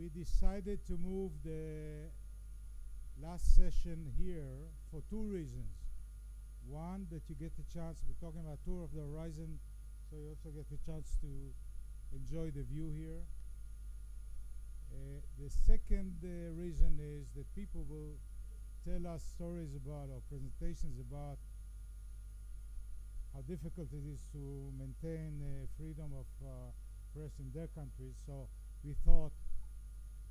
we decided to move the last session here for two reasons. One, that you get the chance, we're talking about Tour of the Horizon, so you also get the chance to enjoy the view here. The second reason is that people will tell us stories about, or presentations about, how difficult it is to maintain freedom of press in their countries. So we thought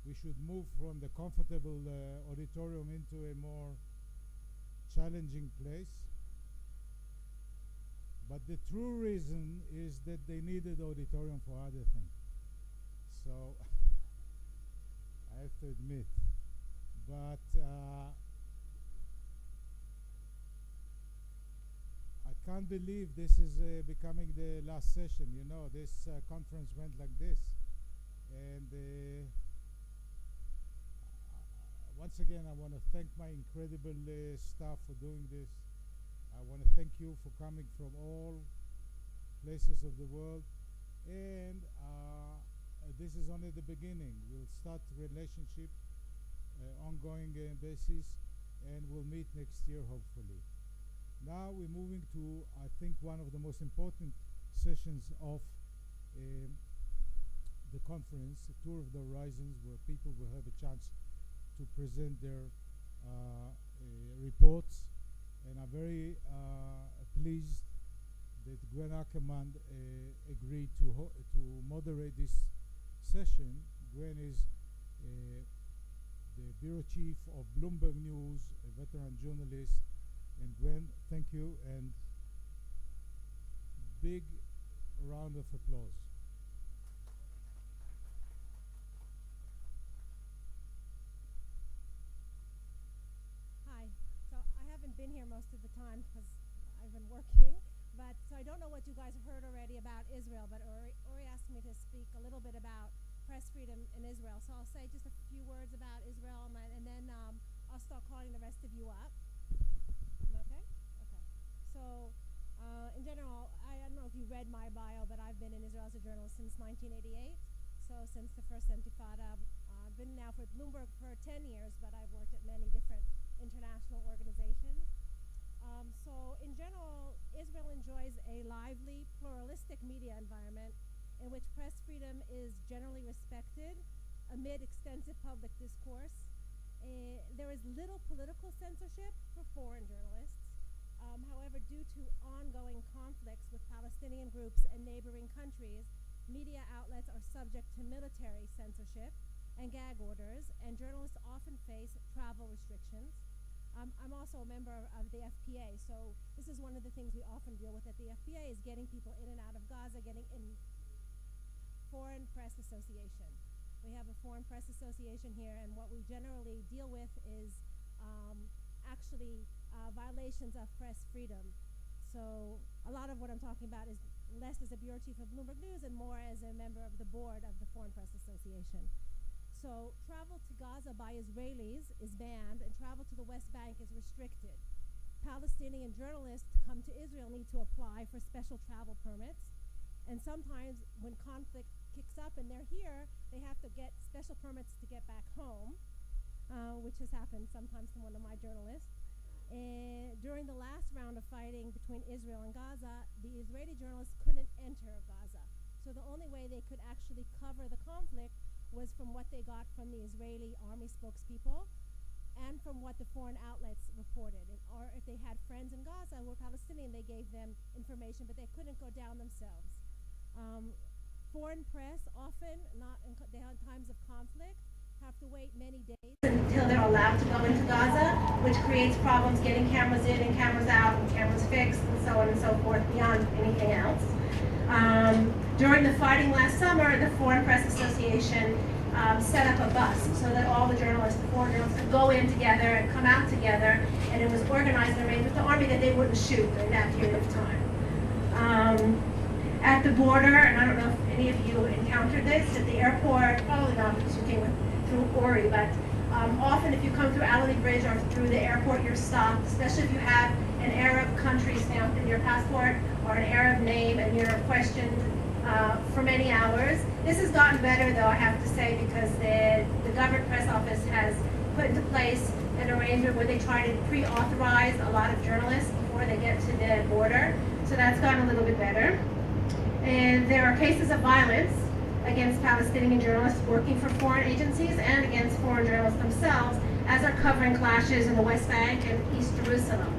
we should move from the comfortable auditorium into a more challenging place. But the true reason is that they needed auditorium for other things. So I have to admit. But I can't believe this is becoming the last session. You know, this conference went like this. And once again, I want to thank my incredible staff for doing this. I want to thank you for coming from all places of the world. And this is only the beginning. We'll start relationship, ongoing basis, and we'll meet next year, hopefully. Now we're moving to, I think, one of the most important sessions of the conference, the Tour of the Horizons, where people will have a chance to present their reports. And I'm very pleased that Gwen Ackerman agreed to moderate this session. Gwen is the bureau chief of Bloomberg News, a veteran journalist. And Gwen, thank you, and big round of applause. Hi. So I haven't been here most of the time because I've been working, but so I don't know what you guys have heard already about Israel, but Ori asked me to speak a little bit about press freedom in Israel. So I'll say just a few words about Israel, and then I'll start calling the rest of you up. Okay? Okay. So, in general, I don't know if you read my bio, but I've been in Israel as a journalist since 1988. So, since the first Intifada, I've been now for Bloomberg for 10 years, but I've worked at many different international organizations. So, in general, Israel enjoys a lively, pluralistic media environment in which press freedom is generally respected amid extensive public discourse. There is little political censorship for foreign journalists. However, due to ongoing conflicts with Palestinian groups and neighboring countries, media outlets are subject to military censorship and gag orders, and journalists often face travel restrictions. I'm also a member of the FPA, so this is one of the things we often deal with at the FPA, is getting people in and out of Gaza, getting in. Foreign Press Association. We have a Foreign Press Association here, and what we generally deal with is actually violations of press freedom. So a lot of what I'm talking about is less as a bureau chief of Bloomberg News and more as a member of the board of the Foreign Press Association. So travel to Gaza by Israelis is banned, and travel to the West Bank is restricted. Palestinian journalists to come to Israel need to apply for special travel permits, and sometimes when conflict kicks up and they're here, they have to get special permits to get back home, which has happened sometimes to one of my journalists. During the last round of fighting between Israel and Gaza, the Israeli journalists couldn't enter Gaza. So the only way they could actually cover the conflict was from what they got from the Israeli army spokespeople and from what the foreign outlets reported. Or if they had friends in Gaza who were Palestinian, they gave them information, but they couldn't go down themselves. Foreign press, often not in times of conflict, have to wait many days until they're allowed to go into Gaza, which creates problems getting cameras in and cameras out and cameras fixed and so on and so forth beyond anything else. During the fighting last summer, the Foreign Press Association set up a bus so that all the journalists, the foreign journalists, could go in together and come out together, and it was organized and arranged with the army that they wouldn't shoot during that period of time. At the border, and I don't know if any of you encountered this, at the airport, probably not because you came through Ori, but often if you come through Alani Bridge or through the airport, you're stopped, especially if you have an Arab country stamped in your passport or an Arab name, and you're questioned for many hours. This has gotten better, though, I have to say, because the has put into place an arrangement where they try to pre-authorize a lot of journalists before they get to the border. So that's gotten a little bit better. And there are cases of violence against Palestinian journalists working for foreign agencies and against foreign journalists themselves, as are covering clashes in the West Bank and East Jerusalem.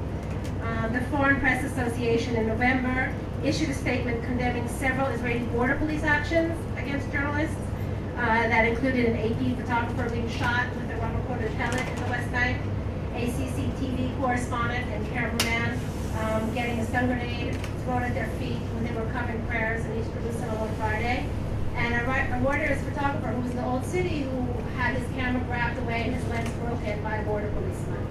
The Foreign Press Association in November issued a statement condemning several Israeli border police actions against journalists that included an AP photographer being shot with a rubber-coated pellet in the West Bank, a CCTV correspondent and cameraman getting a stun grenade thrown at their feet when they were covering prayers in East Jerusalem on Friday, and a Reuters photographer who was in the Old City who had his camera grabbed away and his lens broken by a border policeman.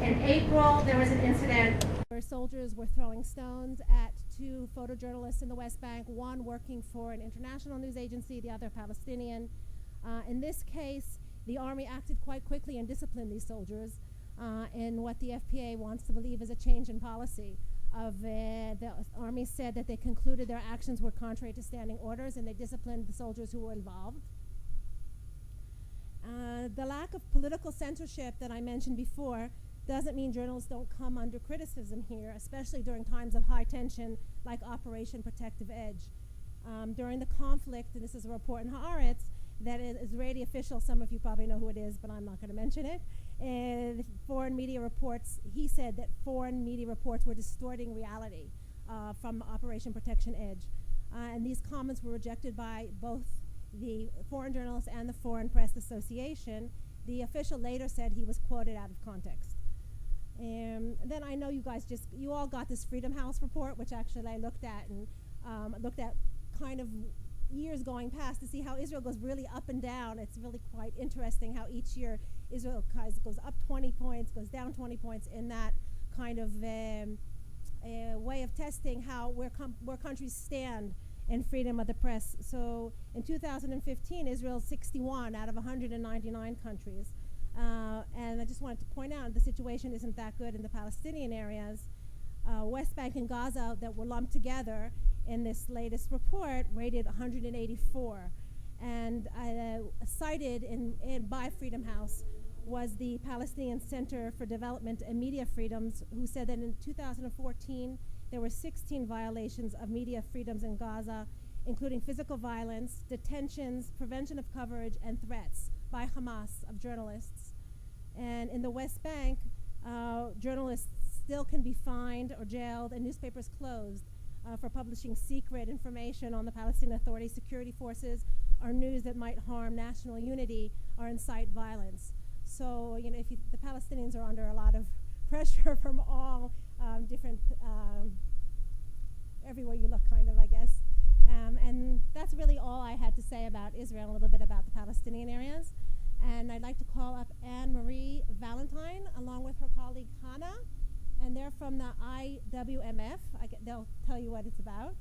In April, there was an incident where soldiers were throwing stones at two photojournalists in the West Bank, one working for an international news agency, the other Palestinian. In this case, the army acted quite quickly and disciplined these soldiers in what the FPA wants to believe is a change in policy. The army said that they concluded their actions were contrary to standing orders and they disciplined the soldiers who were involved. The lack of political censorship that I mentioned before doesn't mean journalists don't come under criticism here, especially during times of high tension like Operation Protective Edge. During the conflict, and this is a report in Haaretz, that an Israeli official, some of you probably know who it is, but I'm not going to mention it, foreign media reports, he said that foreign media reports were distorting reality from Operation Protection Edge. And these comments were rejected by both the foreign journalists and the Foreign Press Association. The official later said he was quoted out of context. Then I know you all got this Freedom House report, which actually I looked at kind of years going past to see how Israel goes really up and down. It's really quite interesting how each year Israel goes up 20 points, goes down 20 points in that kind of way of testing where countries stand in freedom of the press. So in 2015, Israel's 61 out of 199 countries. And I just wanted to point out the situation isn't that good in the Palestinian areas. West Bank and Gaza that were lumped together in this latest report rated 184. And cited by Freedom House was the Palestinian Center for Development and Media Freedoms, who said that in 2014 there were 16 violations of media freedoms in Gaza, including physical violence, detentions, prevention of coverage, and threats by Hamas of journalists. And in the West Bank, journalists still can be fined or jailed and newspapers closed for publishing secret information on the Palestinian Authority security forces or news that might harm national unity or incite violence. So, the Palestinians are under a lot of pressure from all different, everywhere you look, kind of, I guess. And that's really all I had to say about Israel, a little bit about the Palestinian areas. And I'd like to call up Anne-Marie Valentine, along with her colleague Hannah, and they're from the IWMF. They'll tell you what it's about.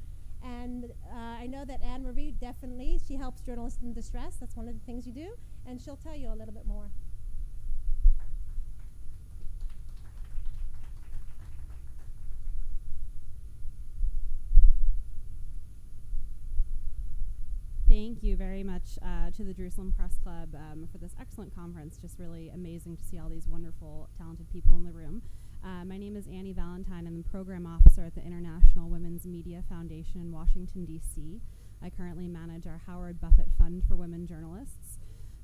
And I know that Anne-Marie she helps journalists in distress. That's one of the things you do, and she'll tell you a little bit more. Thank you very much to the Jerusalem Press Club for this excellent conference. Just really amazing to see all these wonderful, talented people in the room. My name is Annie Valentine. I'm the program officer at the International Women's Media Foundation in Washington, D.C. I currently manage our Howard Buffett Fund for Women Journalists.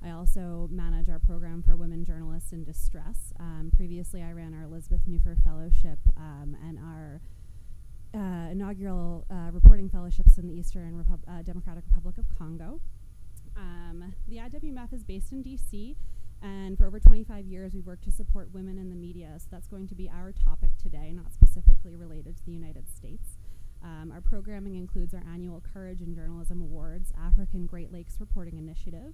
I also manage our program for women journalists in distress. Previously, I ran our Elizabeth Newfer Fellowship and our inaugural reporting fellowships in the Eastern Democratic Republic of Congo. The IWMF is based in D.C., and for over 25 years we've worked to support women in the media, so that's going to be our topic today, not specifically related to the United States. Our programming includes our annual Courage in Journalism Awards, African Great Lakes Reporting Initiative,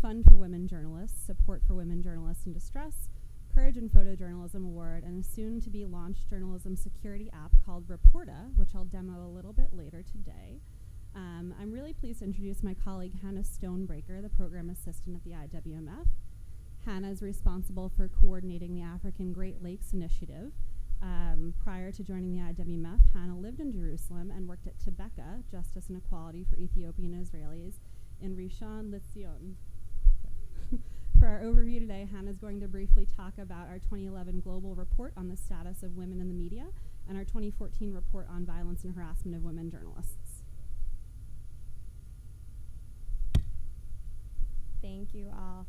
Fund for Women Journalists, Support for Women Journalists in Distress, Courage in Photojournalism Award, and a soon-to-be-launched journalism security app called Reporta, which I'll demo a little bit later today. I'm really pleased to introduce my colleague Hannah Stonebreaker, the program assistant at the IWMF. Hannah is responsible for coordinating the African Great Lakes Initiative. Prior to joining the IWMF, Hannah lived in Jerusalem and worked at Tebeka, Justice and Equality for Ethiopian Israelis, in Rishon LeZion. For our overview today, Hannah's going to briefly talk about our 2011 Global Report on the Status of Women in the Media and our 2014 Report on Violence and Harassment of Women Journalists. Thank you all.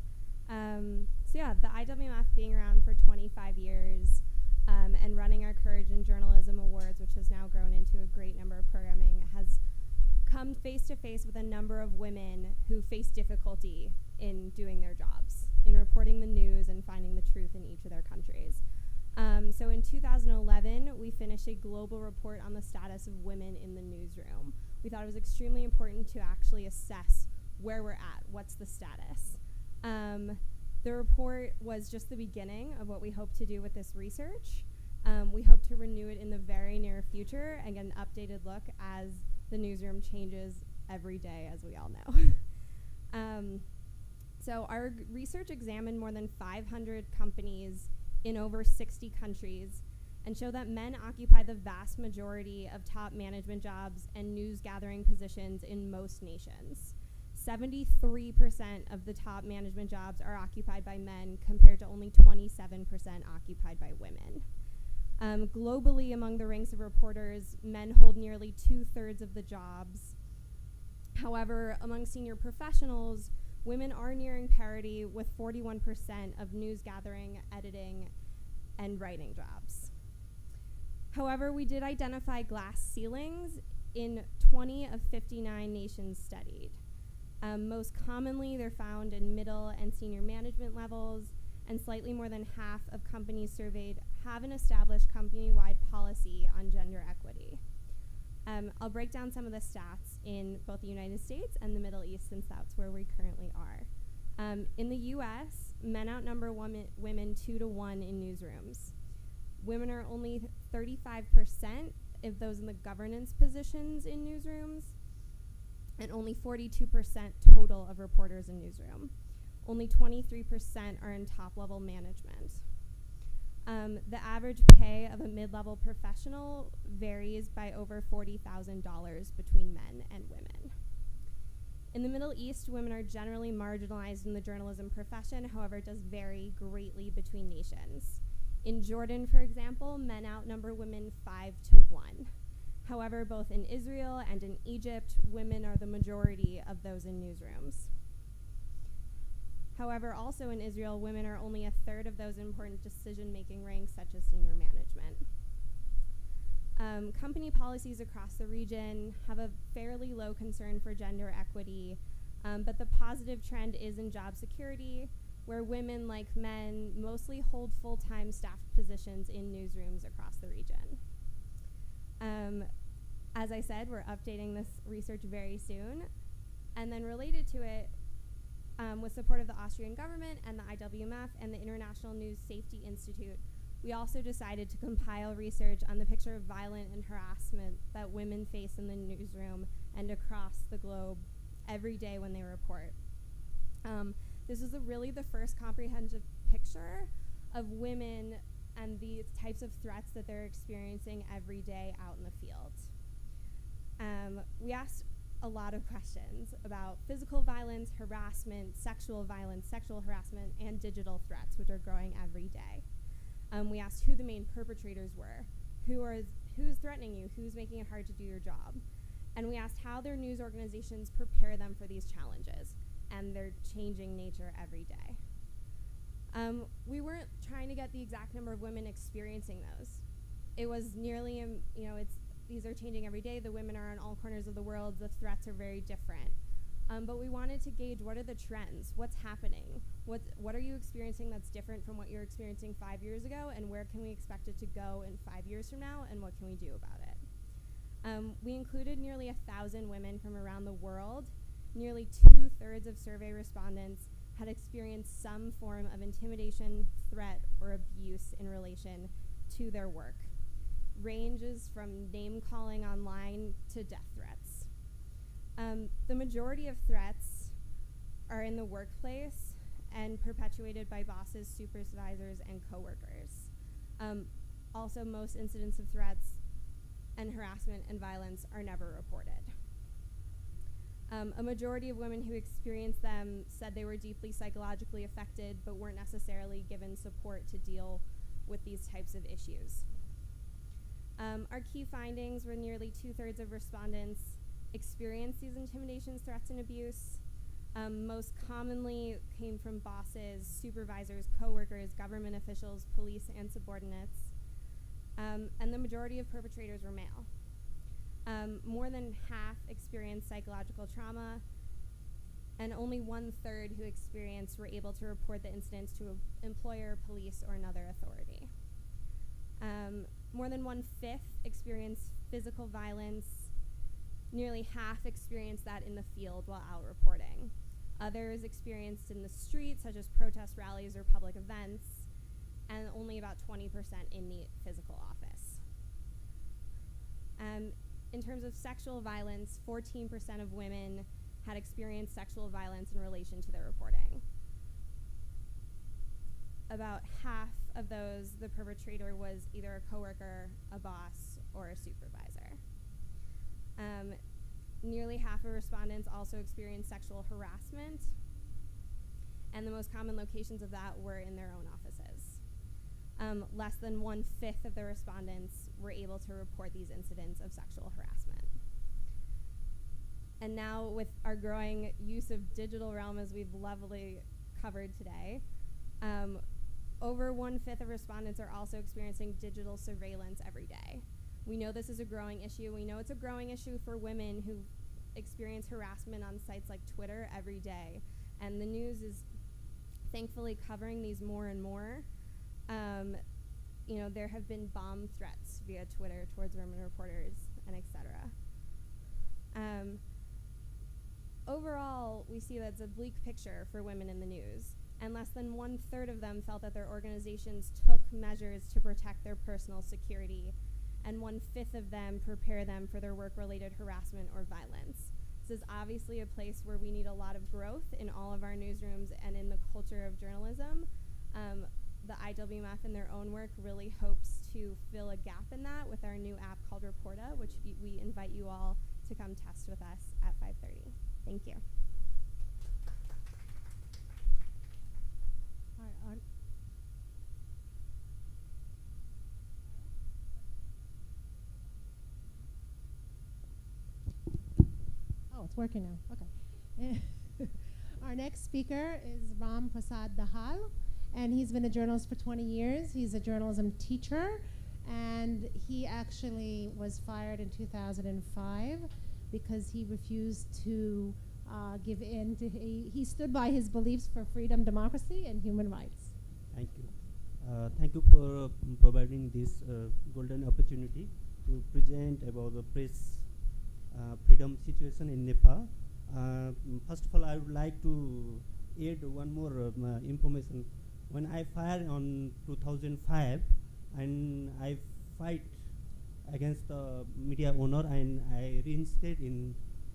The IWMF being around for 25 years and running our Courage in Journalism Awards, which has now grown into a great number of programming, has come face to face with a number of women who face difficulty in doing their jobs, in reporting the news and finding the truth in each of their countries. So in 2011, we finished a global report on the status of women in the newsroom. We thought it was extremely important to actually assess where we're at, what's the status. The report was just the beginning of what we hope to do with this research. We hope to renew it in the very near future and get an updated look as the newsroom changes every day, as we all know. So our research examined more than 500 companies in over 60 countries and showed that men occupy the vast majority of top management jobs and news gathering positions in most nations. 73% of the top management jobs are occupied by men compared to only 27% occupied by women. Globally, among the ranks of reporters, men hold nearly 2/3 of the jobs. However, among senior professionals, women are nearing parity with 41% of news gathering, editing, and writing jobs. However, we did identify glass ceilings in 20 of 59 nations studied. Most commonly, they're found in middle and senior management levels, and slightly more than half of companies surveyed have an established company-wide policy on gender equity. I'll break down some of the stats in both the United States and the Middle East, since that's where we currently are. In the US, men outnumber women 2-to-1 in newsrooms. Women are only 35% of those in the governance positions in newsrooms, and only 42% total of reporters in newsroom. Only 23% are in top-level management. The average pay of a mid-level professional varies by over $40,000 between men and women. In the Middle East, women are generally marginalized in the journalism profession. However, it does vary greatly between nations. In Jordan, for example, men outnumber women 5-to-1. However, both in Israel and in Egypt, women are the majority of those in newsrooms. However, also in Israel, women are only 1/3 of those in important decision-making ranks, such as senior management. Company policies across the region have a fairly low concern for gender equity, but the positive trend is in job security, where women, like men, mostly hold full-time staffed positions in newsrooms across the region. As I said, we're updating this research very soon. And then related to it, with support of the Austrian government and the IWMF and the International News Safety Institute, we also decided to compile research on the picture of violence and harassment that women face in the newsroom and across the globe every day when they report. This is really the first comprehensive picture of women and the types of threats that they're experiencing every day out in the field. We asked a lot of questions about physical violence, harassment, sexual harassment, and digital threats, which are growing every day. We asked who the main perpetrators were, who's threatening you, who's making it hard to do your job. And we asked how their news organizations prepare them for these challenges and their changing nature every day. We weren't trying to get the exact number of women experiencing those. It was nearly, these are changing every day. The women are in all corners of the world. The threats are very different. But we wanted to gauge, what are the trends? What's happening? What are you experiencing that's different from what you're experiencing 5 years ago? And where can we expect it to go in 5 years from now? And what can we do about it? We included nearly 1,000 women from around the world. Nearly 2/3 of survey respondents had experienced some form of intimidation, threat, or abuse in relation to their work. Ranges from name-calling online to death threats. The majority of threats are in the workplace and perpetuated by bosses, supervisors, and coworkers. Also, most incidents of threats and harassment and violence are never reported. A majority of women who experienced them said they were deeply psychologically affected but weren't necessarily given support to deal with these types of issues. Our key findings were nearly 2/3 of respondents experienced these intimidations, threats, and abuse. Most commonly came from bosses, supervisors, coworkers, government officials, police, and subordinates. And the majority of perpetrators were male. More than half experienced psychological trauma, and only 1/3 who experienced were able to report the incidents to an employer, police, or another authority. More than 1/5 experienced physical violence. Nearly half experienced that in the field while out reporting. Others experienced in the street, such as protest rallies or public events, and only about 20% in the physical office. In terms of sexual violence, 14% of women had experienced sexual violence in relation to their reporting. About half of those, the perpetrator was either a coworker, a boss, or a supervisor. Nearly half of respondents also experienced sexual harassment, and the most common locations of that were in their own offices. Less than 1/5 of the respondents were able to report these incidents of sexual harassment. And now, with our growing use of digital realm, as we've lovely covered today, over 1/5 of respondents are also experiencing digital surveillance every day. We know this is a growing issue. We know it's a growing issue for women who experience harassment on sites like Twitter every day. And the news is thankfully covering these more and more. There have been bomb threats via Twitter towards women reporters, and etc. Overall, we see that's a bleak picture for women in the news, and less than 1/3 of them felt that their organizations took measures to protect their personal security, and 1/5 of them prepare them for their work-related harassment or violence. This is obviously a place where we need a lot of growth in all of our newsrooms and in the culture of journalism. The IWMF in their own work really hopes to fill a gap in that with our new app called Reporta, which we invite you all to come test with us at 5:30. Thank you. Oh, it's working now. Okay. Our next speaker is Ram Prasad Dahal, and he's been a journalist for 20 years. He's a journalism teacher, and he actually was fired in 2005 because he refused to give in to he stood by his beliefs for freedom, democracy, and human rights. Thank you. Thank you for providing this golden opportunity to present about the press freedom situation in Nepal. First of all, I would like to add one more information. When I fired on 2005, and I fight against the media owner, and I reinstated in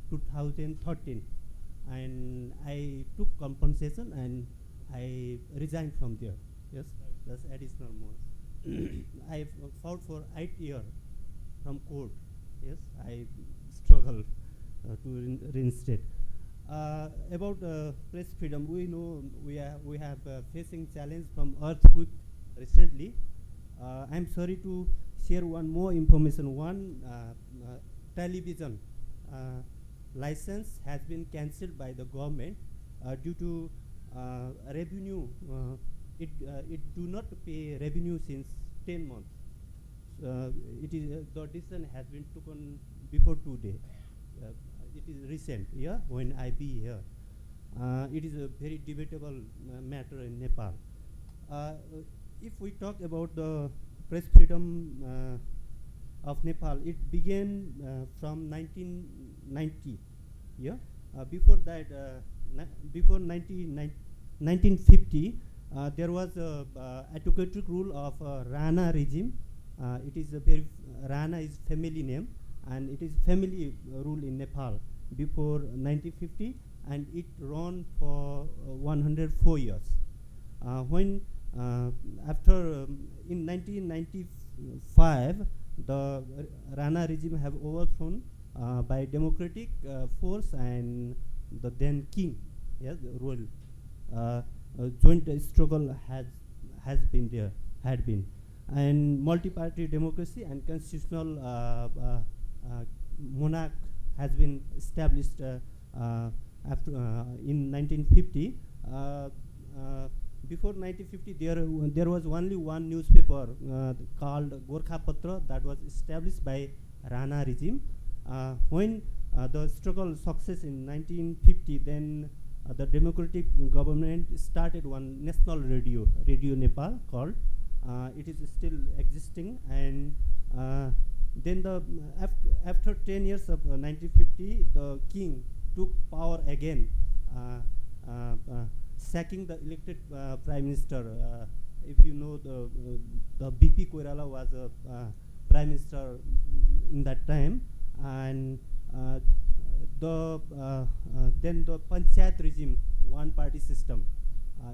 2013, and I took compensation and I resigned from there. Yes, that's additional more. I fought for 8 years from court. Yes, I struggled to reinstate. About press freedom, we know we have facing challenge from earthquake recently. I'm sorry to share one more information. One television license has been cancelled by the government due to revenue. It do not pay revenue since 10 months. It is the decision has been taken before today. It is recent, yeah, when I be here. It is a very debatable matter in Nepal. If we talk about the press freedom of Nepal, it began from 1990. Yeah, before that, before 1950, there was a autocratic rule of Rana regime. It is a very Rana is family name, and it is family rule in Nepal before 1950, and it ran for 104 years. When after in 1995, the Rana regime have overthrown by democratic force and the then king. Yes, rule. Joint struggle has been there, had been, and multi-party democracy and constitutional monarch has been established after in 1950. Before 1950, there was only one newspaper called Gorkha Patra that was established by Rana regime. When the struggle success in 1950, then the democratic government started one national radio, Radio Nepal called. It is still existing, and then after 10 years of 1950, the king took power again, sacking the elected prime minister. If you know, the BP Koirala was a prime minister in that time, and then the panchayat regime, one party system.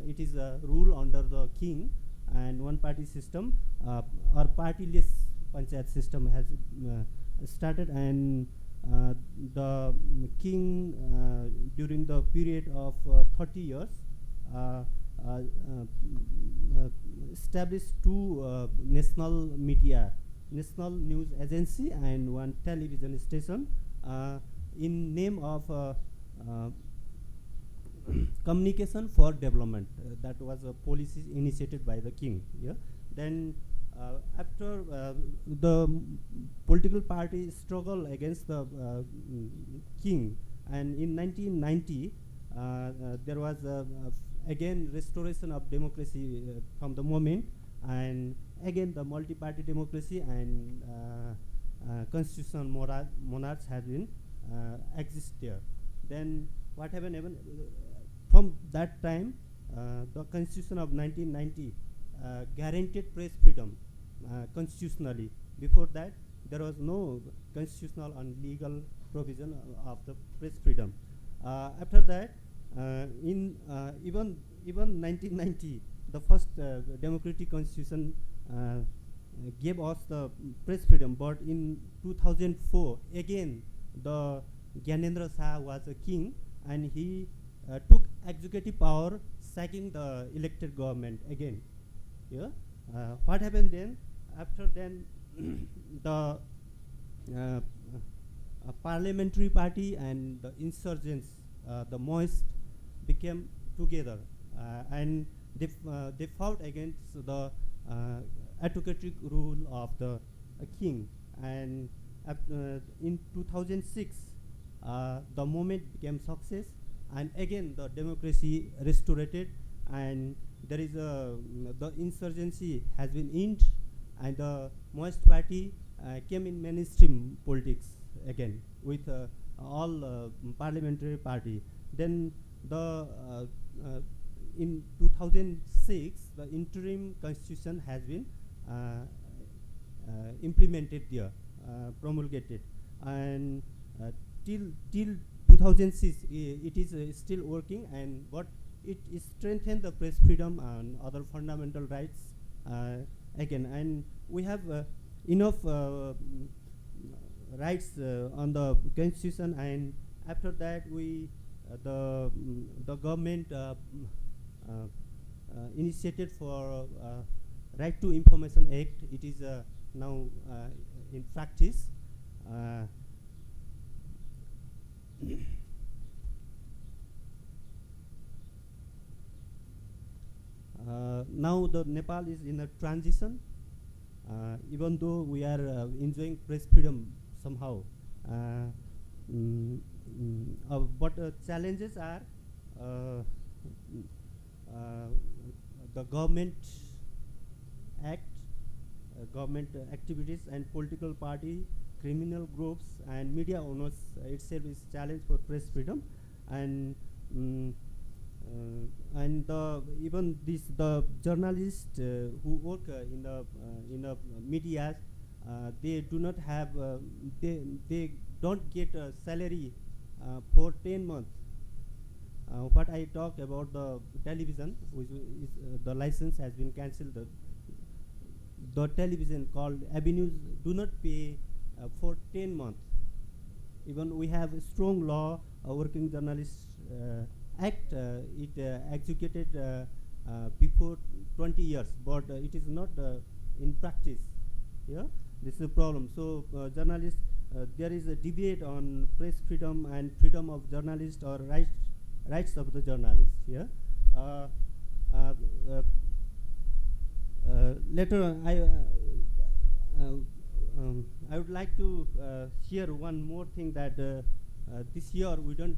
It is a rule under the king, and one party system or partyless panchayat system has started, and the king during the period of 30 years established two national media, national news agency and one television station in name of communication for development. That was a policy initiated by the king. Yeah. Then after the political party struggle against the king, and in 1990 there was again restoration of democracy from the moment, and again the multi-party democracy and constitutional monarchs has been exist there. Then what happened even from that time, the constitution of 1990 guaranteed press freedom constitutionally. Before that, there was no constitutional and legal provision of the press freedom. After that, in even 1990, the first democratic constitution gave us the press freedom, but in 2004, again the Gyanendra Shah was a king, and he took executive power, sacking the elected government again. Yeah. What happened then? After then, the parliamentary party and the insurgents, the Maoists, became together, and they fought against the autocratic rule of the king. And in 2006, the movement became success, and again the democracy restored, and there is the insurgency has been ended, and the Maoist party came in mainstream politics again with all parliamentary party. Then the in 2006, the interim constitution has been implemented there, promulgated, and till 2006 it is still working, and what it is strengthened the press freedom and other fundamental rights again, and we have enough rights on the constitution. And after that, we the government initiated for Right to Information Act. It is now in practice. Now the Nepal is in a transition, even though we are enjoying press freedom somehow, but challenges are the government act, government activities and political party, criminal groups and media owners itself is challenge for press freedom, and even the journalists who work in the media, they do not have they don't get a salary for 10 months. What I talked about the television, which is the license has been cancelled. The television called Avenues do not pay for 10 months. even we have a strong law, Working Journalists Act. It executed before 20 years, but it is not in practice. Yeah, this is a problem. So journalists, there is a debate on press freedom and freedom of journalists or rights of the journalists. Yeah. Later on, I would like to share one more thing that this year we don't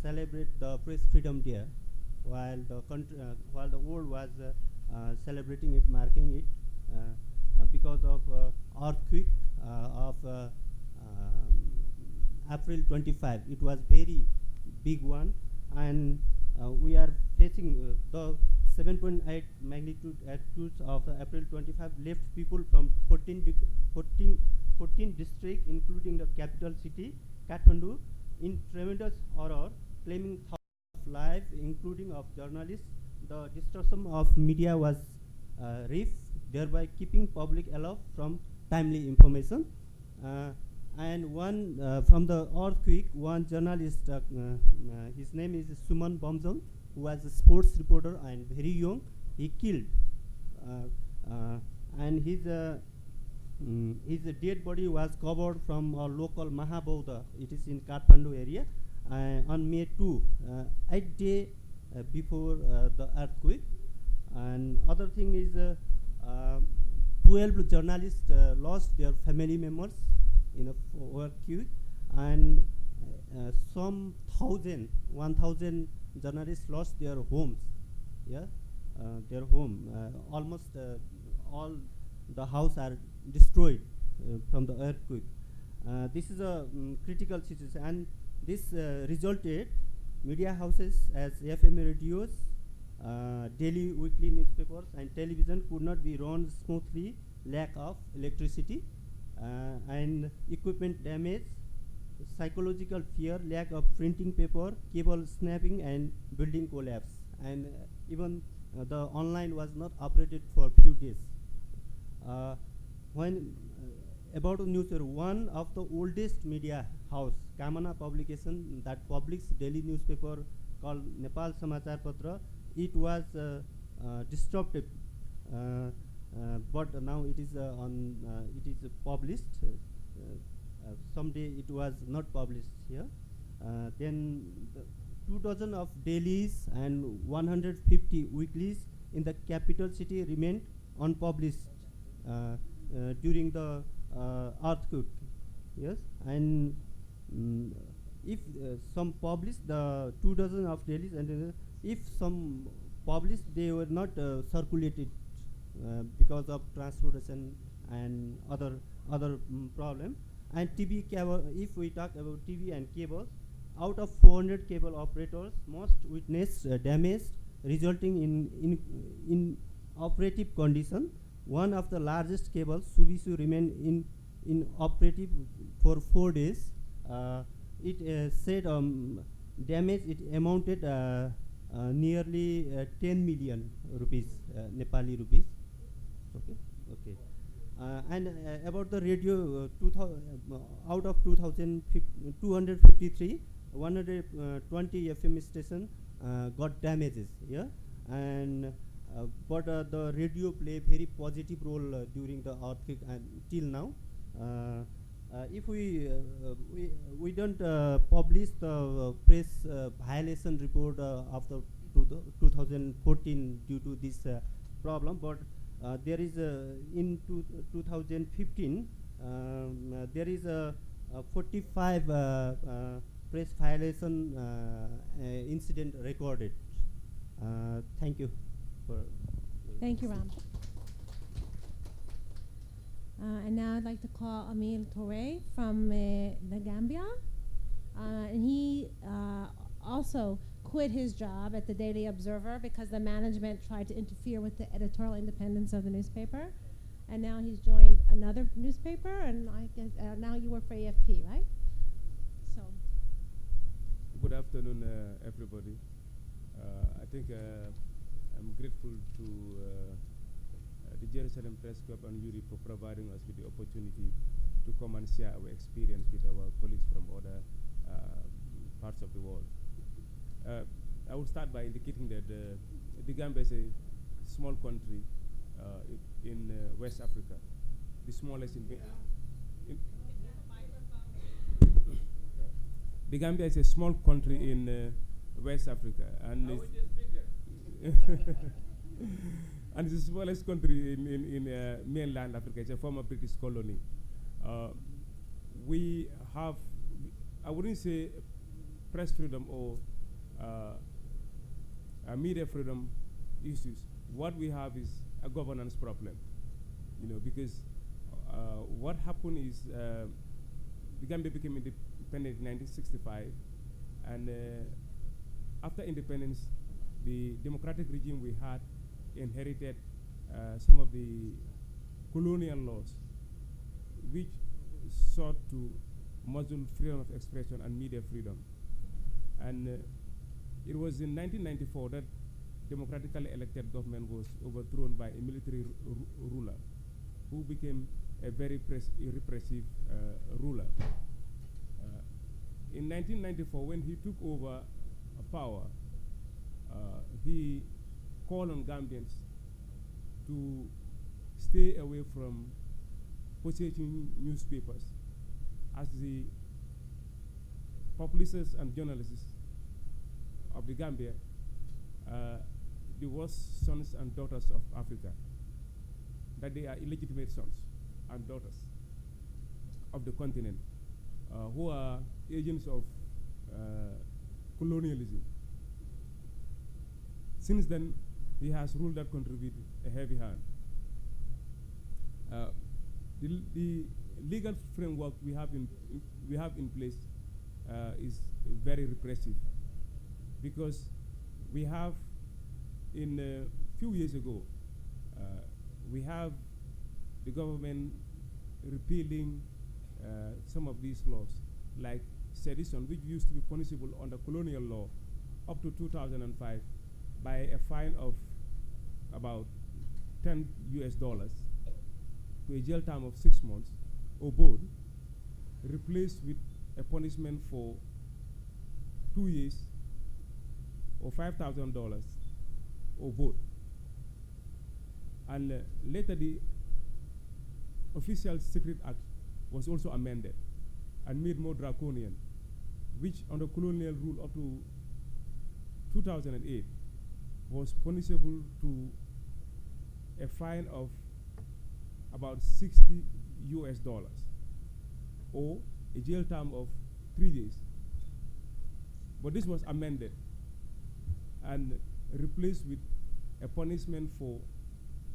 celebrate the Press Freedom Day, while the world was celebrating it, marking it, because of earthquake of April 25. It was very big one, and we are facing the 7.8 magnitude earthquakes of April 25 left people from 14 districts, including the capital city, Kathmandu, in tremendous horror, claiming thousands of lives, including of journalists. The destruction of media was rife, thereby keeping public aloof from timely information. And one from the earthquake, one journalist, his name is Suman Bomjong, who was a sports reporter and very young. He killed, and his dead body was covered from a local Mahabodha. It is in Kathmandu area on May 2, 8 days before the earthquake. And other thing is 12 journalists lost their family members in a earthquake, and some 1,000 journalists lost their homes. Yeah, their home. Almost all the house are destroyed from the earthquake. This is a critical situation, and this resulted media houses as FM radios, daily weekly newspapers and television could not be run smoothly, lack of electricity and equipment damage, psychological fear, lack of printing paper, cable snapping and building collapse, and even the online was not operated for few days. When about a newspaper, one of the oldest media house, Kamana Publication, that publishes daily newspaper called Nepal Samachar Patra, it was disrupted, but now it is published. Someday it was not published here. Then 2 dozen of dailies and 150 weeklies in the capital city remained unpublished during the earthquake. Yes, and if some published, the 2 dozen of dailies, and if some published, they were not circulated because of transportation and other problem. And TV cable, if we talk about TV and cables, out of 400 cable operators, most witnessed damage resulting in operative condition. One of the largest cables, Subisu, remained in operative for 4 days. It said damage, it amounted nearly 10 million rupees, Nepali rupees. Okay. And about the radio, out of 253, 120 FM station got damages. Yeah, and but the radio play very positive role during the earthquake and till now. If we don't publish the press violation report after 2014 due to this problem, but there is in 2015 there is a 45 press violation incident recorded. Thank you. Thank you, Ram. And now I'd like to call Emile Touré from the Gambia. And he also quit his job at the Daily Observer because the management tried to interfere with the editorial independence of the newspaper. And now he's joined another newspaper, and I guess now you work for AFP, right? So. Good afternoon, everybody. I think I'm grateful to the Jerusalem Press Club and URI for providing us with the opportunity to come and share our experience with our colleagues from other parts of the world. I will start by indicating that the Gambia is a small country in West Africa, the smallest in the Gambia is a small country in West Africa, and and it's the smallest country in mainland Africa. It's a former British colony. We have, I wouldn't say press freedom or media freedom issues. What we have is a governance problem, because what happened is the Gambia became independent in 1965, and after independence, the democratic regime we had inherited some of the colonial laws, which sought to muzzle freedom of expression and media freedom. And it was in 1994 that democratically elected government was overthrown by a military ruler who became a very repressive ruler. In 1994, when he took over power, he called on Gambians to stay away from purchasing newspapers, as the publicists and journalists of the Gambia, the worst sons and daughters of Africa, that they are illegitimate sons and daughters of the continent, who are agents of colonialism. Since then, he has ruled that country with a heavy hand. The legal framework we have in place is very repressive, because we have, in a few years ago, we have the government repealing some of these laws, like sedition, which used to be punishable under colonial law up to 2005 by a fine of about $10 to a jail time of 6 months or both, replaced with a punishment for 2 years or $5,000 or both. And later the Official Secret Act was also amended and made more draconian, which under colonial rule up to 2008 was punishable to a fine of about $60 or a jail term of 3 years. But this was amended and replaced with a punishment for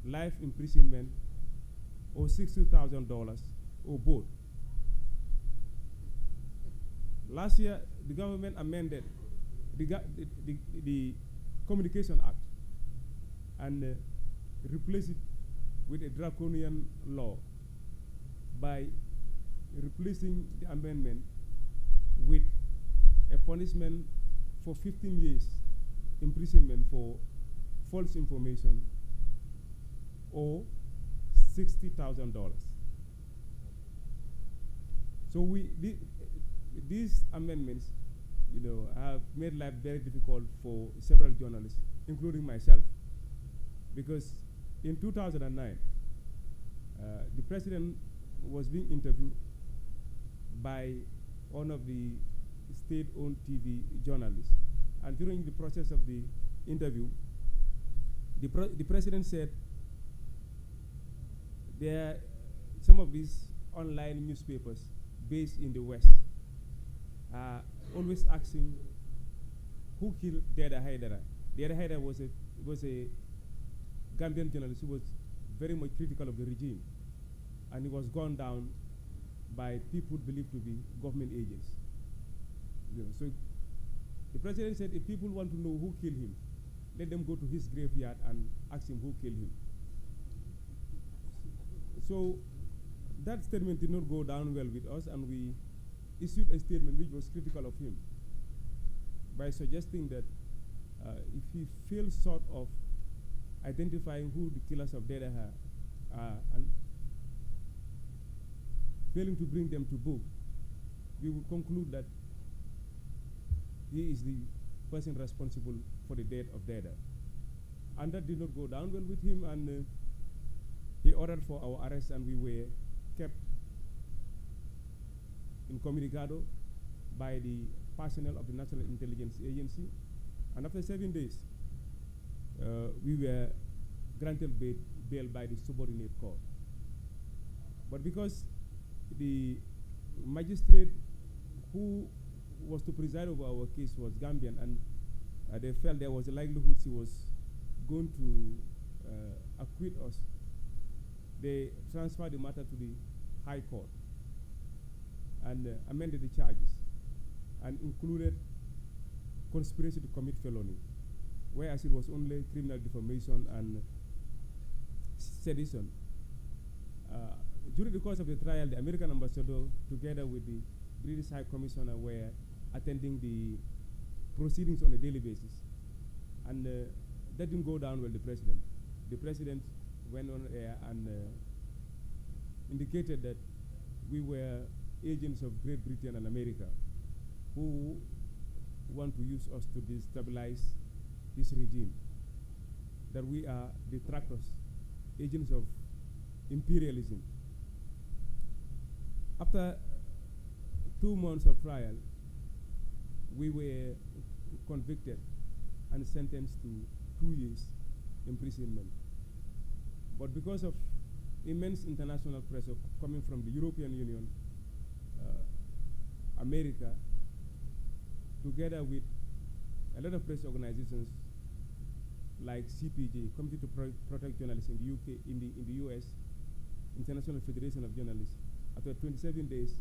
life imprisonment or $60,000 or both. Last year, the government amended the Communication Act and replaced it with a draconian law by replacing the amendment with a punishment for 15 years imprisonment for false information or $60,000. So these amendments, have made life very difficult for several journalists, including myself, because in 2009, the president was being interviewed by one of the state-owned TV journalists, and during the process of the interview, the president said some of these online newspapers based in the West are always asking who killed Deda Haidara. Deda Haidara was a Gambian journalist who was very much critical of the regime, and he was gunned down by people believed to be government agents. So the president said, if people want to know who killed him, let them go to his graveyard and ask him who killed him. So that statement did not go down well with us, and we issued a statement which was critical of him by suggesting that if he feels short of identifying who the killers of Deda are and failing to bring them to book, we would conclude that he is the person responsible for the death of Deda. And that did not go down well with him, and he ordered for our arrest, and we were kept incommunicado by the personnel of the National Intelligence Agency. And after 7 days, we were granted bail by the subordinate court. But because the magistrate who was to preside over our case was Gambian, and they felt there was a likelihood he was going to acquit us, they transferred the matter to the High Court and amended the charges and included conspiracy to commit felony, whereas it was only criminal defamation and sedition. During the course of the trial, the American ambassador, together with the British High Commissioner, were attending the proceedings on a daily basis. And that didn't go down well with the president. The president went on air and indicated that we were agents of Great Britain and America who want to use us to destabilize this regime, that we are detractors, agents of imperialism. After 2 months of trial, we were convicted and sentenced to 2 years imprisonment. But because of immense international pressure coming from the European Union, America, together with a lot of press organizations like CPJ, Committee to Protect Journalists in the UK, in the US, International Federation of Journalists, after 27 days,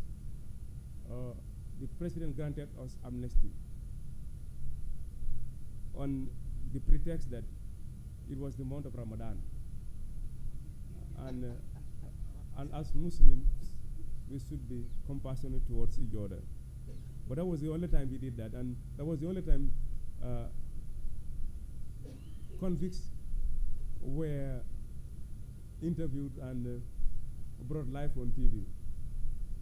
the president granted us amnesty on the pretext that it was the month of Ramadan. And as Muslims, we should be compassionate towards each other. But that was the only time we did that, and that was the only time convicts were interviewed and brought live on TV.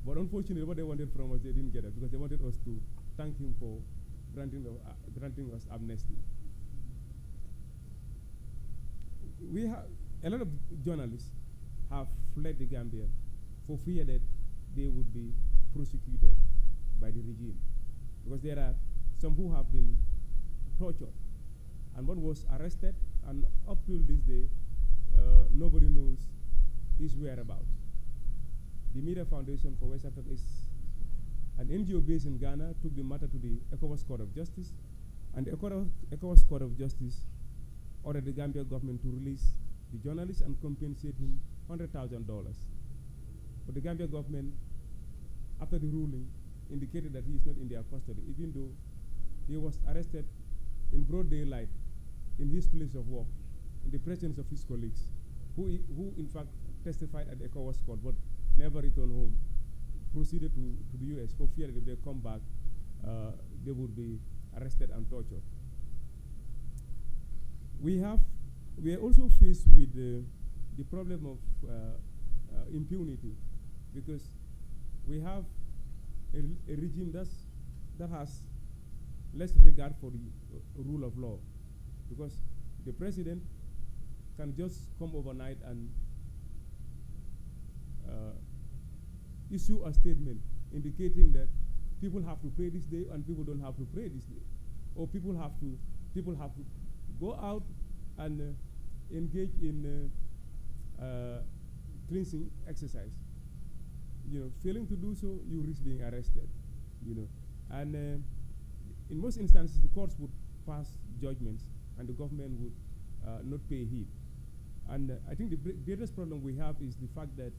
But unfortunately, what they wanted from us, they didn't get it, because they wanted us to thank him for granting us amnesty. We have a lot of journalists have fled the Gambia for fear that they would be prosecuted by the regime, because there are some who have been tortured, and one was arrested, and up till this day, nobody knows his whereabouts. The Media Foundation for West Africa is an NGO based in Ghana, took the matter to the ECOWAS Court of Justice, and the ECOWAS Court of Justice ordered the Gambia government to release the journalist and compensate him $100,000. But the Gambia government, after the ruling, indicated that he is not in their custody, even though he was arrested in broad daylight in his place of work, in the presence of his colleagues, who in fact testified at the ECOWAS Court, but never returned home, proceeded to the US for fear that if they come back, they would be arrested and tortured. We are also faced with the problem of impunity, because we have a regime that has less regard for the rule of law, because the president can just come overnight and issue a statement indicating that people have to pray this day and people don't have to pray this day, or people have to go out and engage in cleansing exercise. Failing to do so, you risk being arrested. And in most instances, the courts would pass judgments, and the government would not pay heed. And I think the greatest problem we have is the fact that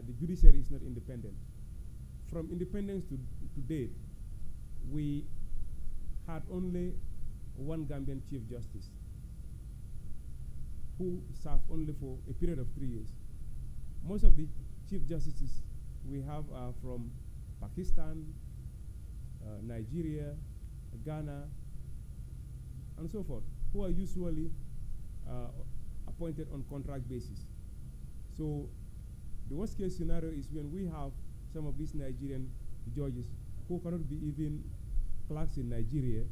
the judiciary is not independent. From independence to date, we had only one Gambian Chief Justice who served only for a period of 3 years. Most of the Chief Justices we have are from Pakistan, Nigeria, Ghana, and so forth, who are usually appointed on contract basis. So the worst case scenario is when we have some of these Nigerian judges who cannot be even clerks in Nigeria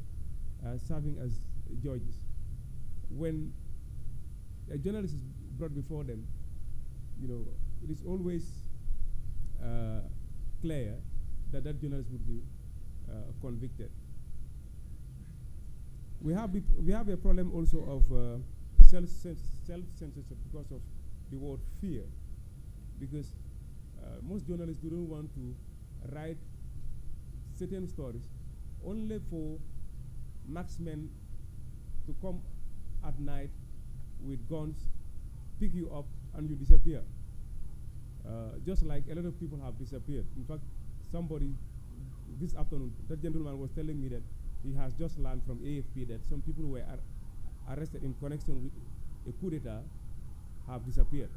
serving as judges. When a journalist is brought before them, it is always clear that that journalist would be convicted. We have a problem also of self-censorship because of the word fear, because most journalists don't want to write certain stories only for marksmen to come at night with guns, pick you up, and you disappear. Just like a lot of people have disappeared. In fact, somebody this afternoon, that gentleman was telling me that he has just learned from AFP that some people who were arrested in connection with a coup d'etat have disappeared.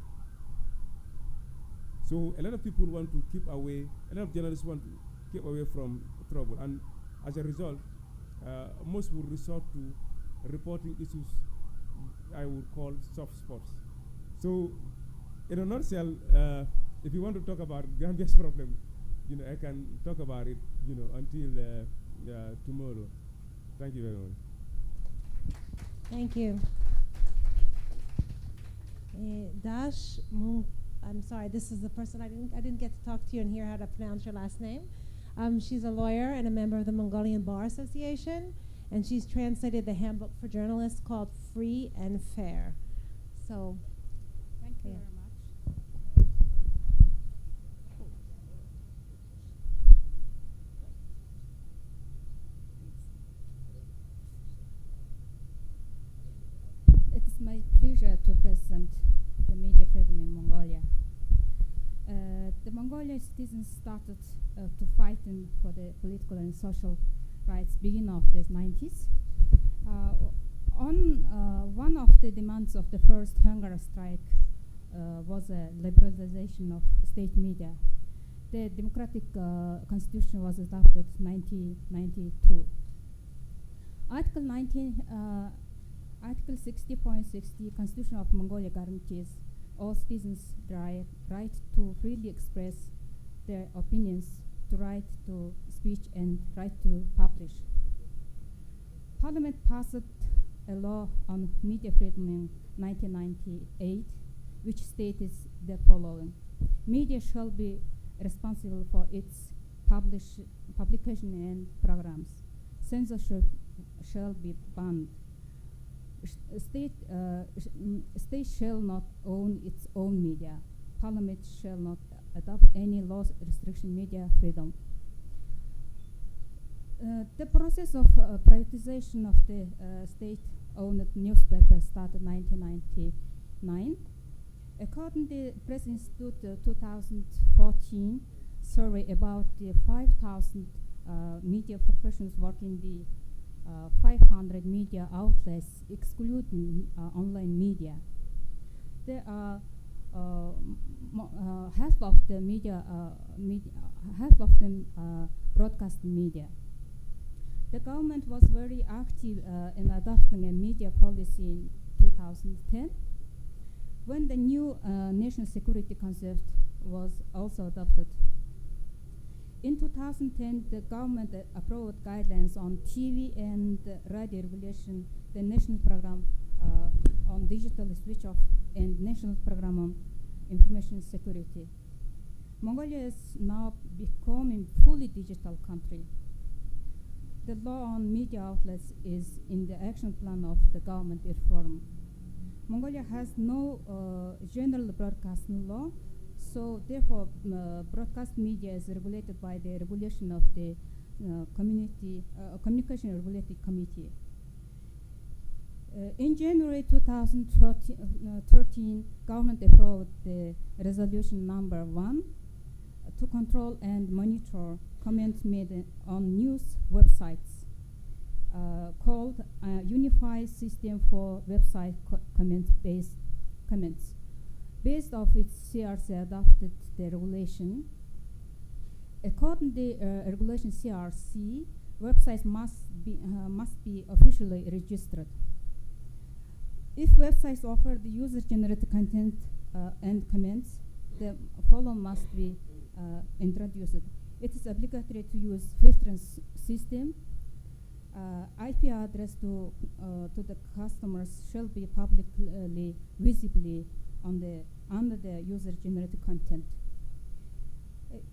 So a lot of people want to keep away, a lot of journalists want to keep away from trouble, and as a result, most will resort to reporting issues I would call soft spots. So, in a nutshell, if you want to talk about Gambia's problem, I can talk about it, until tomorrow. Thank you very much. Thank you. Dash I'm sorry, this is the person I didn't get to talk to you and hear how to pronounce your last name. She's a lawyer and a member of the Mongolian Bar Association, and she's translated the handbook for journalists called Free and Fair. So, thank you yeah. very much. It is my pleasure to present the media freedom in Mongolia. The Mongolian citizens started to fight for the political and social rights beginning of the 90s. One of the demands of the first hunger strike was a liberalization of state media. The democratic constitution was adopted in 1992. Article 60.60 Constitution of Mongolia guarantees all citizens the right to freely express their opinions, the right to speech, and right to publish. Parliament passed a law on media freedom in 1998, which states the following: media shall be responsible for its publication and programs. Censorship shall be banned. State shall not own its own media. Parliament shall not adopt any laws restricting media freedom. The process of privatization of the state-owned newspaper started in 1999. According to the Press Institute 2014 survey, about 5,000 media professionals work in the 500 media outlets, excluding online media. There are half of the half of them broadcast media. The government was very active in adopting a media policy in 2010, when the new national security concept was also adopted. In 2010, the government approved guidelines on TV and radio regulation, the national program on digital switch off, and national program on information security. Mongolia is now becoming fully digital country. The law on media outlets is in the action plan of the government reform. Mongolia has no general broadcasting law, so therefore broadcast media is regulated by the regulation of the Communication Regulatory Committee. In January 2013, government approved the resolution number 1 to control and monitor comments made on news websites, called Unified System for Website Comments. Based off its CRC adopted the regulation. According to the regulation CRC, websites must be officially registered. If websites offer the user-generated content and comments, the following must be introduced. It is obligatory to use filtering system. IP address to the customers shall be publicly visibly under the user-generated content.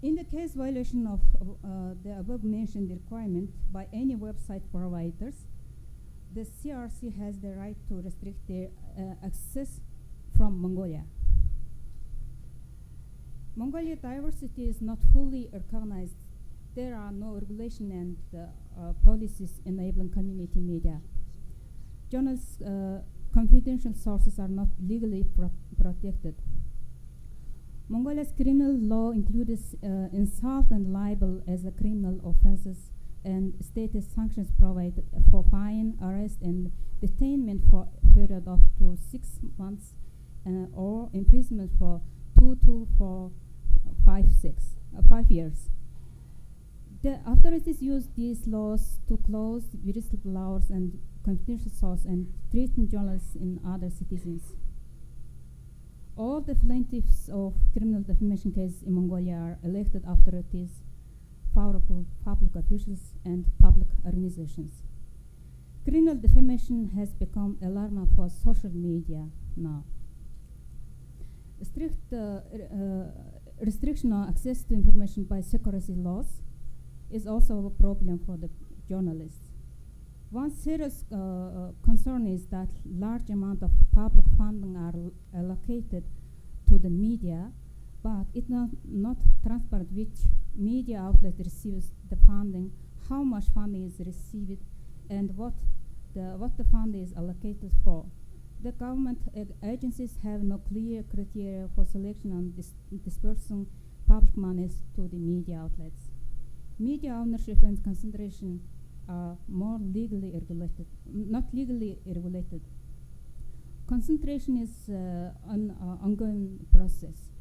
In the case violation of the above mentioned requirement by any website providers, the CRC has the right to restrict their access from Mongolia. Mongolia diversity is not fully recognized. There are no regulation and policies enabling community media. Journalists' confidential sources are not legally protected. Mongolia's criminal law includes insult and libel as a criminal offenses, and stated sanctions provide for fine, arrest, and detainment for a period of 2 to 6 months, or imprisonment for 2 to 5 years. The authorities use these laws to close whistleblowers and confidential sources and threaten journalists and other citizens. All the plaintiffs of criminal defamation cases in Mongolia are elected authorities, powerful public officials, and public organizations. Criminal defamation has become alarming for social media now. Strict restriction on access to information by secrecy laws is also a problem for the journalists. One serious concern is that large amount of public funding are allocated to the media, but it's not transparent which media outlet receives the funding, how much funding is received, and what the fund is allocated for. The government agencies have no clear criteria for selection and dispersing public monies to the media outlets. Media ownership and concentration are more legally regulated, not legally regulated. Concentration is an ongoing process.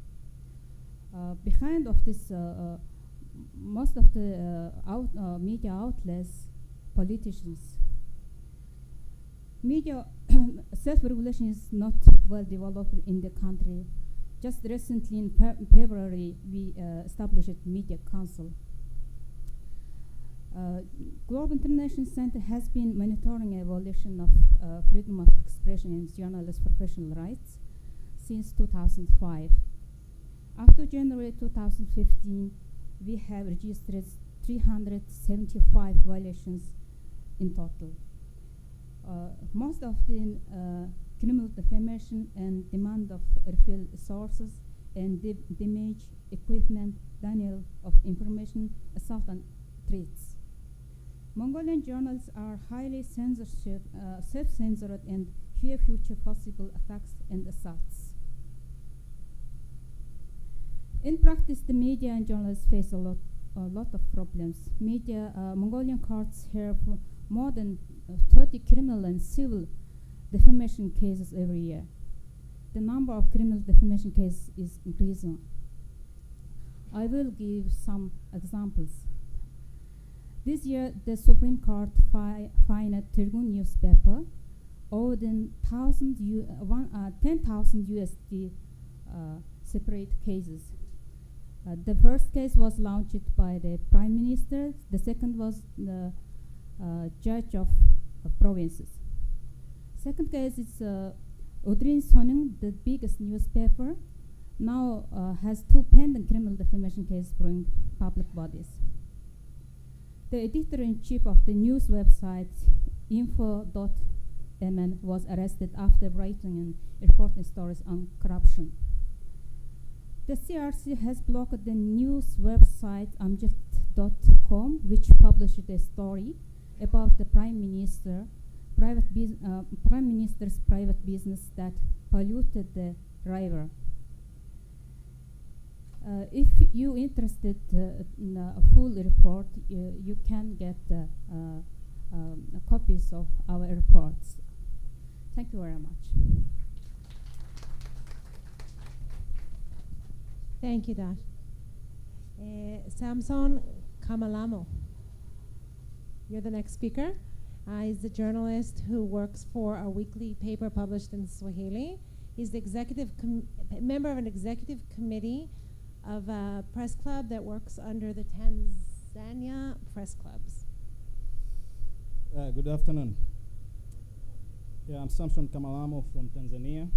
Behind of this, most of the media outlets, politicians. Media self-regulation is not well developed in the country. Just recently in February, we established Media Council. Global International Center has been monitoring evolution of freedom of expression and journalist professional rights since 2005. After January 2015, we have registered 375 violations in total. Most of the criminal defamation and demand of refill sources and damage equipment, denial of information, assault and threats. Mongolian journalists are highly self-censored and fear future possible attacks and assaults. In practice, the media and journalists face a lot of problems. Mongolian courts hear more than 30 criminal and civil defamation cases every year. The number of criminal defamation cases is increasing. I will give some examples. This year, the Supreme Court fined Turgun newspaper owed 10,000 USD separate cases. The first case was launched by the Prime Minister. The second was the Judge of Provinces. Second case is Udrin Sonung, the biggest newspaper, now has 2 pending criminal defamation cases before public bodies. The editor-in-chief of the news website info.mn was arrested after writing and reporting stories on corruption. The CRC has blocked the news website amjad.com, which published a story about the Prime Minister's private business that polluted the river. If you interested in a full report, you can get copies of our reports. Thank you very much. Thank you, Dash. Samson Kamalamo. You're the next speaker. He's a journalist who works for a weekly paper published in Swahili. He's the member of an executive committee of a press club that works under the Tanzania Press Clubs. Good afternoon. Yeah, I'm Samson Kamalamo from Tanzania.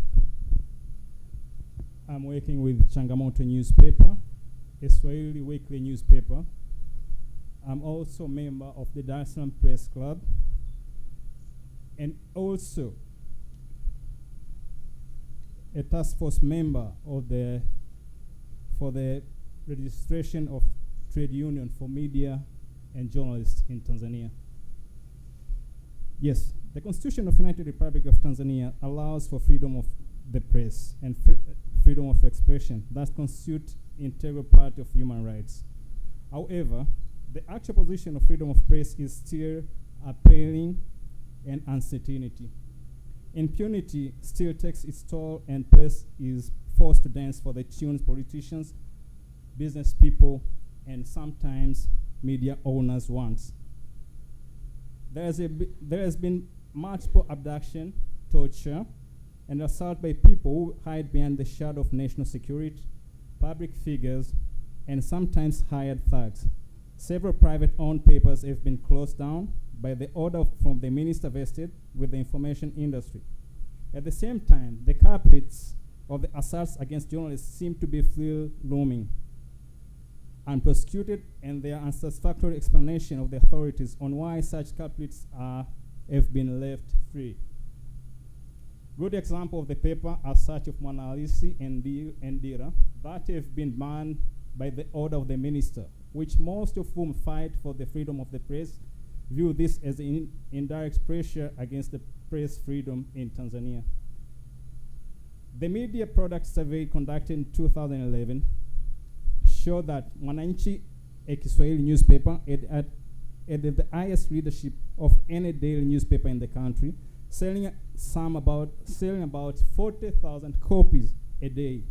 I'm working with Changamoto newspaper, a Swahili weekly newspaper. I'm also a member of the Dar es Salaam Press Club, and also a task force member of for the registration of trade union for media and journalists in Tanzania. Yes, the Constitution of the United Republic of Tanzania allows for freedom of the press and freedom of expression that constitute integral part of human rights. However, the actual position of freedom of press is still appealing and uncertainty. Impunity still takes its toll, and press is forced to dance for the tunes politicians, business people, and sometimes media owners want. There has been multiple abduction, torture, and assault by people who hide behind the shadow of national security, public figures, and sometimes hired thugs. Several private-owned papers have been closed down by the order from the minister vested with the information industry. At the same time, the culprits of the assaults against journalists seem to be still looming, unprosecuted, and there are unsatisfactory explanation of the authorities on why such culprits have been left free. Good example of the paper are such of Mwanalisi and Dira that have been banned by the order of the minister, which most of whom fight for the freedom of the press view this as an indirect pressure against the press freedom in Tanzania. The media product survey conducted in 2011 showed that Mwananchi, a Kiswahili newspaper, had the highest readership of any daily newspaper in the country, selling about 40,000 copies a day,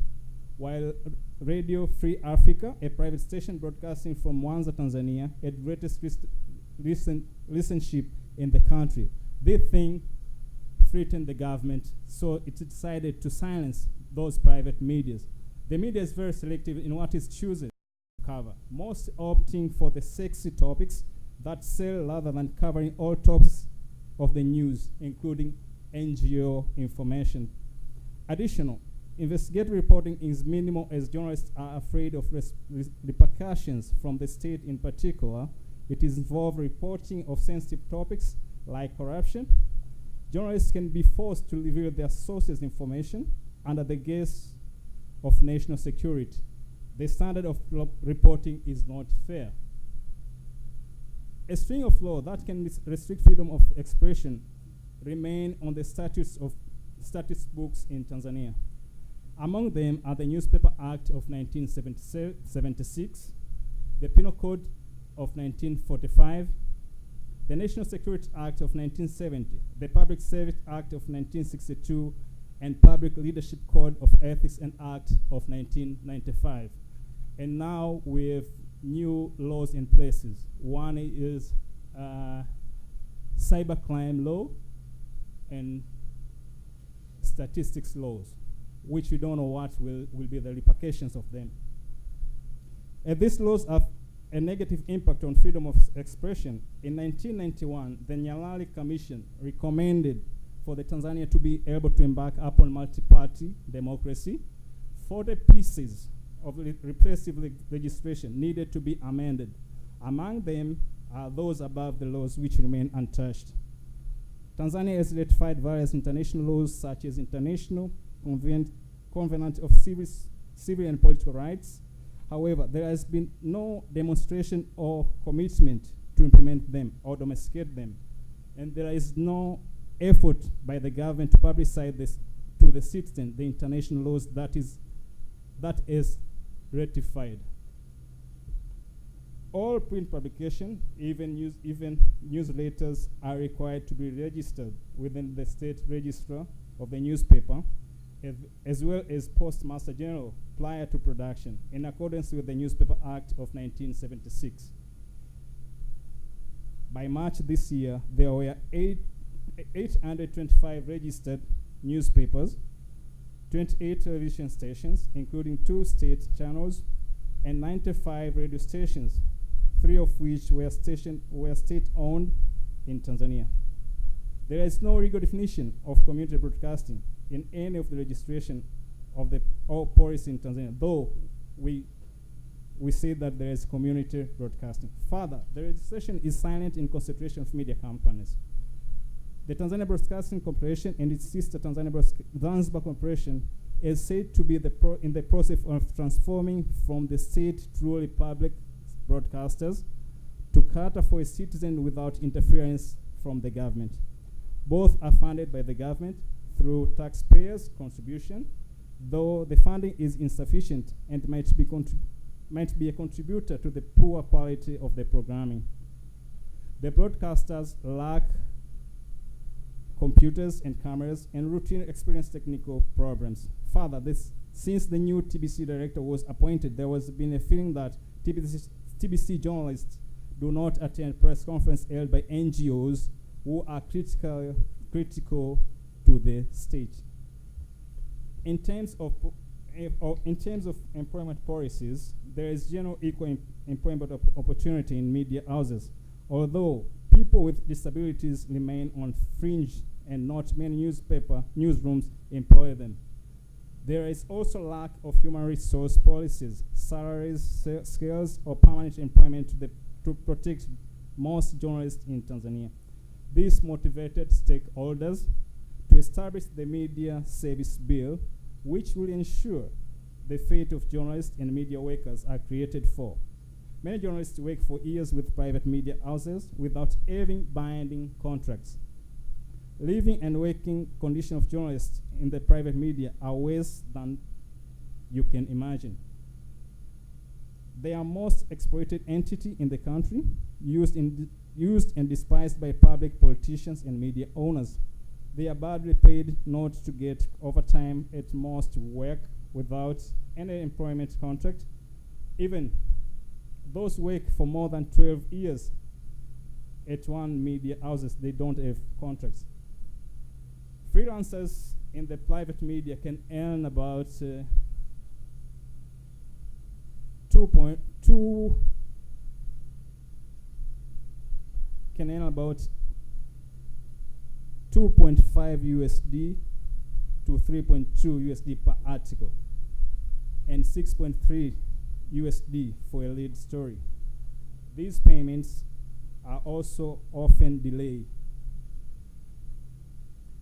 while Radio Free Africa, a private station broadcasting from Mwanza, Tanzania, had greatest listenership in the country. This thing threatened the government, so it decided to silence those private medias. The media is very selective in what it chooses to cover, most opting for the sexy topics that sell rather than covering all topics of the news, including NGO information. Additional, investigative reporting is minimal as journalists are afraid of repercussions from the state. In particular, it is involved reporting of sensitive topics like corruption. Journalists can be forced to reveal their sources' information under the guise of national security. The standard of reporting is not fair. A string of laws that can restrict freedom of expression remain on the statutes books in Tanzania. Among them are the Newspaper Act of 1976, the Penal Code of 1945, the National Security Act of 1970, the Public Service Act of 1962, and Public Leadership Code of Ethics and Act of 1995. And now we have new laws in places. One is cybercrime law and statistics laws, which we don't know what will be the repercussions of them. And these laws have a negative impact on freedom of expression. In 1991, the Nyalali Commission recommended for the Tanzania to be able to embark upon multi-party democracy. 40 pieces of repressive legislation needed to be amended. Among them are those above the laws which remain untouched. Tanzania has ratified various international laws such as International Covenant of Civil and Political Rights. However, there has been no demonstration or commitment to implement them or domesticate them. And there is no effort by the government to publicize this to the citizen, the international laws that is ratified. All print publication, even newsletters, are required to be registered within the state register of the newspaper, as well as Postmaster General prior to production, in accordance with the Newspaper Act of 1976. By March this year, there were 825 registered newspapers, 28 television stations, including 2 state channels, and 95 radio stations, 3 of which were state-owned in Tanzania. There is no legal definition of community broadcasting in any of the registration of the all policy in Tanzania, though we say that there is community broadcasting. Further, the registration is silent in concentration of media companies. The Tanzania Broadcasting Corporation and its sister Zanzibar Corporation is said to be in the process of transforming from the state truly public broadcasters to cater for a citizen without interference from the government. Both are funded by the government through taxpayers' contribution, though the funding is insufficient and might be a contributor to the poor quality of the programming. The broadcasters lack computers and cameras and routine experience technical problems. Further, since the new TBC director was appointed, there has been a feeling that TBC journalists do not attend press conferences held by NGOs who are critical to the state. In terms of employment policies, there is general equal employment opportunity in media houses, although people with disabilities remain on fringe and not many newsrooms employ them. There is also lack of human resource policies, salaries, skills, or permanent employment to protect most journalists in Tanzania. This motivated stakeholders to establish the Media Service Bill, which will ensure the fate of journalists and media workers are created for. Many journalists work for years with private media houses without having binding contracts. Living and working conditions of journalists in the private media are worse than you can imagine. They are most exploited entity in the country, used and despised by public politicians and media owners. They are badly paid not to get overtime at most work without any employment contract. Even those work for more than 12 years at one media houses, they don't have contracts. Freelancers in the private media can earn about 2.5 USD to 3.2 USD per article and 6.3 USD for a lead story. These payments are also often delayed.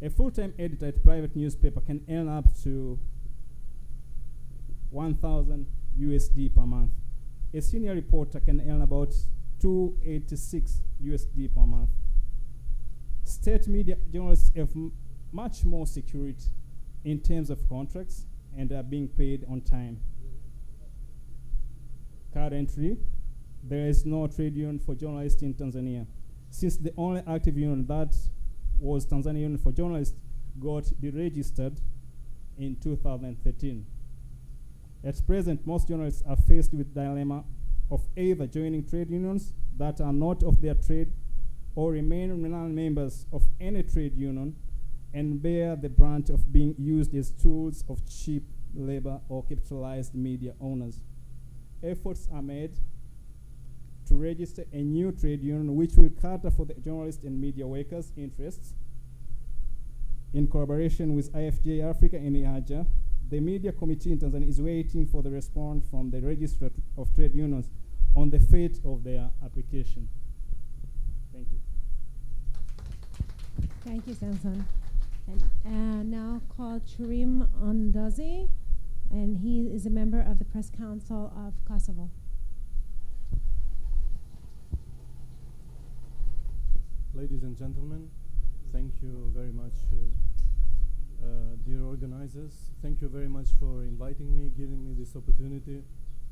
A full-time editor at a private newspaper can earn up to 1,000 USD per month. A senior reporter can earn about 286 USD per month. State media journalists have much more security in terms of contracts and are being paid on time. Currently, there is no trade union for journalists in Tanzania, since the only active union that was Tanzania Union for Journalists got deregistered in 2013. At present, most journalists are faced with the dilemma of either joining trade unions that are not of their trade or remain non-members of any trade union and bear the brunt of being used as tools of cheap labor or capitalized media owners. Efforts are made to register a new trade union which will cater for the journalists and media workers' interests. In collaboration with IFJ Africa and IAJA, the Media Committee in Tanzania is waiting for the response from the Registrar of Trade Unions on the fate of their application. Thank you. Thank you, Samson. And now call Churim Ondozi, and he is a member of the Press Council of Kosovo. Ladies and gentlemen, thank you very much, dear organizers. Thank you very much for inviting me, giving me this opportunity.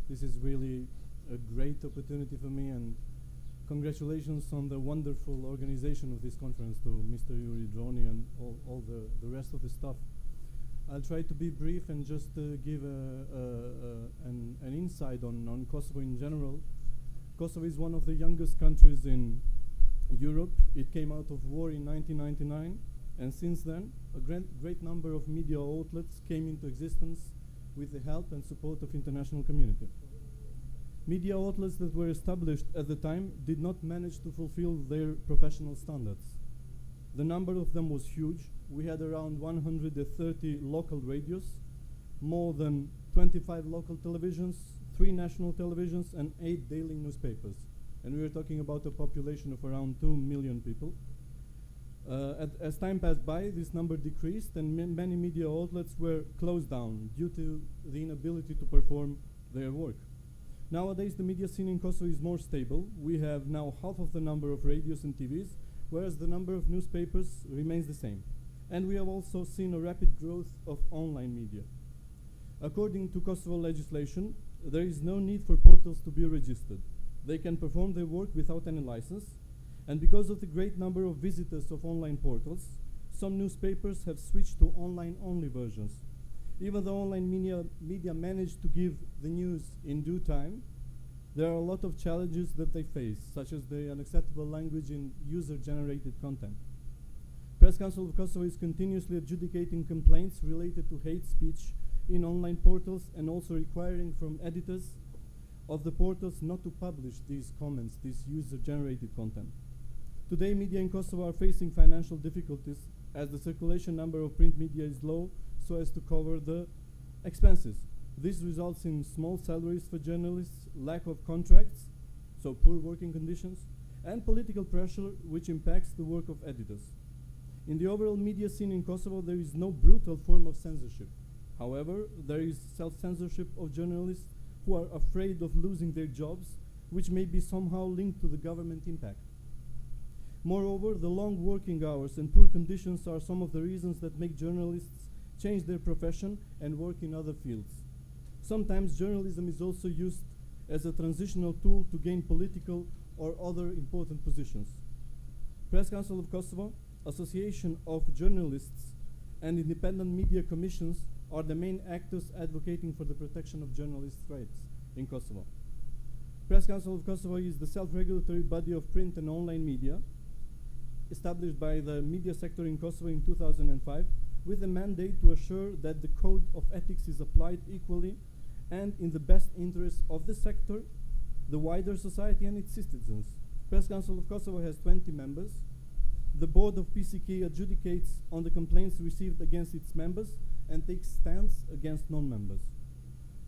This is really a great opportunity for me, and congratulations on the wonderful organization of this conference to Mr. Yuri Droni and all the rest of the staff. I'll try to be brief and just give an insight on Kosovo in general. Kosovo is one of the youngest countries in Europe. It came out of war in 1999, and since then a great number of media outlets came into existence with the help and support of international community. Media outlets that were established at the time did not manage to fulfill their professional standards. The number of them was huge. We had around 130 local radios, more than 25 local televisions, 3 national televisions, and 8 daily newspapers. And we were talking about a population of around 2 million people. As time passed by, this number decreased, and many media outlets were closed down due to the inability to perform their work. Nowadays, the media scene in Kosovo is more stable. We have now half of the number of radios and TVs, whereas the number of newspapers remains the same. And we have also seen a rapid growth of online media. According to Kosovo legislation, there is no need for portals to be registered. They can perform their work without any license. And because of the great number of visitors of online portals, some newspapers have switched to online-only versions. Even though online media managed to give the news in due time, there are a lot of challenges that they face, such as the unacceptable language in user-generated content. Press Council of Kosovo is continuously adjudicating complaints related to hate speech in online portals and also requiring from editors of the portals not to publish these comments, this user-generated content. Today, media in Kosovo are facing financial difficulties as the circulation number of print media is low so as to cover the expenses. This results in small salaries for journalists, lack of contracts, so poor working conditions, and political pressure which impacts the work of editors. In the overall media scene in Kosovo, there is no brutal form of censorship. However, there is self-censorship of journalists who are afraid of losing their jobs, which may be somehow linked to the government impact. Moreover, the long working hours and poor conditions are some of the reasons that make journalists change their profession and work in other fields. Sometimes journalism is also used as a transitional tool to gain political or other important positions. Press Council of Kosovo, Association of Journalists, and independent media commissions are the main actors advocating for the protection of journalists' rights in Kosovo. Press Council of Kosovo is the self-regulatory body of print and online media, established by the media sector in Kosovo in 2005, with a mandate to assure that the code of ethics is applied equally and in the best interest of the sector, the wider society and its citizens. Press Council of Kosovo has 20 members. The board of PCK adjudicates on the complaints received against its members and takes stance against non-members.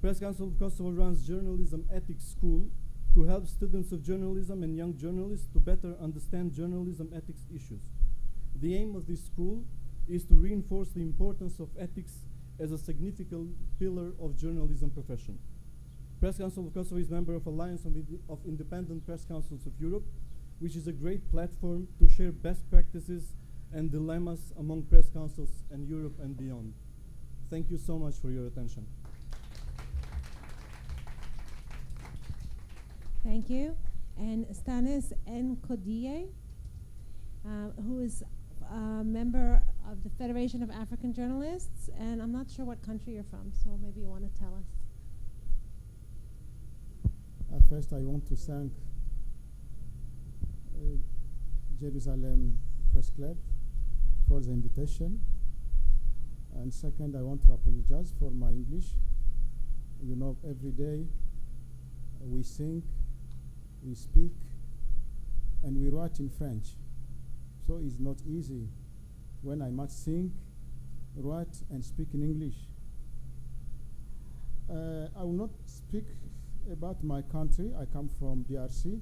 Press Council of Kosovo runs Journalism Ethics School to help students of journalism and young journalists to better understand journalism ethics issues. The aim of this school is to reinforce the importance of ethics as a significant pillar of journalism profession. Press Council of Kosovo is member of Alliance of Independent Press Councils of Europe, which is a great platform to share best practices and dilemmas among press councils in Europe and beyond. Thank you so much for your attention. Thank you. And Stanis Nkodie, who is a member of the Federation of African Journalists, and I'm not sure what country you're from, so maybe you want to tell us. First, I want to thank Jerusalem Press Club for the invitation. And second, I want to apologize for my English. You know, every day we think, we speak, and we write in French. So it's not easy when I must think, write, and speak in English. I will not speak about my country. I come from DRC,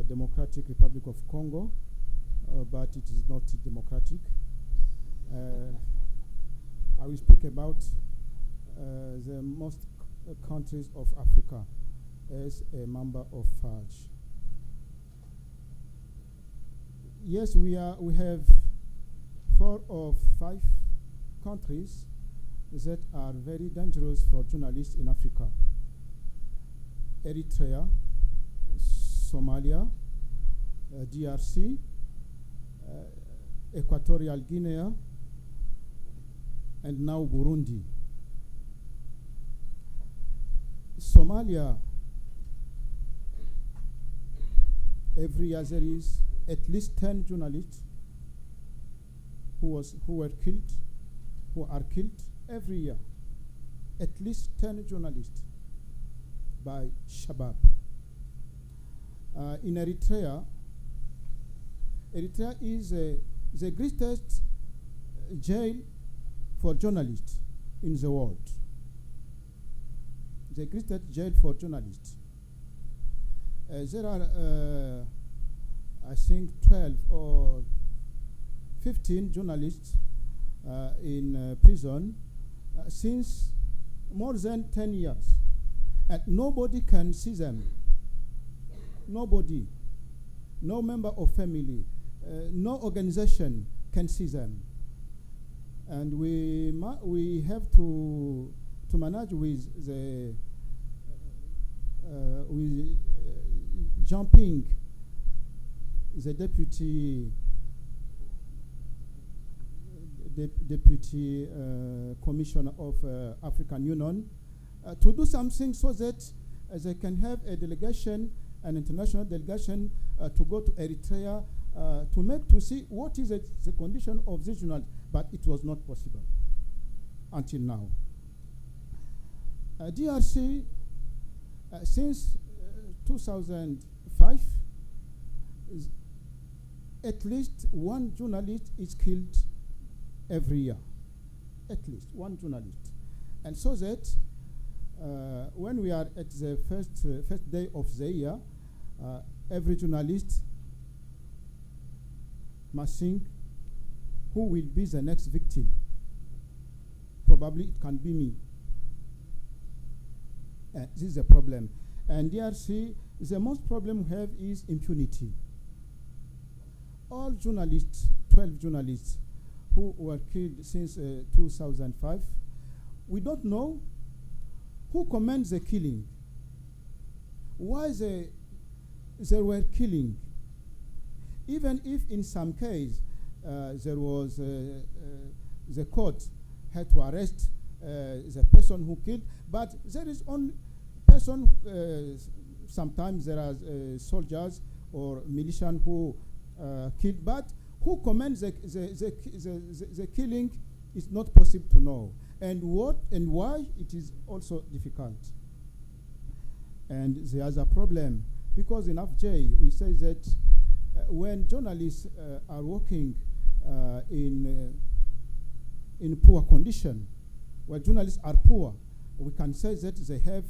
Democratic Republic of Congo, but it is not democratic. I will speak about the most countries of Africa as a member of FARJ. Yes, we have 4 or 5 countries that are very dangerous for journalists in Africa: Eritrea, Somalia, DRC, Equatorial Guinea, and now Burundi. Somalia, every year there is at least 10 journalists who are killed every year. At least 10 journalists by Shabab. in Eritrea, Eritrea is the greatest jail for journalists in the world. The greatest jail for journalists. There are, I think, 12 or 15 journalists in prison since more than 10 years. And nobody can see them. Nobody. No member of family. No organization can see them. And we have to manage with the jumping the deputy commissioner of African Union to do something so that they can have a delegation, an international delegation, to go to Eritrea to see what is the condition of these journalists. But it was not possible until now. DRC, since 2005, at least one journalist is killed every year. At least one journalist. And so that when we are at the first day of the year, every journalist must think who will be the next victim. Probably it can be me. This is a problem. And DRC, the most problem we have is impunity. All journalists, 12 journalists who were killed since 2005, we don't know who commands the killing, why they were killing. Even if in some case there was the court had to arrest the person who killed, but there is only person, sometimes there are soldiers or militias who killed, but who commands the killing is not possible to know. And what and why, it is also difficult. And the other problem, because in FJ we say that when journalists are working in poor condition, where journalists are poor, we can say that they have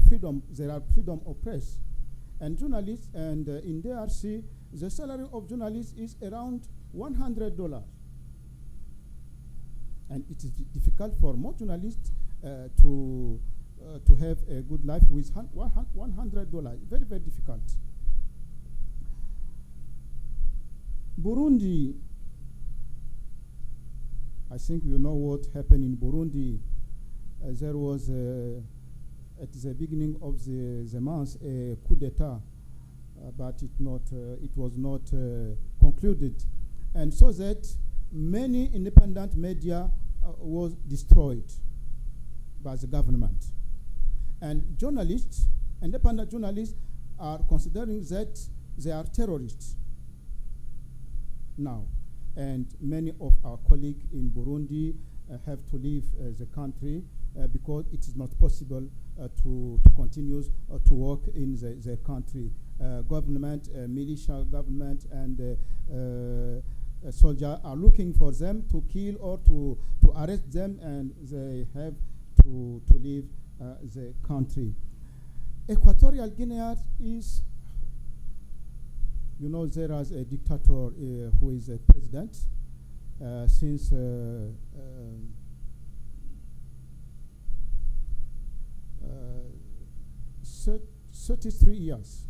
freedom, there are freedom of press. And journalists, and in DRC, the salary of journalists is around $100. And it is difficult for most journalists to have a good life with $100. Very, very difficult. Burundi, I think you know what happened in Burundi. There was, at the beginning of the month, a coup d'etat, but it was not concluded. And so that many independent media was destroyed by the government. And journalists, independent journalists, are considering that they are terrorists now. And many of our colleagues in Burundi have to leave the country because it is not possible to continue to work in the country. Government, militia government, and soldiers are looking for them to kill or to arrest them, and they have to leave the country. Equatorial Guinea is, you know, there is a dictator who is a president since 33 years,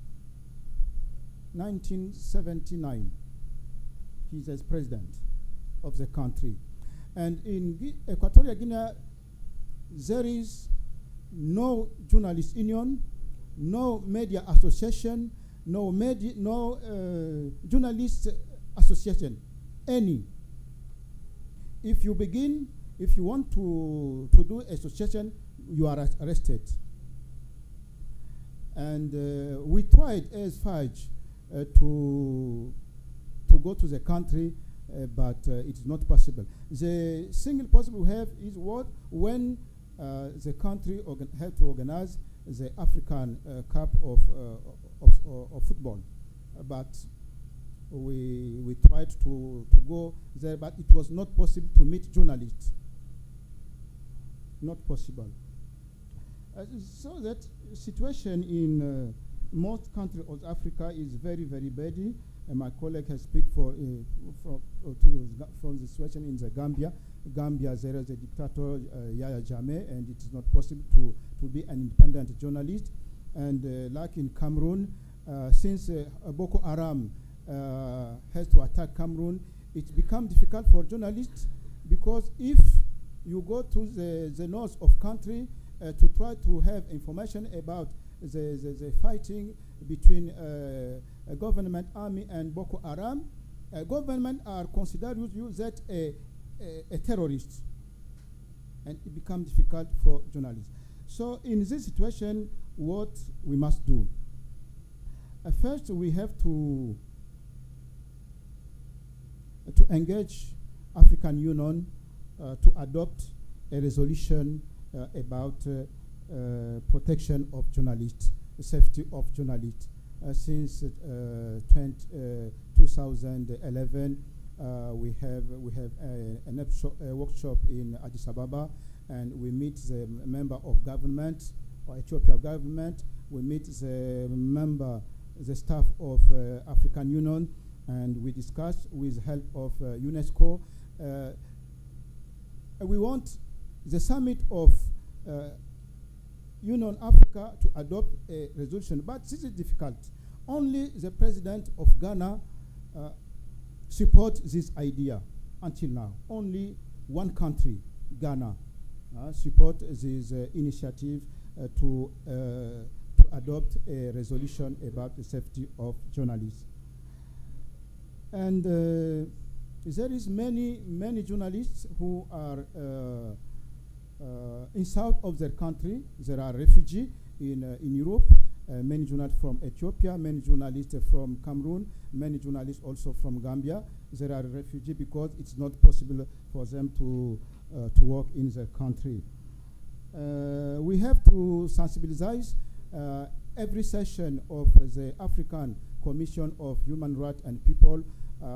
1979. He's as president of the country. And in Equatorial Guinea, there is no journalist union, no media association, no journalist association, any. If you want to do association, you are arrested. And we tried as FAJ to go to the country, but it is not possible. The single possible we have is when the country had to organize the African Cup of of football, but we tried to go there, but it was not possible to meet journalists. Not possible. So that situation in most countries of Africa is very, very bad. And my colleague has speak from the situation in the Gambia. Gambia, there is a dictator, Yahya Jammeh, and it is not possible to be an independent journalist. And like in Cameroon, since Boko Haram has to attack Cameroon, it becomes difficult for journalists, because if you go to the north of country to try to have information about the fighting between a government army and Boko Haram, government are considered you that a terrorist, and it becomes difficult for journalists. So in this situation, what we must do? First, we have to engage African Union to adopt a resolution about protection of journalists, safety of journalists. Since 2011, we have a workshop in Addis Ababa, and we meet the member of government or Ethiopia government. We meet the staff of African Union, and we discuss with help of UNESCO. We want the summit of Union Africa to adopt a resolution, but this is difficult. Only the president of Ghana supports this idea until now. Only one country, Ghana, supports this initiative to adopt a resolution about the safety of journalists. And there is many journalists who are in south of their country. There are refugees in Europe, many journalists from Ethiopia, many journalists from Cameroon, many journalists also from Gambia. There are refugees because it's not possible for them to work in their country. We have to sensibilize every session of the African Commission of Human Rights and People.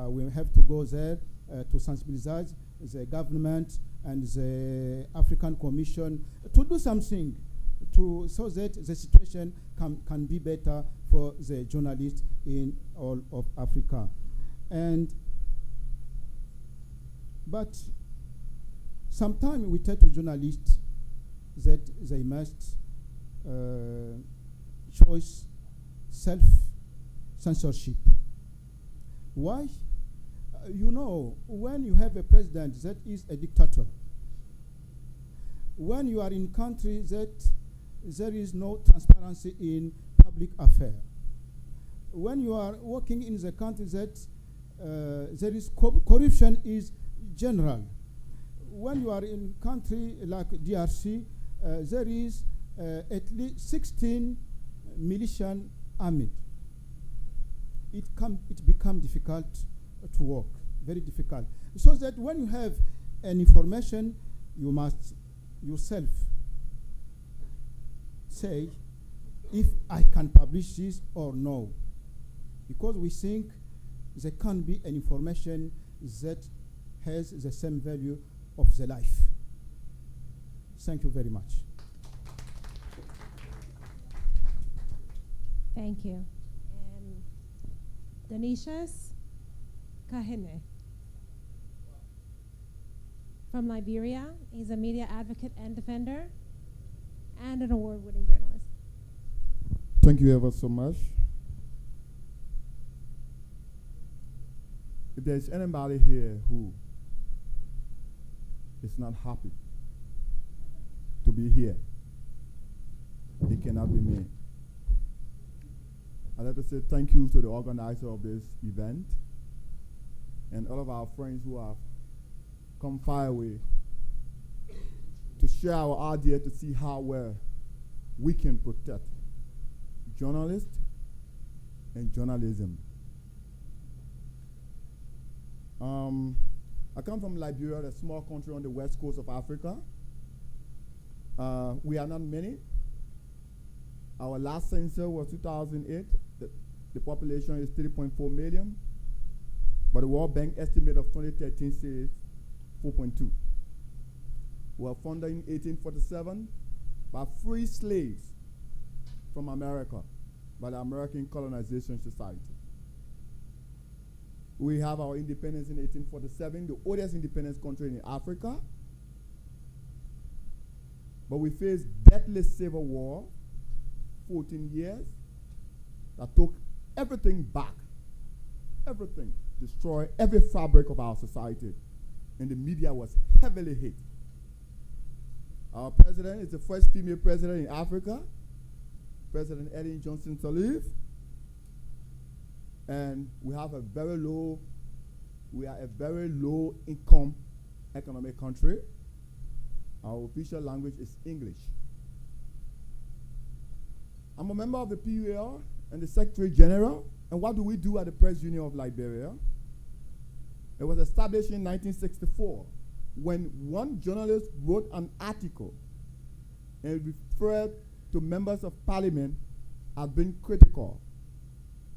We have to go there to sensibilize the government and the African Commission to do something so that the situation can be better for the journalists in all of Africa. But sometimes we tell to journalists that they must choose self-censorship. Why? You know, when you have a president that is a dictator, when you are in country that there is no transparency in public affairs, when you are working in the country that there is corruption is general, when you are in country like DRC, there is at least 16 militant army. It becomes difficult to work, very difficult. So that when you have an information, you must yourself say if I can publish this or no. Because we think there can't be an information that has the same value of the life. Thank you very much. Thank you. Danishas Kahene from Liberia. He's a media advocate and defender and an award-winning journalist. Thank you ever so much. If there's anybody here who is not happy to be here, it cannot be me. I'd like to say thank you to the organizer of this event and all of our friends who have come far away to share our idea to see how well we can protect journalists and journalism. I come from Liberia, a small country on the west coast of Africa. We are not many. Our last census was 2008. The the population is 3.4 million, but the World Bank estimate of 2013 says 4.2. We were founded in 1847 by free slaves from America, by the American Colonization Society. We have our independence in 1847, the oldest independence country in Africa. But we faced deadly civil war, 14 years, that took everything back, everything, destroyed every fabric of our society. And the media was heavily hit. Our president is the first female president in Africa, President Ellen Johnson Sirleaf. And we have a very low, we are a very low income economic country. Our official language is English. I'm a member of the PUL and the Secretary General. And what do we do at the Press Union of Liberia? It was established in 1964 when one journalist wrote an article and referred to members of parliament as being critical,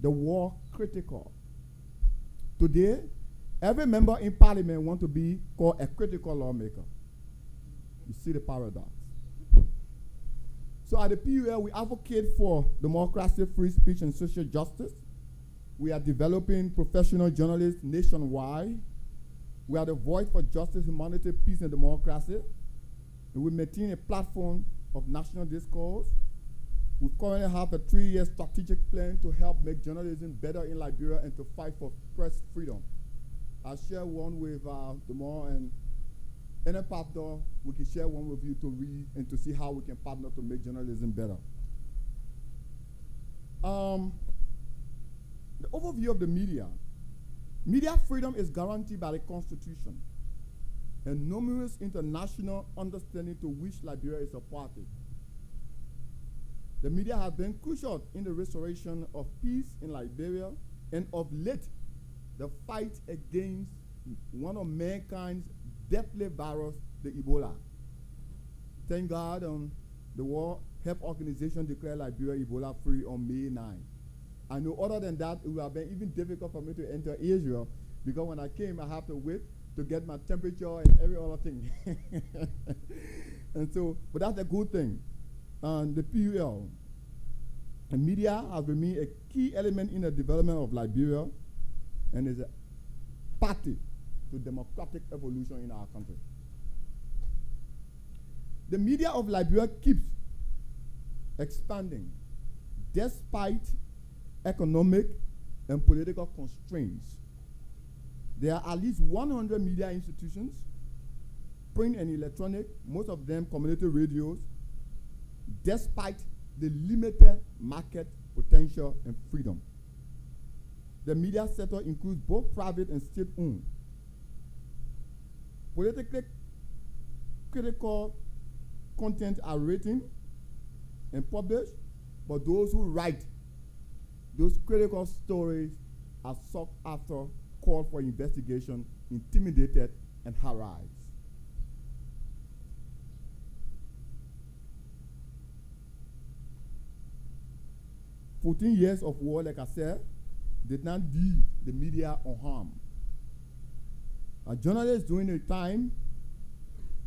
the war critical. Today, every member in parliament wants to be called a critical lawmaker. You see the paradox. So at the PUL, we advocate for democracy, free speech, and social justice. We are developing professional journalists nationwide. We are the voice for justice, humanity, peace, and democracy. And we maintain a platform of national discourse. We currently have a 3-year strategic plan to help make journalism better in Liberia and to fight for press freedom. I'll share one with Demore, and any partner, we can share one with you to read and to see how we can partner to make journalism better. The overview of the media. Media freedom is guaranteed by the Constitution and numerous international understanding to which Liberia is a party. The media has been crucial in the restoration of peace in Liberia, and of late, the fight against one of mankind's deadly virus, the Ebola. Thank God the World Health Organization declared Liberia Ebola free on May 9. I know other than that, it would have been even difficult for me to enter Israel, because when I came, I have to wait to get my temperature and every other thing. And so, but that's a good thing. The PUL, the media has remained a key element in the development of Liberia and is a party to democratic evolution in our country. The media of Liberia keeps expanding despite economic and political constraints. There are at least 100 media institutions, print and electronic, most of them community radios, despite the limited market potential and freedom. The media sector includes both private and state-owned. Politically critical content are written and published, but those who write those critical stories are sought after, called for investigation, intimidated, and harassed. "14 years of war," like I said, did not leave the media unharmed. Journalists during the time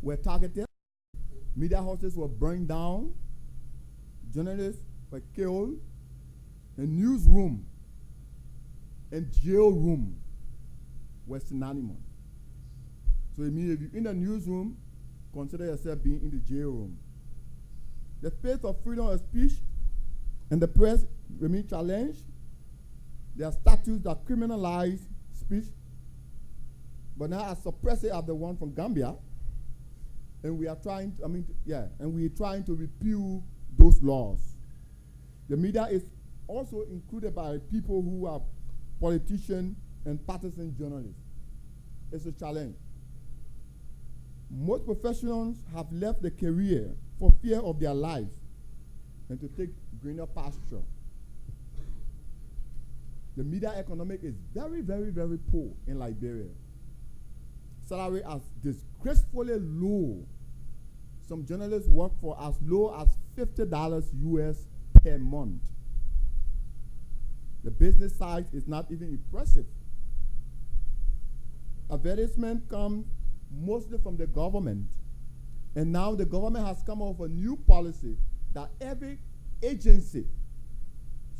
were targeted. Media houses were burned down. Journalists were killed. And newsroom and jail room were synonymous. So it means if you're in the newsroom, consider yourself being in the jail room. The space of freedom of speech and the press remain challenged. There are statutes that criminalize speech, but not as suppressive as the one from Gambia. And we are trying to repeal those laws. The media is also included by people who are politicians and partisan journalists. It's a challenge. Most professionals have left the career for fear of their lives and to take greener pasture. The media economic is very, very, very poor in Liberia. Salary is disgracefully low. Some journalists work for as low as $50 US per month. The business side is not even impressive. Advertisement comes mostly from the government. And now the government has come up with a new policy that every agency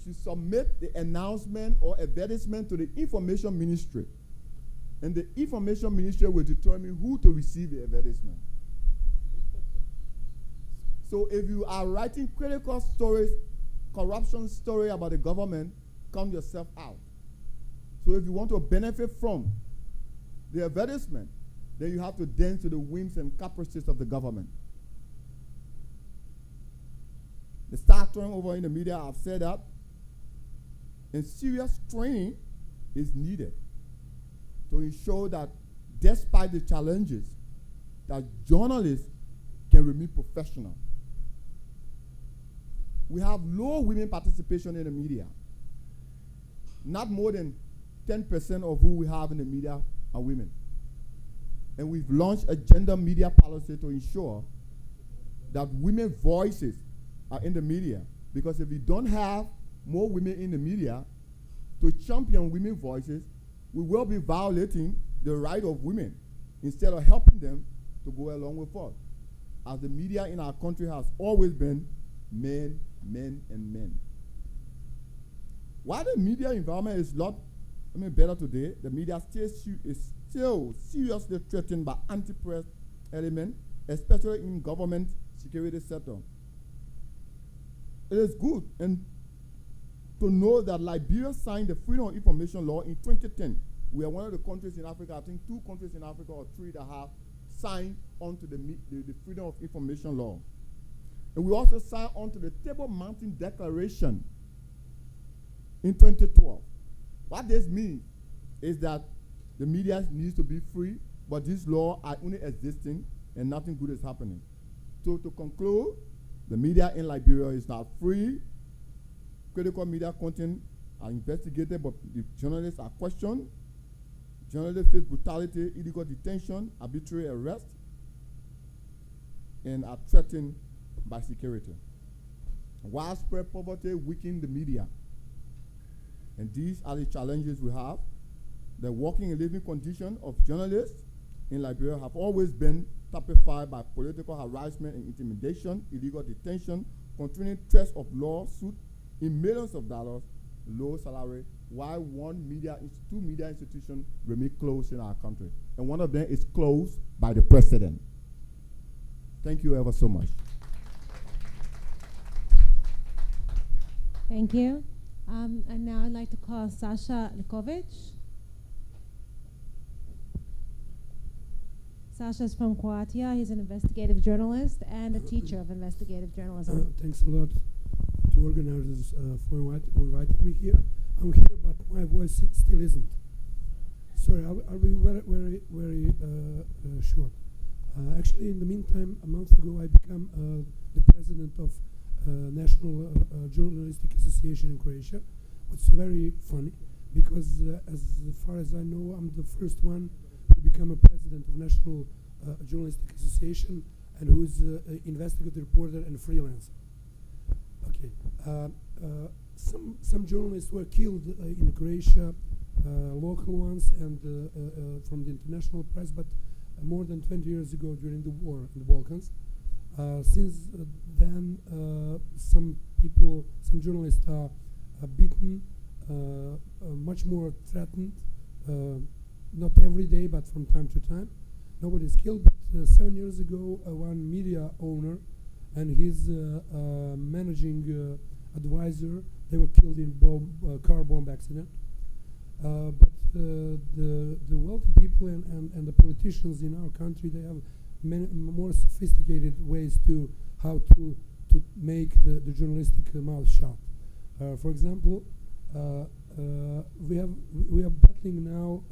should submit the announcement or advertisement to the information ministry. And the information ministry will determine who to receive the advertisement. So if you are writing critical stories, corruption story about the government, count yourself out. So if you want to benefit from the advertisement, then you have to dance to the whims and caprices of the government. The staff turnover in the media, I've said that, and serious training is needed to ensure that despite the challenges, that journalists can remain professional. We have low women participation in the media. Not more than 10% of who we have in the media are women. And we've launched a gender media policy to ensure that women's voices are in the media. Because if we don't have more women in the media to champion women's voices, we will be violating the right of women instead of helping them to go along with us. As the media in our country has always been men, men, and men. While the media environment is not better today, the media is still seriously threatened by anti-press elements, especially in government security sector. It is good and to know that Liberia signed the Freedom of Information Law in 2010. We are one of the countries in Africa, I think 2 countries in Africa or 3 that have signed onto the Freedom of Information Law. And we also signed onto the Table Mountain Declaration in 2012. What this means is that the media needs to be free, but these laws are only existing and nothing good is happening. So to conclude, the media in Liberia is not free. Critical media content are investigated, but the journalists are questioned. Journalists face brutality, illegal detention, arbitrary arrest, and are threatened by security. Widespread poverty weakens the media. And these are the challenges we have. The working and living conditions of journalists in Liberia have always been typified by political harassment and intimidation, illegal detention, continuing threats of lawsuits in millions of dollars, low salary, while 2 media institutions remain closed in our country. And one of them is closed by the president. Thank you ever so much. Thank you. And now I'd like to call Sasha Likovich. Sasha's from Croatia. He's an investigative journalist and a teacher of investigative journalism. Thanks a lot to organizers for inviting me here. I'm here, but my voice still isn't. Sorry, I'll be very short. Actually, in the meantime, a month ago, I became the president of National Journalistic Association in Croatia. It's very funny because, as far as I know, I'm the first one who became a president of National Journalistic Association and who's investigative reporter and freelancer. Okay. Some journalists were killed in Croatia, local ones and from the international press, but more than 20 years ago during the war in the Balkans. Since then, some journalists are beaten, much more threatened, not every day, but from time to time. Nobody's killed, but 7 years ago, one media owner and his managing advisor, they were killed in car bomb accident. But the wealthy people and the politicians in our country, they have many more sophisticated ways to how to make the journalistic mouth shut. For example, we are battling now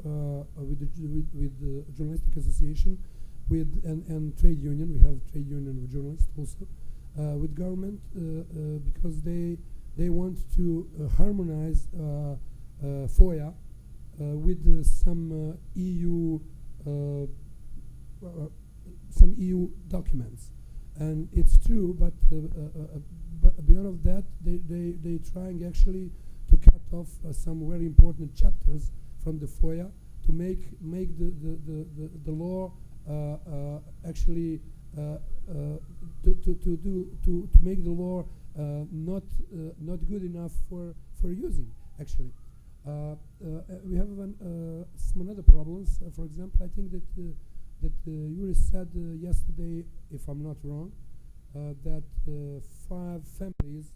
with the journalistic association, and trade union. We have trade union of journalists also with government because they want to harmonize FOIA with some EU documents, and it's true. But beyond of that, they trying actually to cut off some very important chapters from the FOIA to make the law actually to make the law not good enough for using actually. We have some other problems. For example, I think that Yuri said yesterday, if I'm not wrong, that 5 families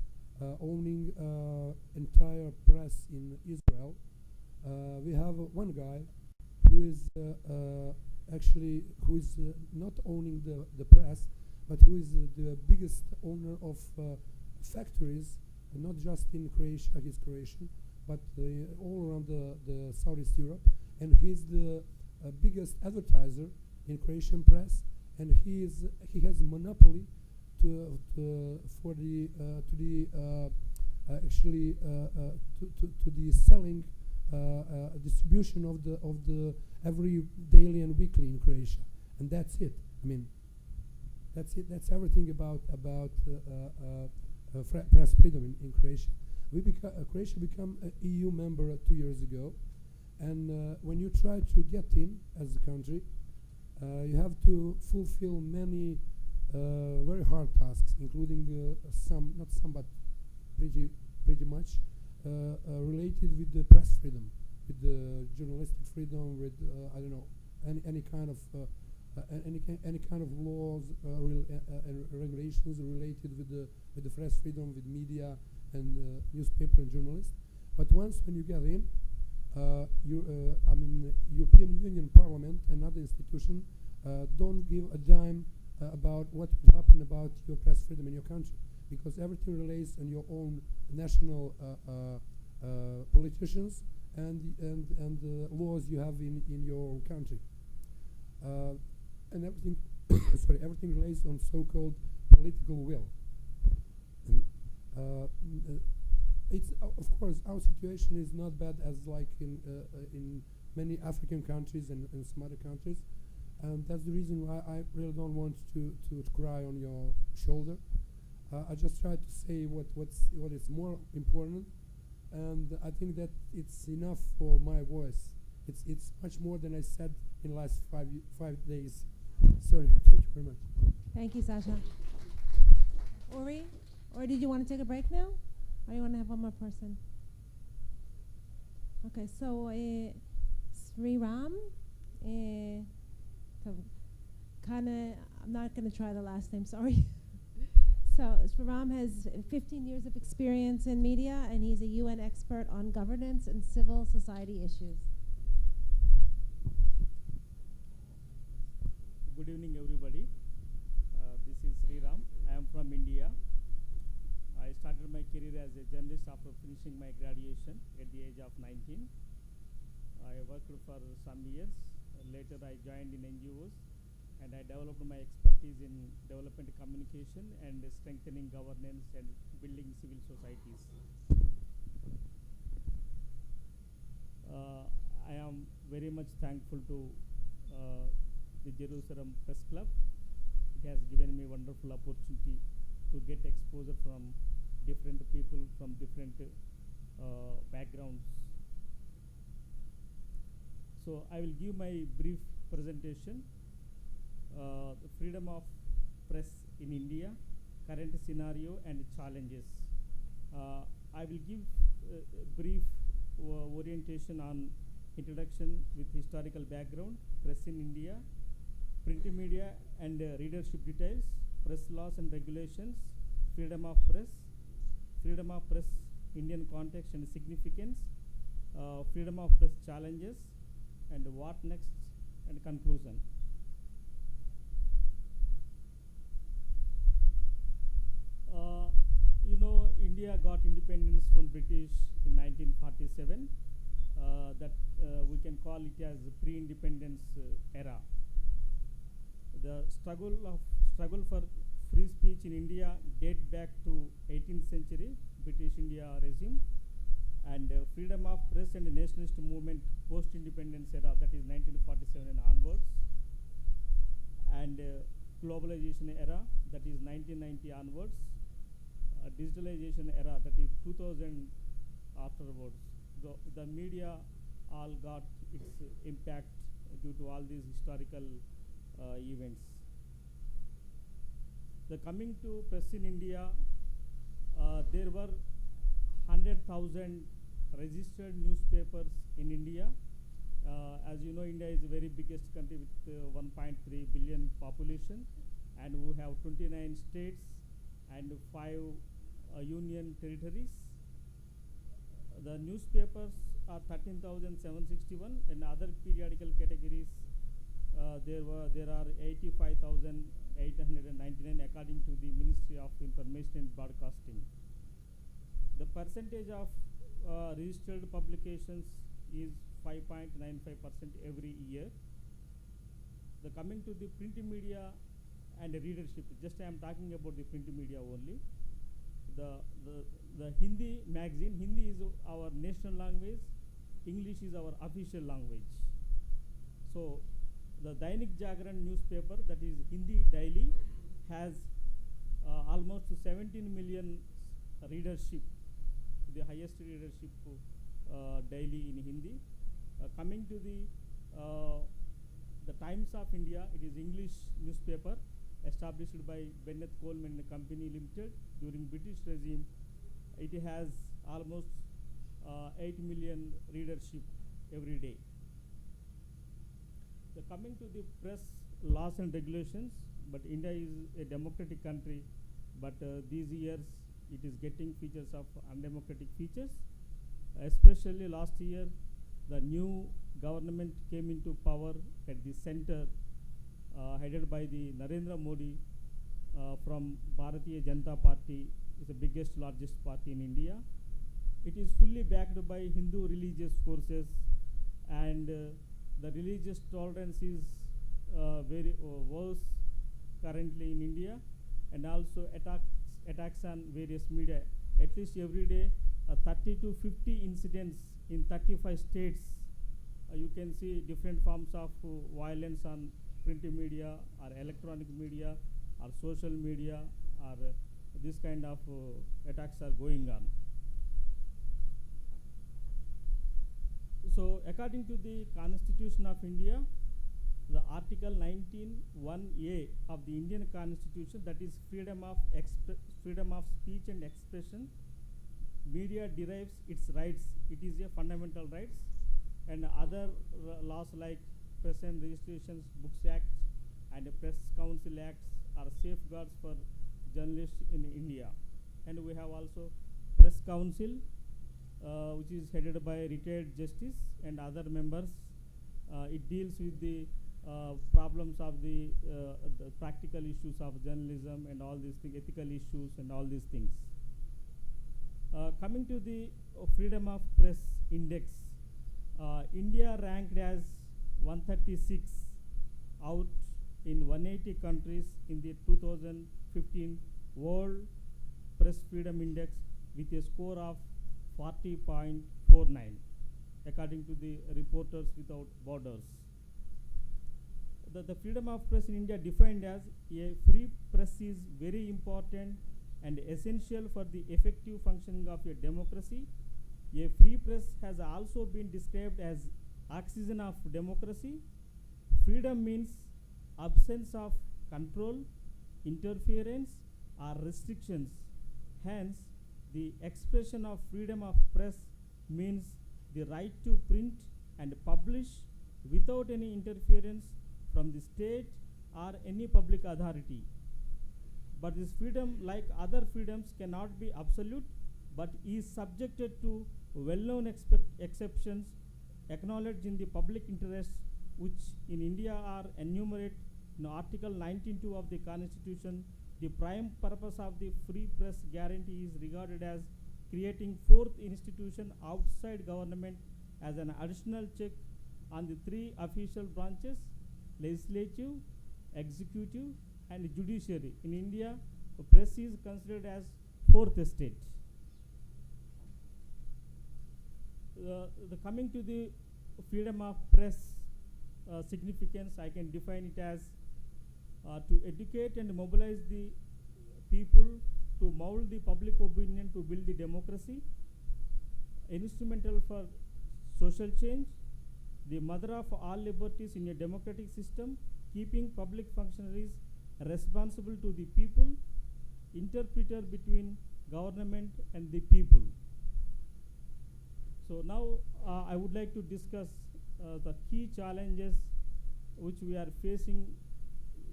owning entire press in Israel. We have one guy who is actually not owning the press, but who is the biggest owner of factories, not just in Croatia, he's Croatian, but all around the Southeast Europe, and he's the biggest advertiser in Croatian press, and he has a monopoly to the selling distribution of the every daily and weekly in Croatia, and that's it. I mean, that's it. That's everything about press freedom in Croatia. Croatia became an EU member 2 years ago, and when you try to get in as a country, you have to fulfill many very hard tasks, including some, not some, but pretty much related with the press freedom, with the journalistic freedom, with I don't know, any kind of laws and regulations related with the press freedom, with media and newspaper and journalists. But once when you get in, European Union Parliament and other institutions don't give a dime about what will happen about your press freedom in your country, because everything relates on your own national politicians and the laws you have in your own country, and everything everything relates on so-called political will. And it's of course our situation is not bad as like in many African countries and some other countries, and that's the reason why I really don't want to cry on your shoulder. I just try to say what is more important, and I think that it's enough for my voice. It's much more than I said in the last 5 days. Sorry, thank you very much. Thank you, Sasha. Uri, or did you want to take a break now, or you want to have one more person? Okay, so Sriram, so I'm not going to try the last name. Sorry. So Sriram has 15 years of experience in media, and he's a UN expert on governance and civil society issues. Good evening, everybody. This is Sriram. I am from India. I started my career as a journalist after finishing my graduation at the age of 19. I worked for some years. Later, I joined in NGOs, and I developed my expertise in development communication and strengthening governance and building civil societies. I am very much thankful to the Jerusalem Press Club. It has given me wonderful opportunity to get exposure from different people from different backgrounds. So I will give my brief presentation. The freedom of press in India, current scenario and challenges. I will give a brief orientation on introduction with historical background, press in India, print media and readership details, press laws and regulations, freedom of press, Indian context and significance, freedom of press challenges, and what next, and conclusion. India got independence from British in 1947. That we can call it as pre-independence era. The struggle for free speech in India date back to 18th century British India regime, and freedom of press and nationalist movement post-independence era, that is 1947 and onwards, and globalization era, that is 1990 onwards, digitalization era, that is 2000 afterwards. The media all got its impact due to all these historical events. The coming to press in India, there were 100,000 registered newspapers in India. As you know, India is the very biggest country with 1.3 billion population, and we have 29 states and 5 union territories. The newspapers are 13,761, and other periodical categories there are 85,899 according to the Ministry of Information and Broadcasting. The percentage of registered publications is 5.95% every year. The coming to the print media and readership, just I am talking about the print media only. The Hindi magazine, Hindi is our national language, English is our official language. So the Dainik Jagran newspaper, that is Hindi daily, has almost 17 million readership, the highest readership daily in Hindi. Coming to the Times of India, it is English newspaper established by Bennett Coleman and Company Limited during British regime. It has almost 8 million readership every day. So coming to the press laws and regulations, but India is a democratic country, but these years it is getting features of undemocratic features. Especially last year, the new government came into power at the center, headed by the Narendra Modi from Bharatiya Janata Party, is the biggest, largest party in India. It is fully backed by Hindu religious forces, and the religious tolerance is very worse currently in India, and also attacks on various media. At least every day, 30 to 50 incidents in 35 states. You can see different forms of violence on print media or electronic media or social media, or this kind of attacks are going on. So according to the Constitution of India, the Article 19(1)(a) of the Indian Constitution, that is freedom of speech and expression, media derives its rights. It is a fundamental rights, and other laws like Press and Registrations Books Act and Press Council Acts are safeguards for journalists in India. And we have also Press Council, which is headed by retired justice and other members. It deals with the problems of the practical issues of journalism and all these things, ethical issues and all these things. Coming to the Freedom of Press Index, India ranked as 136 out in 180 countries in the 2015 World Press Freedom Index with a score of 40.49, according to the Reporters Without Borders. The freedom of press in India defined as a free press is very important and essential for the effective functioning of a democracy. A free press has also been described as oxygen of democracy. Freedom means absence of control, interference, or restrictions. Hence, the expression of freedom of press means the right to print and publish without any interference from the state or any public authority. But this freedom, like other freedoms, cannot be absolute, but is subjected to well-known exceptions acknowledged in the public interest, which in India are enumerated in Article 19(2) of the Constitution. The prime purpose of the free press guarantee is regarded as creating fourth institution outside government as an additional check on the three official branches: legislative, executive, and judiciary. In India, the press is considered as fourth estate. The coming to the freedom of press significance, I can define it as to educate and mobilize the people, to mold the public opinion, to build the democracy. instrumental for social change, the mother of all liberties in a democratic system, keeping public functionaries responsible to the people, interpreter between government and the people. So now I would like to discuss the key challenges which we are facing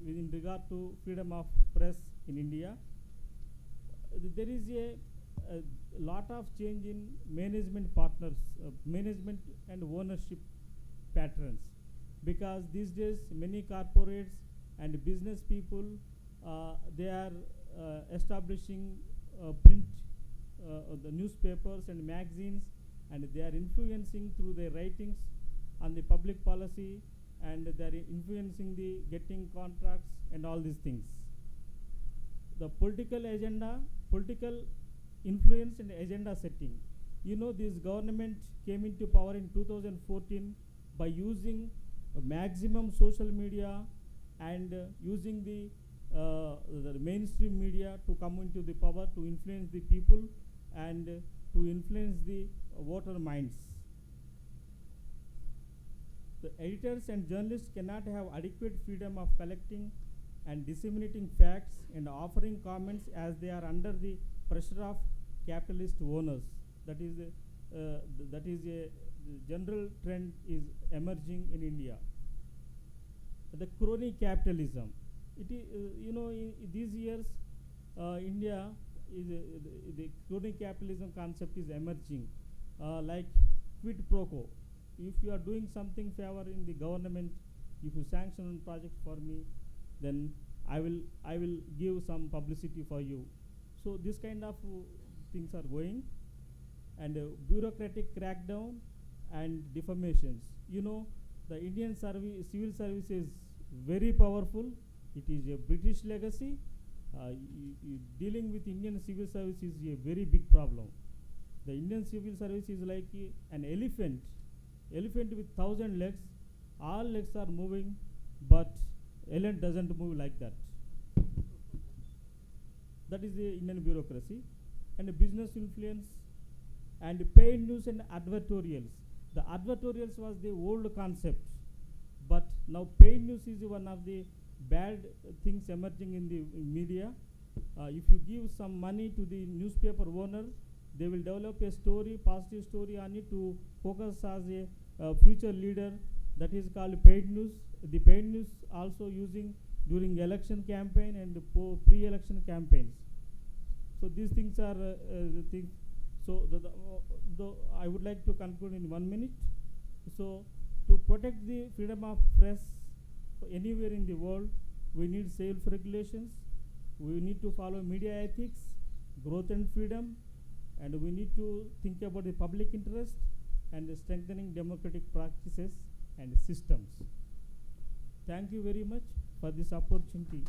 in regard to freedom of press in India. There is a lot of change in management partners, management and ownership patterns, because these days many corporates and business people they are establishing print the newspapers and magazines, and they are influencing through their writings on the public policy, and they are influencing the getting contracts and all these things. The political agenda, political influence and agenda setting. You know, this government came into power in 2014 by using maximum social media and using the mainstream media to come into the power to influence the people and to influence the voter minds. The editors and journalists cannot have adequate freedom of collecting and disseminating facts and offering comments, as they are under the pressure of capitalist owners. That is a general trend is emerging in India. The crony capitalism. It is, you know, in these years, India is the crony capitalism concept is emerging, like quid pro quo. If you are doing something favor in the government, if you sanction a project for me, then I will give some publicity for you. So this kind of things are going, and bureaucratic crackdown and defamations. You know, the Indian civil service is very powerful. It is a British legacy. Dealing with Indian civil service is a very big problem. The Indian civil service is like an elephant with 1,000 legs. All legs are moving, but elephant doesn't move like that. That is the Indian bureaucracy. And business influence and paid news and advertorials. The advertorials was the old concept, but now paid news is one of the bad things emerging in the media. If you give some money to the newspaper owner, they will develop a story, positive story on it to focus as a future leader. That is called paid news. The paid news also using during election campaign and pre-election campaigns. So these things are the things. So I would like to conclude in 1 minute. So to protect the freedom of press anywhere in the world, we need self-regulations. We need to follow media ethics, growth and freedom, and we need to think about the public interest and strengthening democratic practices and systems. Thank you very much for this opportunity.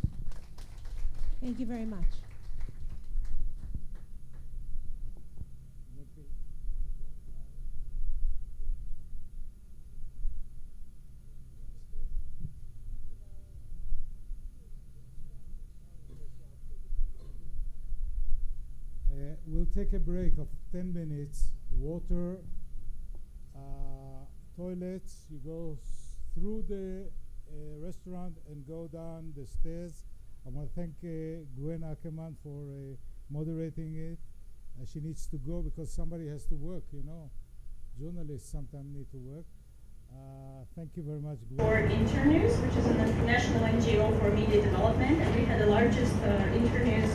Thank you very much. We'll take a break of 10 minutes. Water, toilets. You go through the restaurant and go down the stairs. I want to thank Gwen Ackerman for moderating it. She needs to go because somebody has to work, you know. Journalists sometimes need to work. Thank you very much, Gwen. For Internews, which is an international NGO for media development, and we had the largest Internews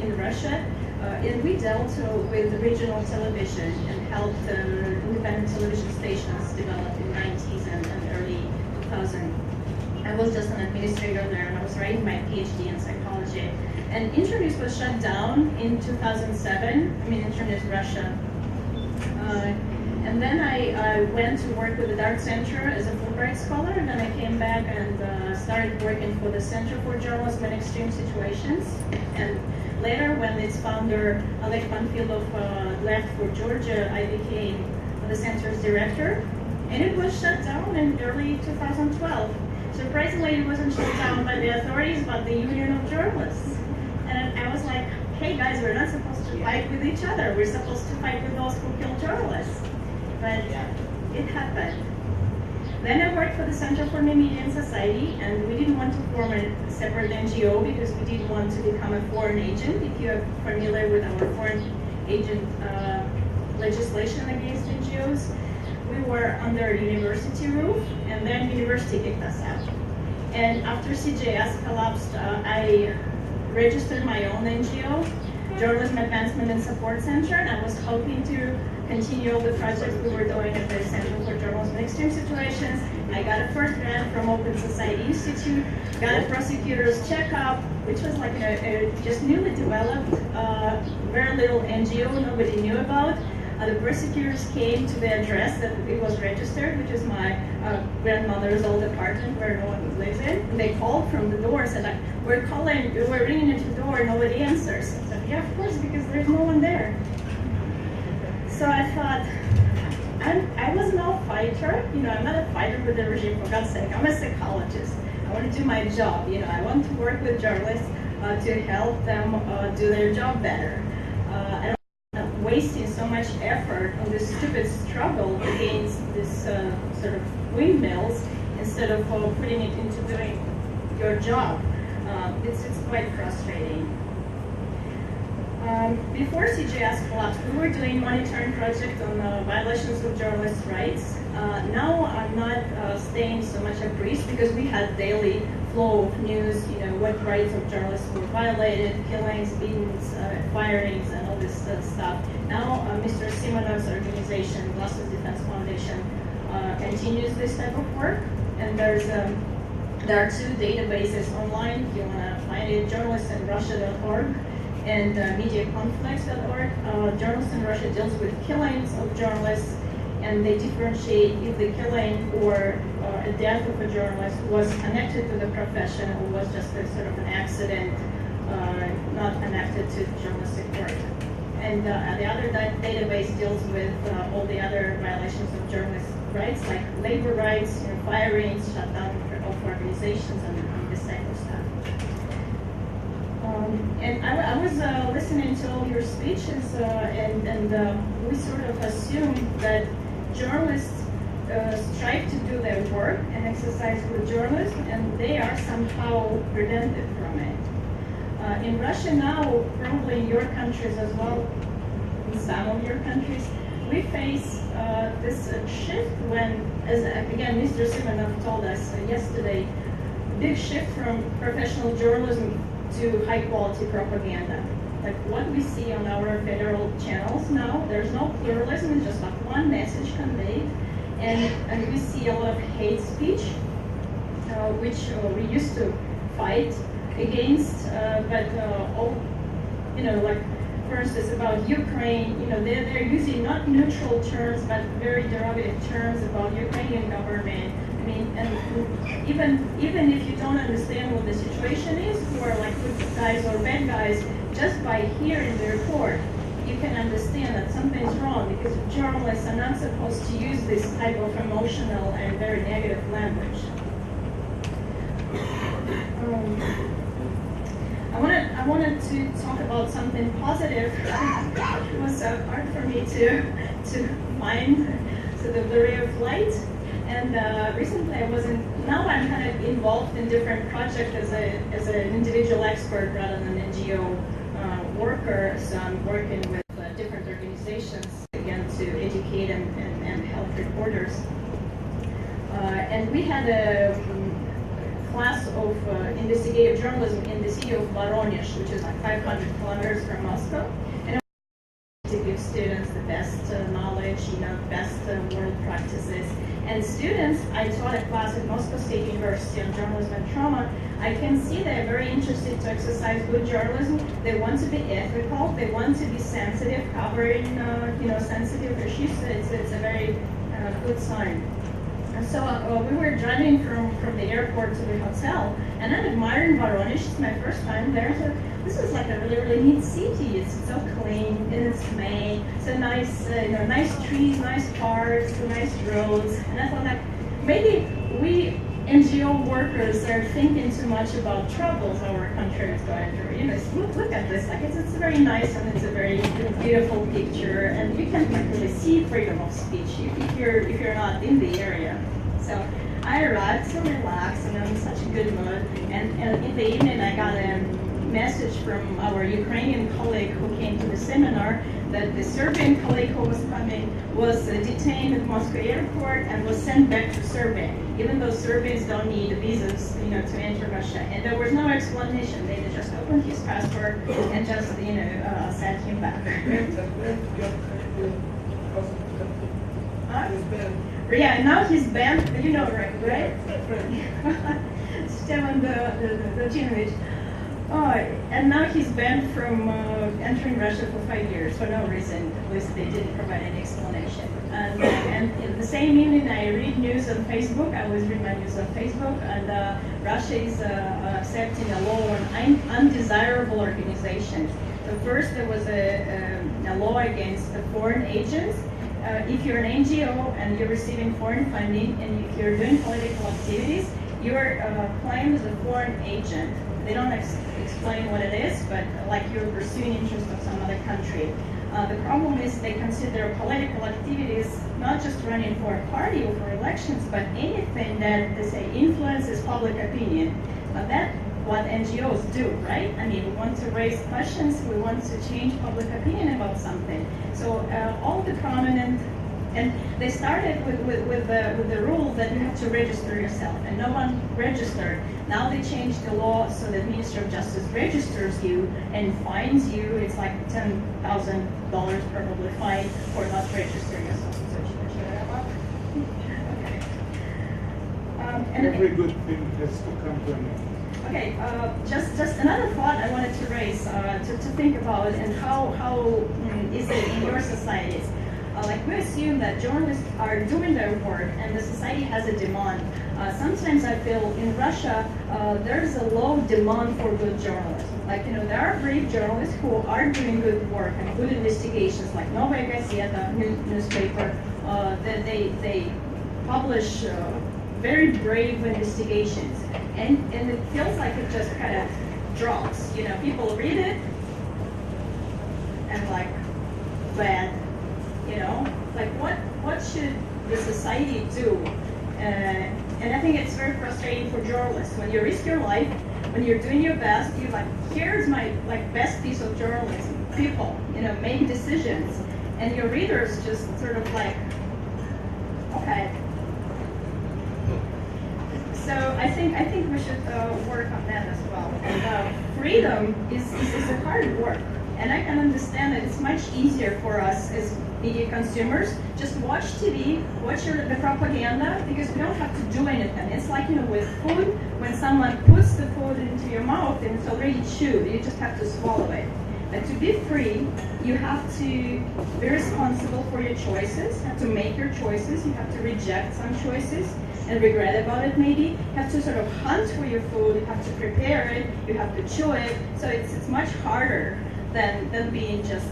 in Russia. And we dealt with regional television and helped independent television stations develop in the 90s and early 2000s. I was just an administrator there, and I was writing my PhD in psychology. And Internews was shut down in 2007. I mean, Internews Russia. And then I went to work with the Dart Center as a Fulbright scholar, and then I came back and started working for the Center for Journalism in Extreme Situations. And later, when its founder, Oleg Panfilov, left for Georgia, I became the center's director. And it was shut down in early 2012. Surprisingly, it wasn't shut down by the authorities, but the Union of Journalists. And I was like, hey guys, we're not supposed to fight with each other. We're supposed to fight with those who kill journalists. But it happened. Then I worked for the Center for New Media and Society, and we didn't want to form a separate NGO because we didn't want to become a foreign agent. If you are familiar with our foreign agent legislation against NGOs, we were under university roof, and then university kicked us out. And after CJS collapsed, I registered my own NGO, Journalism Advancement and Support Center, and I was hoping to continue all the projects we were doing at the Center for Journalism in Extreme Situations. I got a first grant from Open Society Institute, got a prosecutor's checkup, which was like a just newly developed, very little NGO nobody knew about. The prosecutors came to the address that it was registered, which is my grandmother's old apartment where no one lives in. And they called from the door and said, we're ringing at your door, nobody answers. I said, yeah, of course, because there's no one there. So I thought, I was no fighter, I'm not a fighter with the regime, for God's sake. I'm a psychologist. I want to do my job, I want to work with journalists to help them do their job better. I don't wasting so much effort on this stupid struggle against this sort of windmills instead of putting it into doing your job. It's quite frustrating. Before CJS collapsed, we were doing monitoring project on violations of journalists' rights. Now I'm not staying so much abreast because we had daily flow of news, what rights of journalists were violated, killings, beatings, firings, and all this stuff. Now Mr. Simonov's organization, Glasnost Defense Foundation, continues this type of work, and there are two databases online. If you want to find it, journalistinrussia.org and mediaconflicts.org. Journalists in Russia deals with killings of journalists, and they differentiate if the killing or a death of a journalist was connected to the profession or was just a sort of an accident, not connected to journalistic work. And the other database deals with all the other violations of journalist rights, like labor rights, firings, shutdown of organizations, and this type of stuff. And I was listening to all your speeches, and we sort of assume that journalists strive to do their work and exercise good journalism, and they are somehow prevented from it. In Russia now, probably in your countries as well, in some of your countries, we face this shift when, as again Mr. Simonov told us yesterday, big shift from professional journalism to high-quality propaganda. Like what we see on our federal channels now, there's no pluralism, it's just like one message conveyed, and we see a lot of hate speech, which we used to fight against, but all, like for instance about Ukraine, they're using not neutral terms but very derogative terms about Ukrainian government. I mean, and even if you don't understand what the situation is, who are like good guys or bad guys, just by hearing the report, you can understand that something's wrong because journalists are not supposed to use this type of emotional and very negative language. I wanted to talk about something positive. It was hard for me to find sort of the ray of light. And recently now I'm kind of involved in different projects as an individual expert rather than an NGO worker. So I'm working with different organizations, again, to educate and help reporters. And we had a class of investigative journalism in the city of Voronezh, which is like 500 kilometers from Moscow. And to give students the best knowledge, best world practices. And students, I taught a class at Moscow State University on journalism and trauma. I can see they're very interested to exercise good journalism. They want to be ethical. They want to be sensitive, covering sensitive issues. It's a very good sign. And so we were driving from the airport to the hotel, and I'm admiring Voronezh. It's my first time there. So this is like a really, really neat city. It's so clean, and it's May. So nice, nice trees, nice parks, nice roads. And I thought, like, maybe we NGO workers are thinking too much about troubles our country is going through. You know, look at this. Like it's very nice and it's a very beautiful picture, and you can really see freedom of speech if you're not in the area. So I arrived so relaxed and I'm in such a good mood. And in the evening I got a message from our Ukrainian colleague who came to the seminar that the Serbian colleague who was coming was detained at Moscow airport and was sent back to Serbia, even though Serbians don't need visas, you know, to enter Russia. And there was no explanation. They just opened his passport and just, you know, sent him back. Yeah, and now he's banned, you know, right? Stevan Dojinovic. Oh, and now he's banned from entering Russia for 5 years for no reason. At least they didn't provide any explanation. And in the same evening, I read news on Facebook. I always read my news on Facebook, and Russia is accepting a law on undesirable organizations. So first, there was a law against the foreign agents. If you're an NGO and you're receiving foreign funding, and if you're doing political activities, you're claimed as a foreign agent. They don't explain what it is, but like you're pursuing interests of some other country. The problem is they consider political activities not just running for a party or for elections, but anything that they say influences public opinion. That's what NGOs do, right? I mean, we want to raise questions, we want to change public opinion about something. So all the prominent, and they started with the rule that you have to register yourself, and no one registered. Now they changed the law so that Ministry of Justice registers you and fines you. It's like $10,000 probably fine for not registering yourself. Okay. Every good thing has to come to an end. Okay, just another thought I wanted to raise to think about, and how is it in your societies? Like we assume that journalists are doing their work and the society has a demand. Sometimes I feel in Russia there's a low demand for good journalists. Like, you know, there are brave journalists who are doing good work and good investigations, like Novaya Gazeta newspaper. They publish very brave investigations, and it feels like it just kind of drops. You know, people read it and like bad. You know, like what should the society do? And I think it's very frustrating for journalists when you risk your life, when you're doing your best. You like, here's my best piece of journalism. People, you know, make decisions, and your readers just sort of like, okay. So I think we should work on that as well. And freedom is a hard work, and I can understand that it's much easier for us as media consumers. Just watch TV, watch the propaganda, because we don't have to do anything. It's like, you know, with food, when someone puts the food into your mouth and it's already chewed, you just have to swallow it. But to be free, you have to be responsible for your choices, you have to make your choices, you have to reject some choices and regret about it maybe. You have to sort of hunt for your food, you have to prepare it, you have to chew it. So it's much harder than being just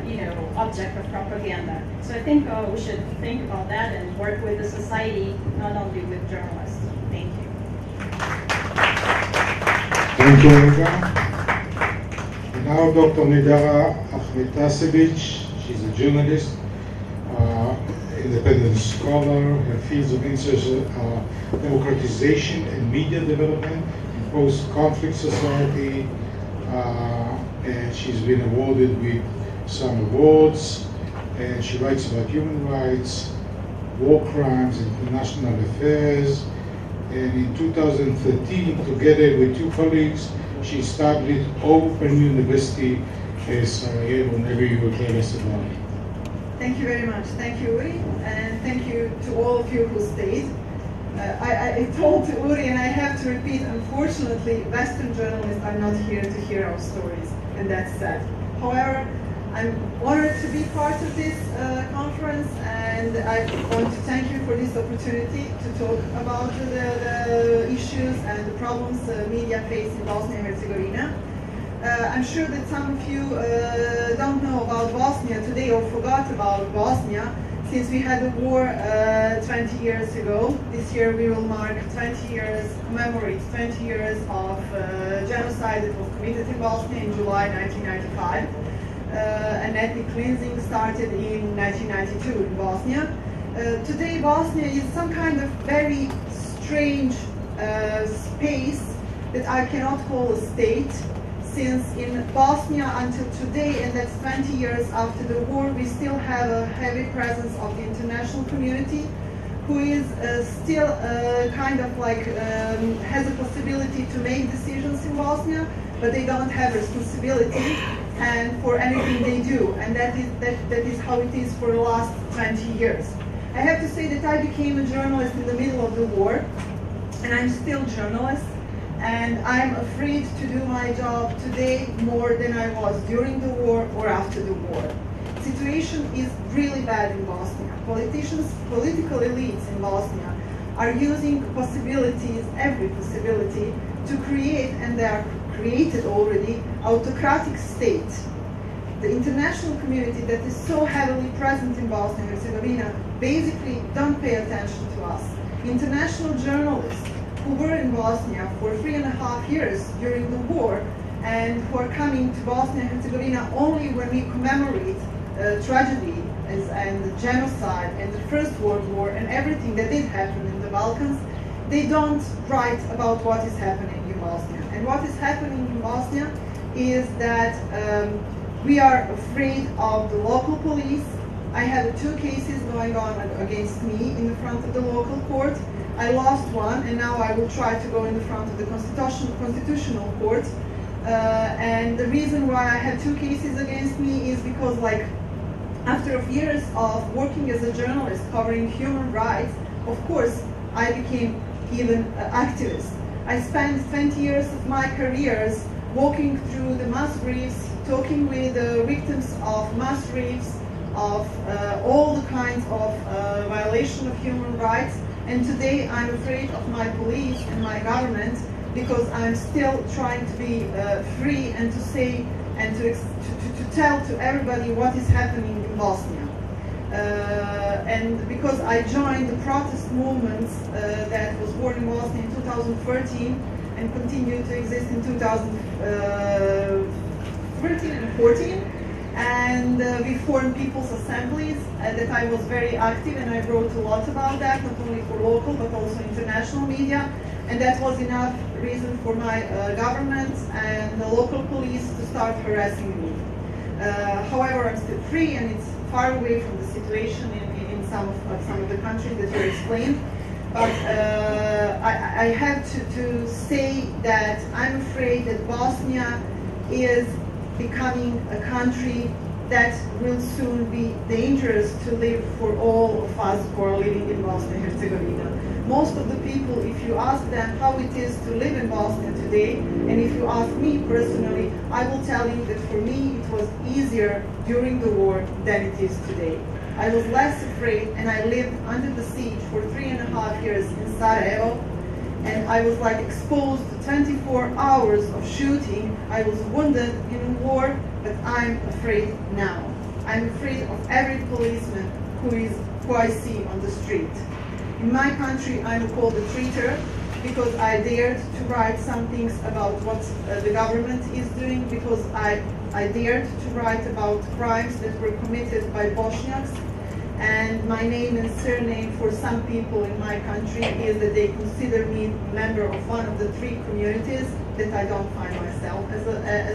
you know, object of propaganda. So I think we should think about that and work with the society, not only with journalists. Thank you. Thank you, Olga. Now Dr. Nidara Akhmetasevich. She's a journalist, independent scholar. Her fields of interest are democratization and media development in post-conflict society, and she's been awarded with some awards, and she writes about human rights, war crimes, international affairs. And in 2013, together with two colleagues, she established Open University in Sarajevo. Maybe you will tell us about it. Thank you very much. Thank you, Uri, and thank you to all of you who stayed. I told Uri, and I have to repeat, unfortunately, Western journalists are not here to hear our stories, and that's sad. However, I'm honored to be part of this conference, and I want to thank you for this opportunity to talk about the issues and the problems media face in Bosnia and Herzegovina. I'm sure that some of you don't know about Bosnia today or forgot about Bosnia. since we had a war 20 years ago. This year we will mark 20 years, commemorate 20 years of genocide that was committed in Bosnia in July 1995. An ethnic cleansing started in 1992 in Bosnia. Today Bosnia is some kind of very strange space that I cannot call a state, since in Bosnia until today, and that's 20 years after the war, we still have a heavy presence of the international community, who is still kind of like has a possibility to make decisions in Bosnia, but they don't have responsibility and for anything they do, and that is how it is for the last 20 years. I have to say that I became a journalist in the middle of the war, and I'm still a journalist, and I'm afraid to do my job today more than I was during the war or after the war. Situation is really bad in Bosnia. Political elites in Bosnia are using possibilities, every possibility, to create, and they are created already, autocratic state. The international community that is so heavily present in Bosnia and Herzegovina basically don't pay attention to us. International journalists who were in Bosnia for 3.5 years during the war and who are coming to Bosnia and Herzegovina only when we commemorate tragedy and the genocide and the First World War and everything that did happen in the Balkans, they don't write about what is happening in Bosnia. And what is happening in Bosnia is that we are afraid of the local police. I have 2 cases going on against me in the front of the local court. I lost one, and now I will try to go in the front of the constitutional court. And the reason why I have 2 cases against me is because, like, after years of working as a journalist covering human rights, of course, I became even an activist. I spent 20 years of my careers walking through the mass graves, talking with the victims of mass graves, of all the kinds of violation of human rights. And today I'm afraid of my police and my government because I'm still trying to be free and to say and to tell to everybody what is happening in Bosnia. And because I joined the protest movements that was born in Bosnia in 2013 and continued to exist in 2013 and 14. And we formed people's assemblies that I was very active, and I wrote a lot about that, not only for local but also international media. And that was enough reason for my government and the local police to start harassing me. However, I'm still free, and it's far away from the situation in some of the countries that you explained. But I have to say that I'm afraid that Bosnia is becoming a country that will soon be dangerous to live for all of us who are living in Bosnia and Herzegovina. Most of the people, if you ask them how it is to live in Bosnia today, and if you ask me personally, I will tell you that for me it was easier during the war than it is today. I was less afraid, and I lived under the siege for 3.5 years in Sarajevo, and I was like exposed to 24 hours of shooting. I was wounded in war, but I'm afraid now. I'm afraid of every policeman who I see on the street. In my country, I'm called a traitor because I dared to write some things about what the government is doing, because I dared to write about crimes that were committed by Bosniaks. And my name and surname for some people in my country is that they consider me a member of one of the 3 communities that I don't find myself as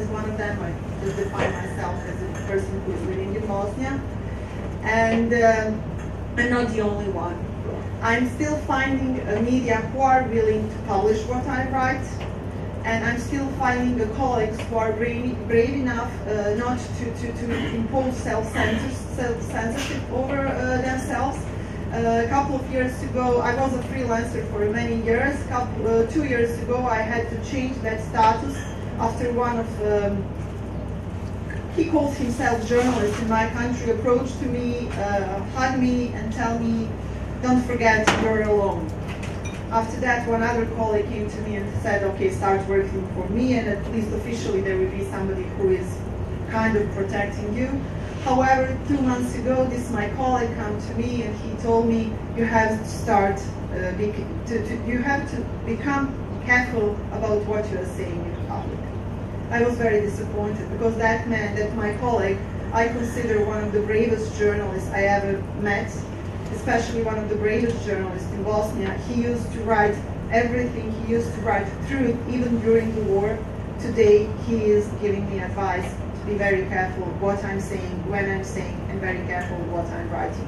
one of them. I just define myself as a person who is living in Bosnia. And I'm not the only one. I'm still finding media who are willing to publish what I write, and I'm still finding the colleagues who are brave enough not to impose self-censorship over themselves. A couple of years ago, I was a freelancer for many years. 2 years ago, I had to change that status after one of he calls himself journalist in my country, approached to me, hugged me, and tell me, "Don't forget, you're alone." After that, one other colleague came to me and said, "Okay, start working for me, and at least officially there will be somebody who is kind of protecting you." However, 2 months ago, my colleague came to me and he told me, you have to start, you have to become careful about what you are saying in public. I was very disappointed because that meant that my colleague, I consider one of the bravest journalists I ever met, especially one of the bravest journalists in Bosnia. He used to write everything, he used to write truth even during the war. Today, he is giving me advice to be very careful what I'm saying, when I'm saying, and very careful what I'm writing.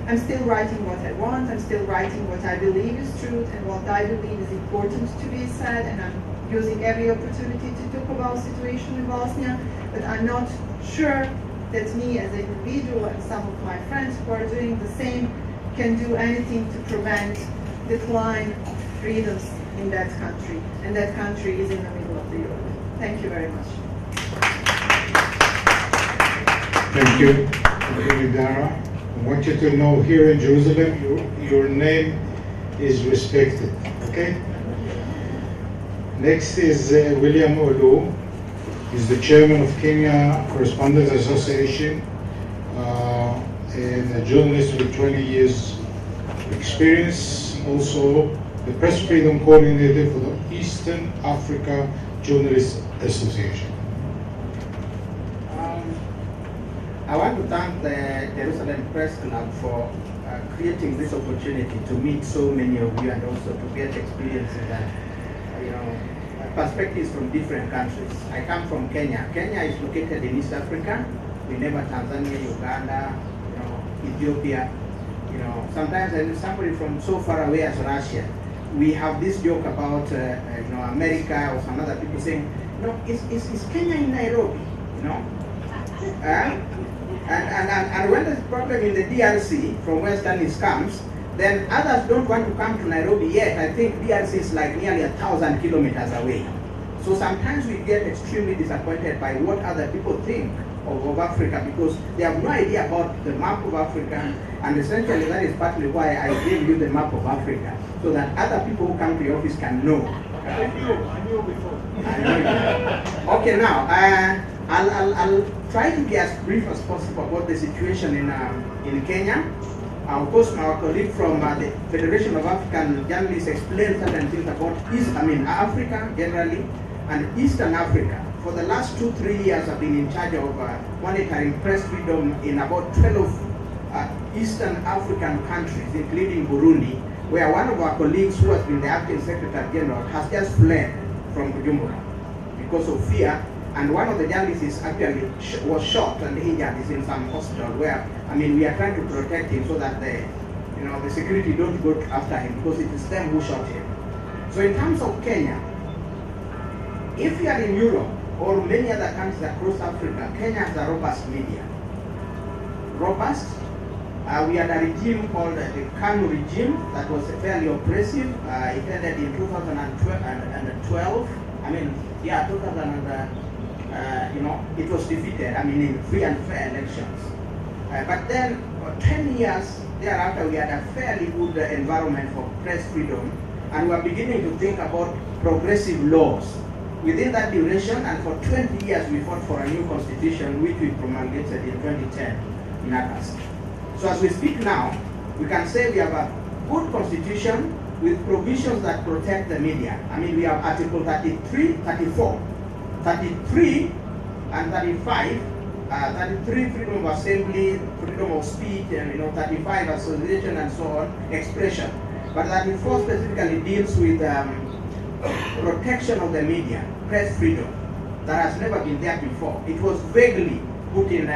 I'm still writing what I want, I'm still writing what I believe is truth and what I believe is important to be said, and I'm using every opportunity to talk about the situation in Bosnia, but I'm not sure that me as an individual and some of my friends who are doing the same can do anything to prevent decline of freedoms in that country, and that country is in the middle of the Europe. Thank you very much. Thank you, Dara. I want you to know here in Jerusalem, your name is respected, okay? Next is William Olu. He's the chairman of Kenya Correspondents Association and a journalist with 20 years experience, also the press freedom coordinator for the Eastern Africa Journalists Association. I want to thank the Jerusalem Press Club for creating this opportunity to meet so many of you and also to get experiences and perspectives from different countries. I come from Kenya. Kenya is located in East Africa. We neighbor Tanzania, Uganda, Ethiopia. Sometimes there's somebody from so far away as Russia. We have this joke about America or some other people saying, is Kenya in Nairobi? And when there's a problem in the DRC from where Stannis comes, then others don't want to come to Nairobi yet. I think DRC is like nearly 1,000 kilometers away. So sometimes we get extremely disappointed by what other people think of Africa because they have no idea about the map of Africa, and essentially that is partly why I gave you the map of Africa, so that other people who come to your office can know. I knew before. Okay, now, I'll try to be as brief as possible about the situation in Kenya. Of course, our colleague from the Federation of African Journalists explained certain things about Africa generally and Eastern Africa. For the last 2-3 years, I've been in charge of monitoring press freedom in about 12 Eastern African countries, including Burundi, where one of our colleagues who has been the acting Secretary General has just fled from Bujumbura because of fear. And one of the journalists actually was shot and injured, is in some hospital where, we are trying to protect him so that the security don't go after him because it is them who shot him. So in terms of Kenya, if you are in Europe or many other countries across Africa, Kenya has a robust media. Robust. We had a regime called the KANU regime that was fairly oppressive. It ended in 2012. 2000. It was defeated, in free and fair elections. But then, 10 years thereafter, we had a fairly good environment for press freedom, and we are beginning to think about progressive laws. Within that duration, and for 20 years, we fought for a new constitution, which we promulgated in 2010 in August. So as we speak now, we can say we have a good constitution with provisions that protect the media. We have Article 33, 34. 33 and 35, 33 freedom of assembly, freedom of speech, and 35 association and so on, expression. But 34 specifically deals with protection of the media, press freedom, that has never been there before. It was vaguely put in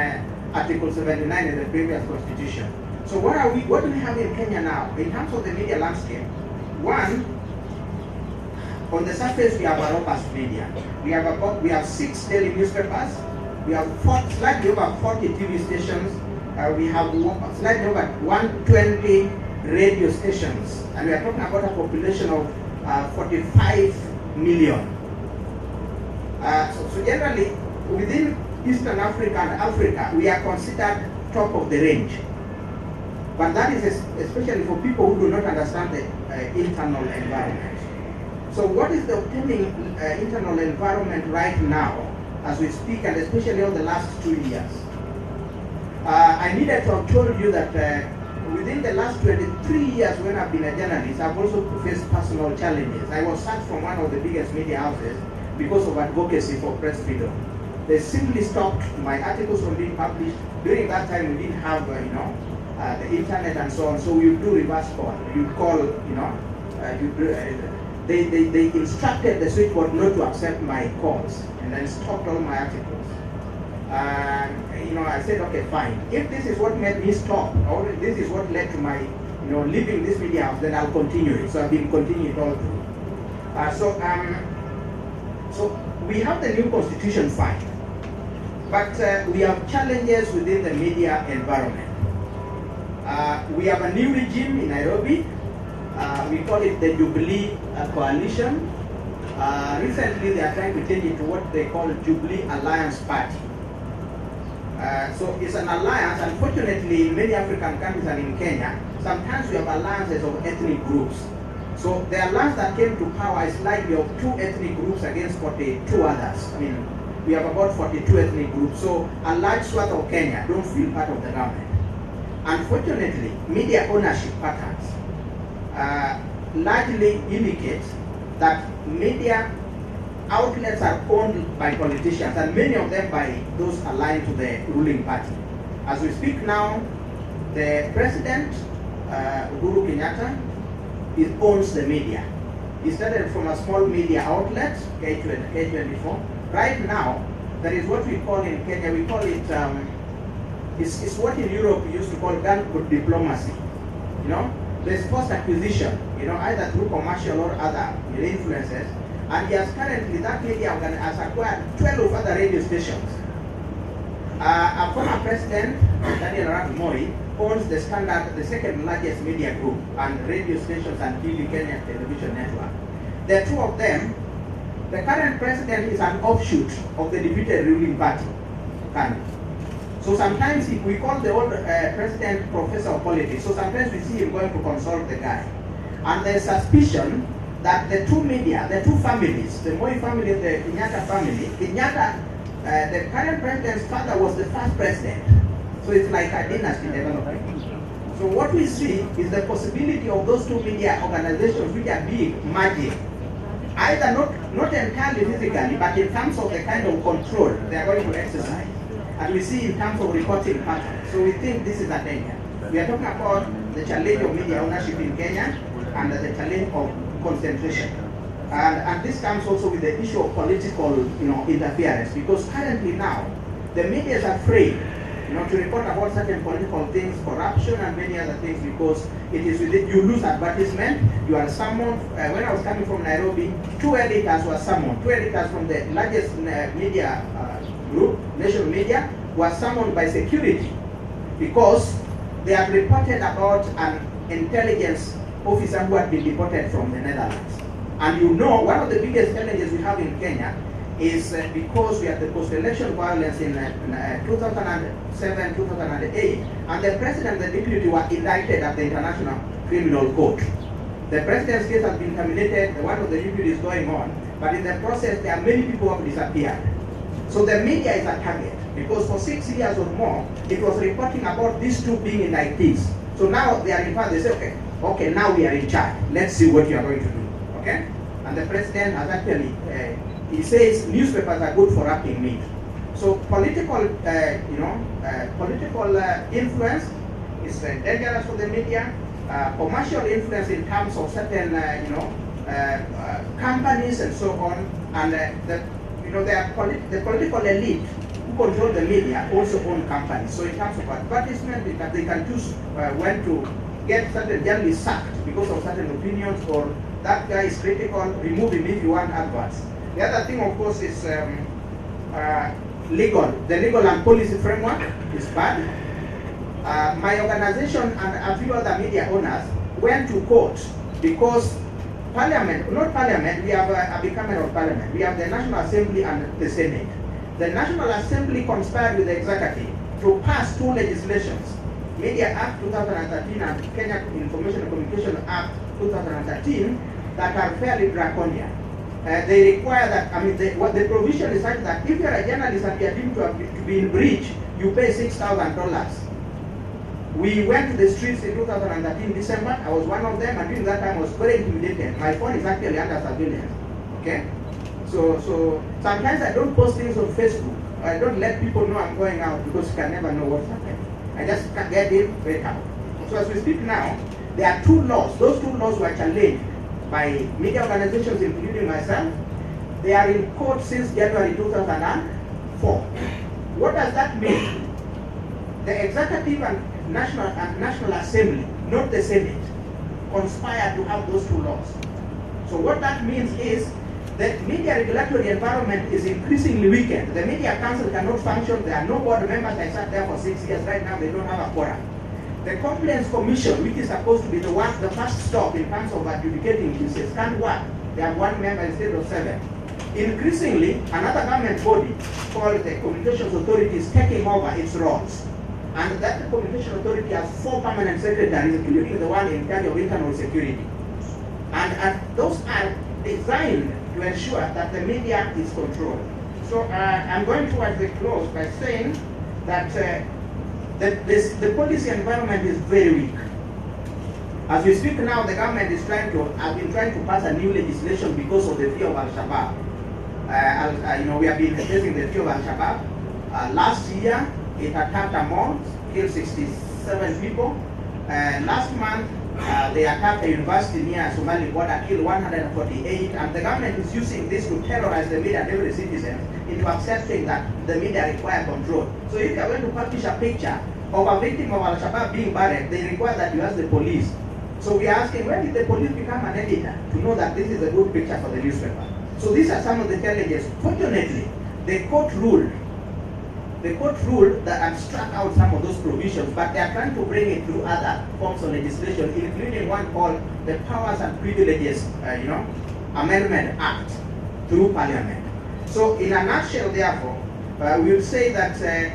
Article 79 in the previous constitution. So what do we have in Kenya now? In terms of the media landscape, one, on the surface, we have a robust media. We have 6 daily newspapers. We have slightly over 40 TV stations. We have slightly over 120 radio stations, and we are talking about a population of 45 million. So generally, within Eastern Africa and Africa, we are considered top of the range. But that is especially for people who do not understand the internal environment. So what is the obtaining internal environment right now as we speak, and especially over the last 2 years? I needed to have told you that within the last 23 years when I've been a journalist, I've also faced personal challenges. I was sacked from one of the biggest media houses because of advocacy for press freedom. They simply stopped my articles from being published. During that time, we didn't have, the internet and so on, so we would do reverse call. You'd call, they instructed the switchboard not to accept my calls, and then stopped all my articles. I said, okay, fine. If this is what made me stop, or this is what led to my, leaving this media house, then I'll continue it. So I've been continuing it all through. So we have the new constitution, fine, but we have challenges within the media environment. We have a new regime in Nairobi. We call it the Jubilee Coalition. Recently, they are trying to change it to what they call Jubilee Alliance Party. So it's an alliance. Unfortunately, in many African countries and in Kenya, sometimes we have alliances of ethnic groups. So the alliance that came to power is like we have 2 ethnic groups against 42 others. I mean, we have about 42 ethnic groups. So a large swath of Kenya don't feel part of the government. Unfortunately, media ownership patterns largely indicate that media outlets are owned by politicians, and many of them by those aligned to the ruling party. As we speak now, the president, Uhuru Kenyatta, owns the media. He started from a small media outlet, K24. Right now, there is what we call in Kenya, we call it, it's what in Europe we used to call gun diplomacy. There's post acquisition, either through commercial or other influences. And yes, currently that media has acquired 12 other radio stations. Our former president, Daniel Arap Moi, owns the Standard, the second largest media group, and radio stations and TV Kenya television network. The 2 of them, the current president is an offshoot of the defeated ruling party. So sometimes we call the old president professor of politics. So sometimes we see him going to consult the guy. And there's suspicion that the 2 media, the 2 families, the Moi family and the Kenyatta family, the current president's father was the first president. So it's like a dynasty developing. So what we see is the possibility of those 2 media organizations which are big merging. Either not entirely physically, but in terms of the kind of control they are going to exercise. And we see in terms of reporting patterns. So we think this is a danger. We are talking about the challenge of media ownership in Kenya and the challenge of concentration. And this comes also with the issue of political interference, because currently now the media is afraid to report about certain political things, corruption and many other things, because it is with it, you lose advertisement, you are summoned. When I was coming from Nairobi, 2 editors were summoned. 2 editors from the largest media group, national media, were summoned by security because they had reported about an intelligence officer who had been deported from the Netherlands. And one of the biggest challenges we have in Kenya is because we had the post-election violence in 2007, 2008, and the president and the deputy were indicted at the International Criminal Court. The president's case has been terminated, the one of the deputy is going on, but in the process there are many people who have disappeared. So the media is a target, because for 6 years or more, it was reporting about these 2 being indictees. So now they are in fact, they say, okay, now we are in charge. Let's see what you are going to do, okay? And the president has actually, he says newspapers are good for wrapping meat. So political, political influence is dangerous for the media. Commercial influence in terms of certain, companies and so on, and the political elite who control the media also own companies. So in terms of advertisement, they can choose when to get certain journalists sacked because of certain opinions, or that guy is critical, remove him if you want adverts. The other thing, of course, is legal. The legal and policy framework is bad. My organization and a few other media owners went to court because Parliament, not Parliament, we have a bicameral Parliament. We have the National Assembly and the Senate. The National Assembly conspired with the Executive to pass 2 legislations, Media Act 2013 and Kenya Information and Communication Act 2013, that are fairly draconian. They require that, the provision is such that if you are a journalist and you are deemed to be in breach you pay $6,000. We went to the streets in 2013 December. I was one of them, and during that time I was very intimidated. My phone is actually under surveillance. Okay? So sometimes I don't post things on Facebook. I don't let people know I'm going out because you can never know what's happening. I just get in, wake up. So as we speak now, there are 2 laws. Those 2 laws were challenged by media organizations, including myself. They are in court since January 2004. What does that mean? The Executive and National Assembly, not the Senate, conspired to have those 2 laws. So what that means is that media regulatory environment is increasingly weakened. The Media Council cannot function. There are no board members. I sat there for 6 years. Right now, they don't have a quorum. The Complaints Commission, which is supposed to be the first stop in terms of adjudicating cases, can't work. They have 1 member instead of 7. Increasingly, another government body called the Communications Authority is taking over its roles. And that Communication Authority has 4 permanent secretaries, including the one in charge of internal security. And those are designed to ensure that the media is controlled. So I'm going towards the close by saying that the policy environment is very weak. As we speak now, the government is has been trying to pass a new legislation because of the fear of Al-Shabaab. We have been facing the fear of Al-Shabaab. Last year, it attacked a mall, killed 67 people. Last month, they attacked a university near Somali border, killed 148, and the government is using this to terrorize the media and every citizen into accepting that the media require control. So if you are going to publish a picture of a victim of Al-Shabaab being buried, they require that you ask the police. So we are asking, when did the police become an editor to know that this is a good picture for the newspaper? So these are some of the challenges. Fortunately, the court ruled that and struck out some of those provisions, but they are trying to bring it through other forms of legislation, including one called the Powers and Privileges Amendment Act through Parliament. So in a nutshell, therefore, we would say that the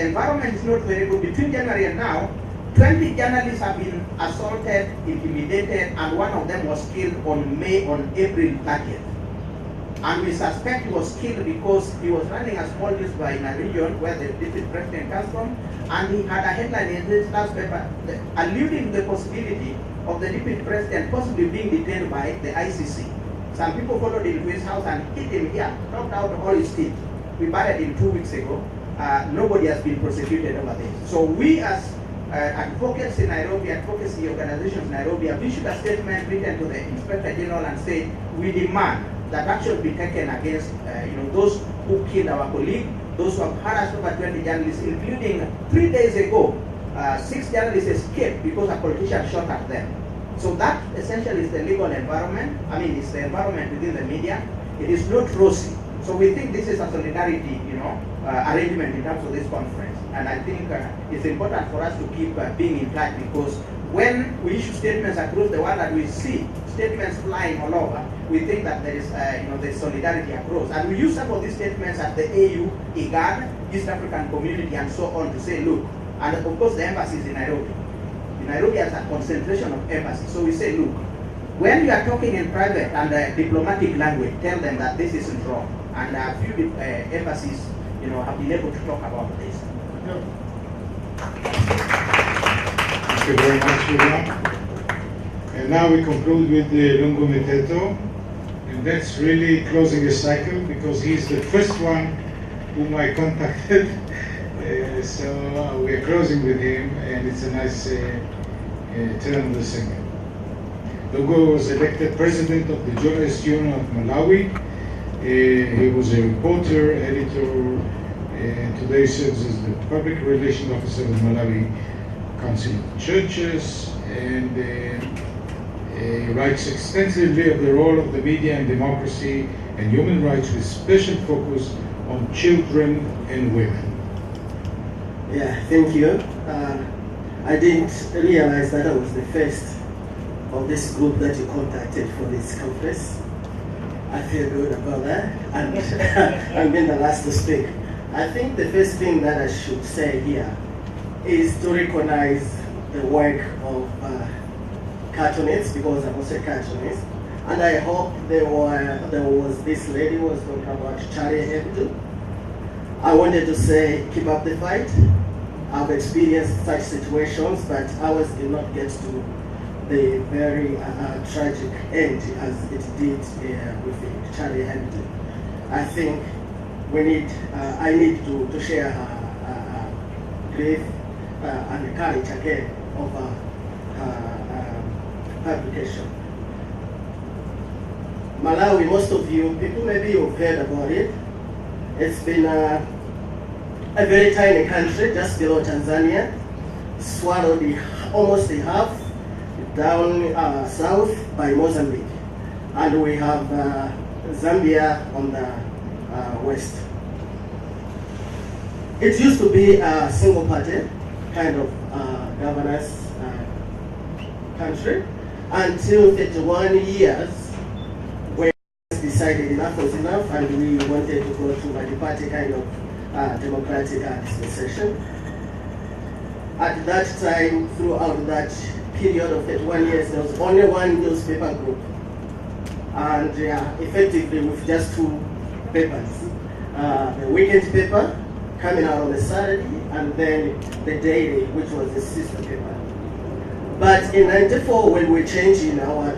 environment is not very good. Between January and now, 20 journalists have been assaulted, intimidated, and one of them was killed on April 30th. And we suspect he was killed because he was running a small newspaper in a region where the district president comes from, and he had a headline in his newspaper alluding to the possibility of the deputy president possibly being detained by the ICC. Some people followed him to his house and hit him here, knocked out all his teeth. We buried him 2 weeks ago. Nobody has been prosecuted over this. So we as advocates in Nairobi, advocacy organizations in Nairobi, have issued a statement written to the Inspector General and said, we demand that action be taken against those who killed our colleague, those who have harassed over 20 journalists, including 3 days ago, 6 journalists escaped because a politician shot at them. So that essentially is the legal environment. I mean, it's the environment within the media. It is not rosy. So we think this is a solidarity, arrangement in terms of this conference. And I think it's important for us to keep being in touch, because when we issue statements across the world and we see statements flying all over, we think that there is there's solidarity across. And we use some of these statements at the AU, IGAD, East African Community, and so on to say, look, and of course the embassy is in Nairobi. Nairobi has a concentration of embassies. So we say, look, when you are talking in private and diplomatic language, tell them that this isn't wrong. And a few embassies, have been able to talk about this. Thank you very much, William. And now we conclude with Lungu Mteto, and that's really closing a cycle because he's the first one whom I contacted. So we're closing with him, and it's a nice turn of the singer. Lungu was elected president of the Journalists Union of Malawi. He was a reporter, editor, and today serves as the public relations officer of the Malawi Council of Churches, and he writes extensively of the role of the media in democracy and human rights, with special focus on children and women. Yeah, thank you. I didn't realize that I was the first of this group that you contacted for this conference. I feel good about that, and I've been the last to speak. I think the first thing that I should say here is to recognize the work of cartoonists, because I'm also a cartoonist, and I hope there was this lady who was talking about Charlie Hebdo. I wanted to say, keep up the fight. I've experienced such situations, but ours did not get to the very tragic end as it did with Charlie Hamilton. I think we need, I need to share her grief and courage again over her publication. Malawi, most of you, people maybe you've heard about it. It's been a very tiny country just below Tanzania, swallowed almost in half down south by Mozambique. And we have Zambia on the west. It used to be a single party kind of governance country until 31 years when decided enough was enough and we wanted to go to a multi-party kind of democratic dispensation. At that time, throughout that period of 31 years, there was only one newspaper group. And effectively with just two papers. The weekend paper coming out on a Saturday, and then the daily, which was the sister paper. But in '94, when we changed in our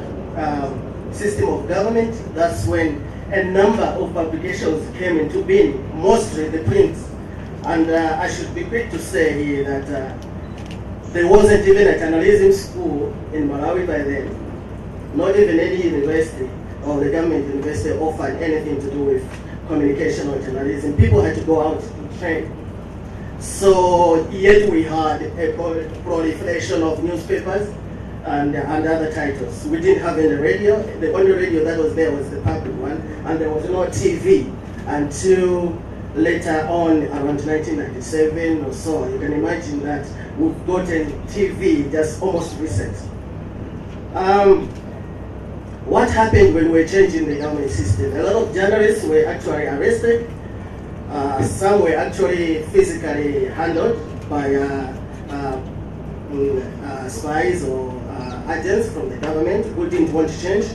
system of government, that's when a number of publications came into being, mostly the print. And I should be quick to say here that there wasn't even a journalism school in Malawi by then, not even any university or the government university offered anything to do with communication or journalism. People had to go out to train. So yet we had a proliferation of newspapers and other titles. We didn't have any radio. The only radio that was there was the public one, and there was no TV until later on around 1997 or so. You can imagine that we've gotten TV just almost recent. What happened when we were changing the government system? A lot of journalists were actually arrested. Some were actually physically handled by spies or agents from the government who didn't want to change.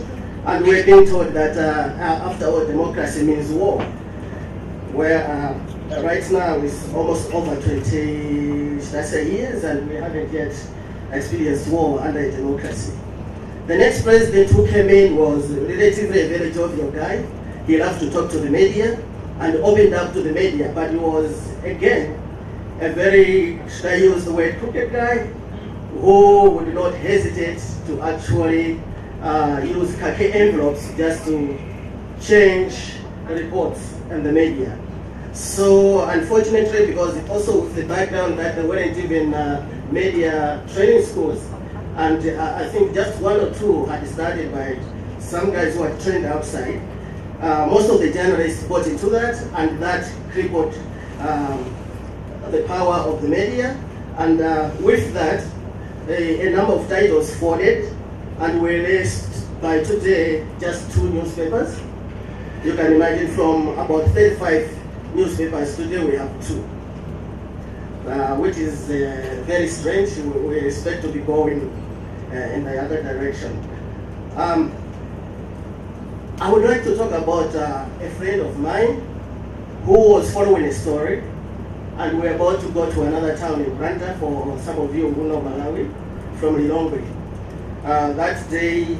And we're being told that after all, democracy means war. Where right now it's almost over 20, should I say, years, and we haven't yet experienced war under a democracy. The next president who came in was relatively a very jovial guy. He loved to talk to the media and opened up to the media, but he was, again, a very, should I use the word, crooked guy who would not hesitate to actually use khaki envelopes just to change reports in the media. So unfortunately, because also with the background that there weren't even media training schools, and I think just one or two had started by some guys who had trained outside. Most of the journalists bought into that, and that crippled the power of the media. And with that, a number of titles folded, and we released by today just 2 newspapers. You can imagine from about 35 newspapers today we have 2, which is very strange. We expect to be going in the other direction. I would like to talk about a friend of mine who was following a story, and we're about to go to another town in Branta for some of you who know Malawi, from Lilongwe. That day,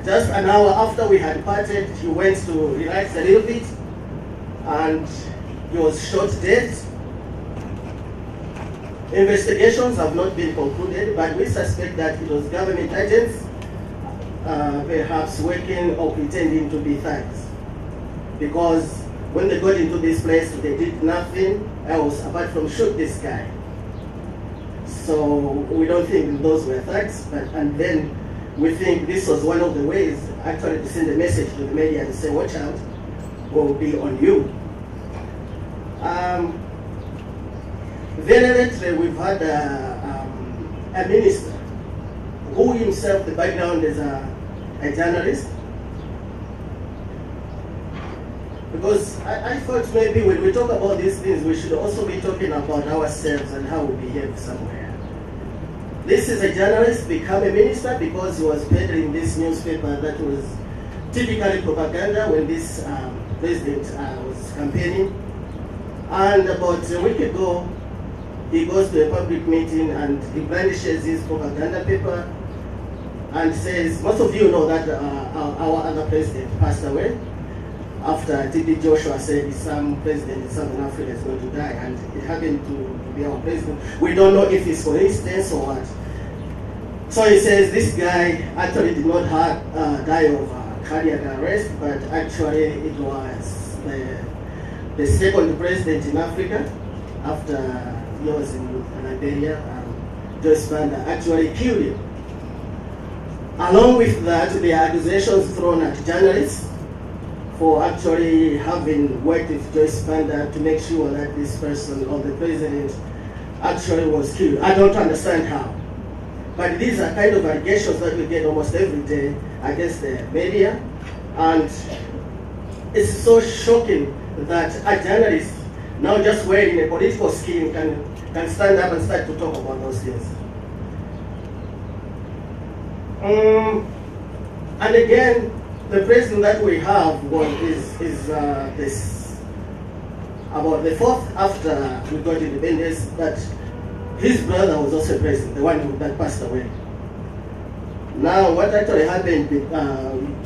just an hour after we had parted, he went to relax a little bit, and he was shot dead. Investigations have not been concluded, but we suspect that it was government agents, perhaps working or pretending to be thugs. Because when they got into this place, they did nothing else apart from shoot this guy. So we don't think those were thugs, and then we think this was one of the ways actually to send a message to the media and say, watch out, we'll be on you. Very lately, we've had a minister who himself, the background is a journalist. Because I thought maybe when we talk about these things, we should also be talking about ourselves and how we behave somewhere. This is a journalist become a minister because he was peddling this newspaper that was typically propaganda when this president was campaigning. And about a week ago, he goes to a public meeting and he brandishes his propaganda paper and says, most of you know that our other president passed away after TB Joshua said some president in Southern Africa is going to die, and it happened to be our president. We don't know if it's coincidence or what. So he says this guy actually did not die of cardiac arrest, but actually it was the second president in Africa after he was in Liberia. Joyce Banda actually killed him. Along with that, the accusations thrown at journalists for actually having worked with Joyce Banda to make sure that this person or the president actually was killed. I don't understand how. But these are kind of allegations that we get almost every day against the media. And it's so shocking that a journalist, now just wearing a political skin, can stand up and start to talk about those things. And again, the president that we have is this about the fourth after we got independence, but his brother was also president, the one that passed away. Now, what actually happened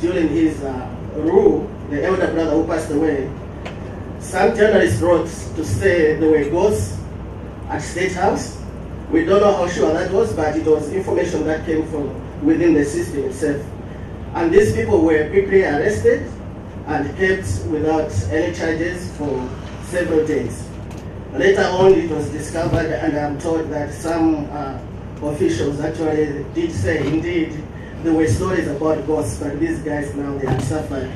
during his rule, the elder brother who passed away, some journalists wrote to say there were ghosts at State House. We don't know how sure that was, but it was information that came from within the system itself. And these people were quickly arrested and kept without any charges for several days. Later on, it was discovered, and I'm told that some officials actually did say, indeed, there were stories about ghosts, but these guys now, they had suffered,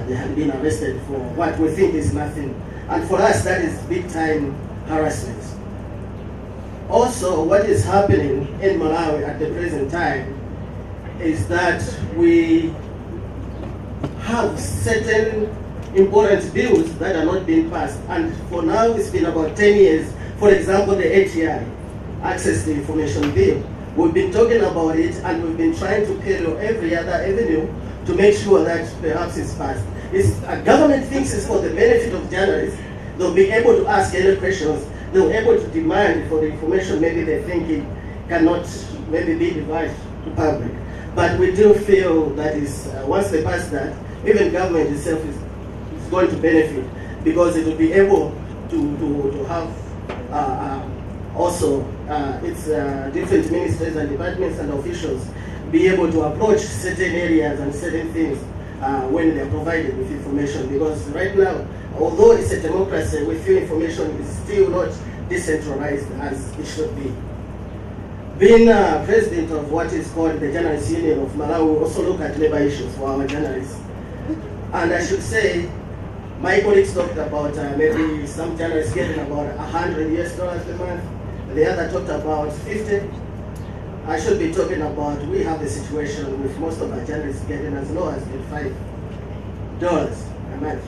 they had been arrested for what we think is nothing. And for us, that is big-time harassment. Also, what is happening in Malawi at the present time is that we have certain important bills that are not being passed. And for now, it's been about 10 years. For example, the ATI, Access to Information Bill. We've been talking about it, and we've been trying to peddle every other avenue to make sure that perhaps it's passed. Government thinks it's for the benefit of journalists. They'll be able to ask any questions. They'll be able to demand for the information maybe they think it cannot maybe be devised to public. But we do feel that is once they pass that, even government itself is going to benefit, because it will be able to have also its different ministries and departments and officials be able to approach certain areas and certain things when they're provided with information. Because right now, although it's a democracy, we feel information is still not decentralized as it should be. Being president of what is called the Journalists Union of Malawi, we also look at labor issues for our journalists. And I should say, my colleagues talked about maybe some journalists getting about $100 per month. The other talked about 50. I should be talking about, we have a situation with most of our journalists getting as low as $5 a month.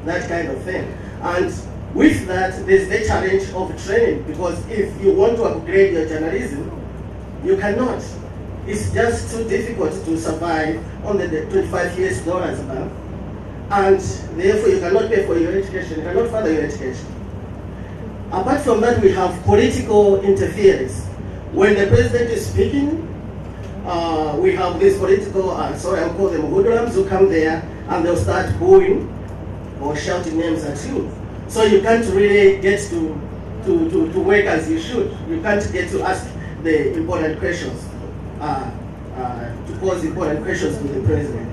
That kind of thing. And with that, there's the challenge of training, because if you want to upgrade your journalism, you cannot. It's just too difficult to survive on the $25 a month, and therefore you cannot pay for your education, you cannot further your education. Apart from that, we have political interference. When the president is speaking, we have these political, sorry, I'll call them hoodlums, who come there and they'll start booing or shouting names at you. So you can't really get to work as you should. You can't get to ask the important questions, to pose important questions to the president.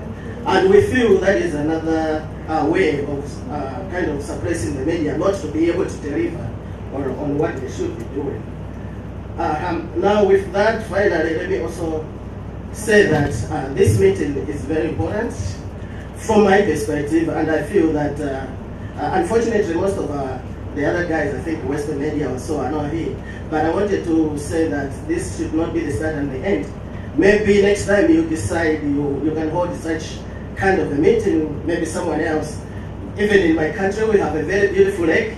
And we feel that is another way of kind of suppressing the media, not to be able to deliver on what they should be doing. Now with that, finally, let me also say that this meeting is very important from my perspective, and I feel that unfortunately most of the other guys, I think Western media or so, are not here. But I wanted to say that this should not be the start and the end. Maybe next time you decide you can hold such kind of a meeting, maybe somewhere else. Even in my country, we have a very beautiful lake,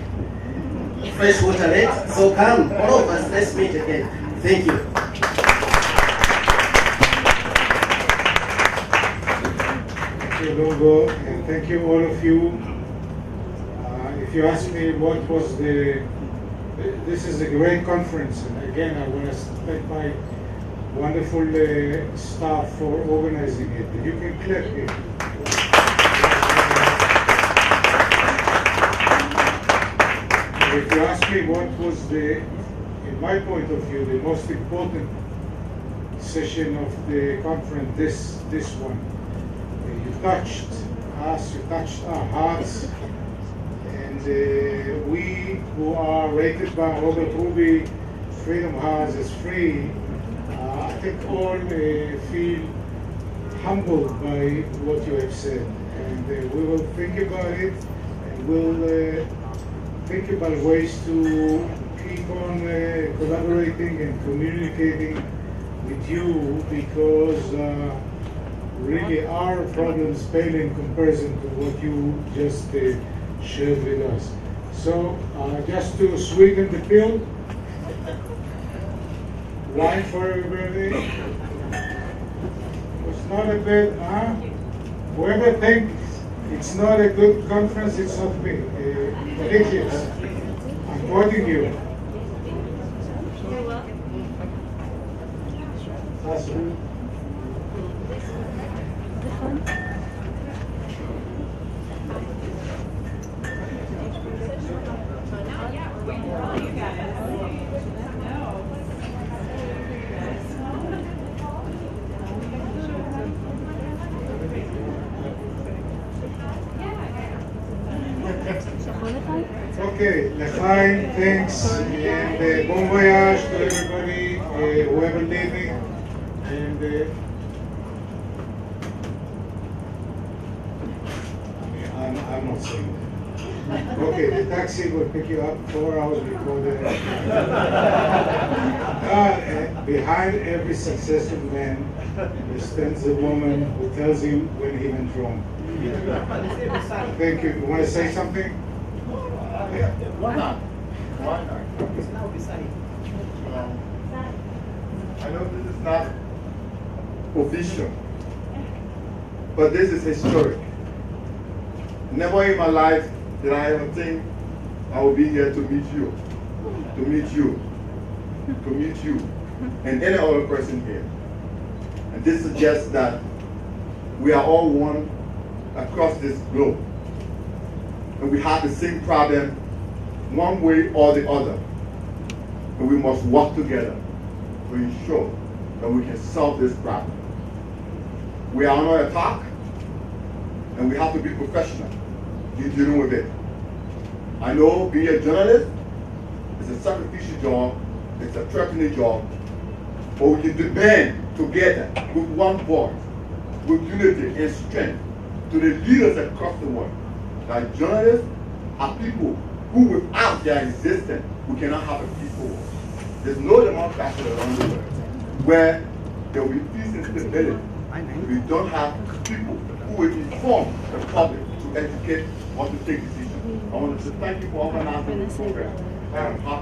freshwater lake. So come, all of us, let's meet again. Thank you. Thank you, Lungo. thank you, all of you. If you ask me what was this is a great conference, and again, I want to thank my wonderful staff for organizing it. You can clap here. If you ask me what was in my point of view, the most important session of the conference, this one, you touched us, you touched our hearts, and we who are rated by Robert Ruby Freedom House as free, I think all feel humbled by what you have said, and we will think about it, and we'll think about ways to keep on collaborating and communicating with you, because really our problems pale in comparison to what you just shared with us. So just to sweeten the pill, wine for everybody. It's not a bad, whoever thinks it's not a good conference, it's not me. Ridiculous. I'm quoting you. That's it. Okay, L'chaim, thanks, and bon voyage to everybody, whoever leaving, and I'm not saying that. Okay, the taxi will pick you up 4 hours before the... behind every successful man, there stands a woman who tells him when he went wrong. Thank you. You want to say something? Why not? Why not? It's now beside. I know this is not official, but this is historic. Never in my life did I ever think I would be here to meet you, and any other person here. And this suggests that we are all one across this globe, and we have the same problem one way or the other, and we must work together to ensure that we can solve this problem. We are under attack, and we have to be professional in dealing with it. I know being a journalist is a sacrificial job, it's a threatening job, but we can demand together with one voice, with unity and strength, to the leaders across the world, that journalists are people who, without their existence, we cannot have a peaceful world. There's no democracy around the world where there will be peace and stability. We don't have people who will inform the public to educate or to take decisions. I want to thank you for organizing this program. I'm happy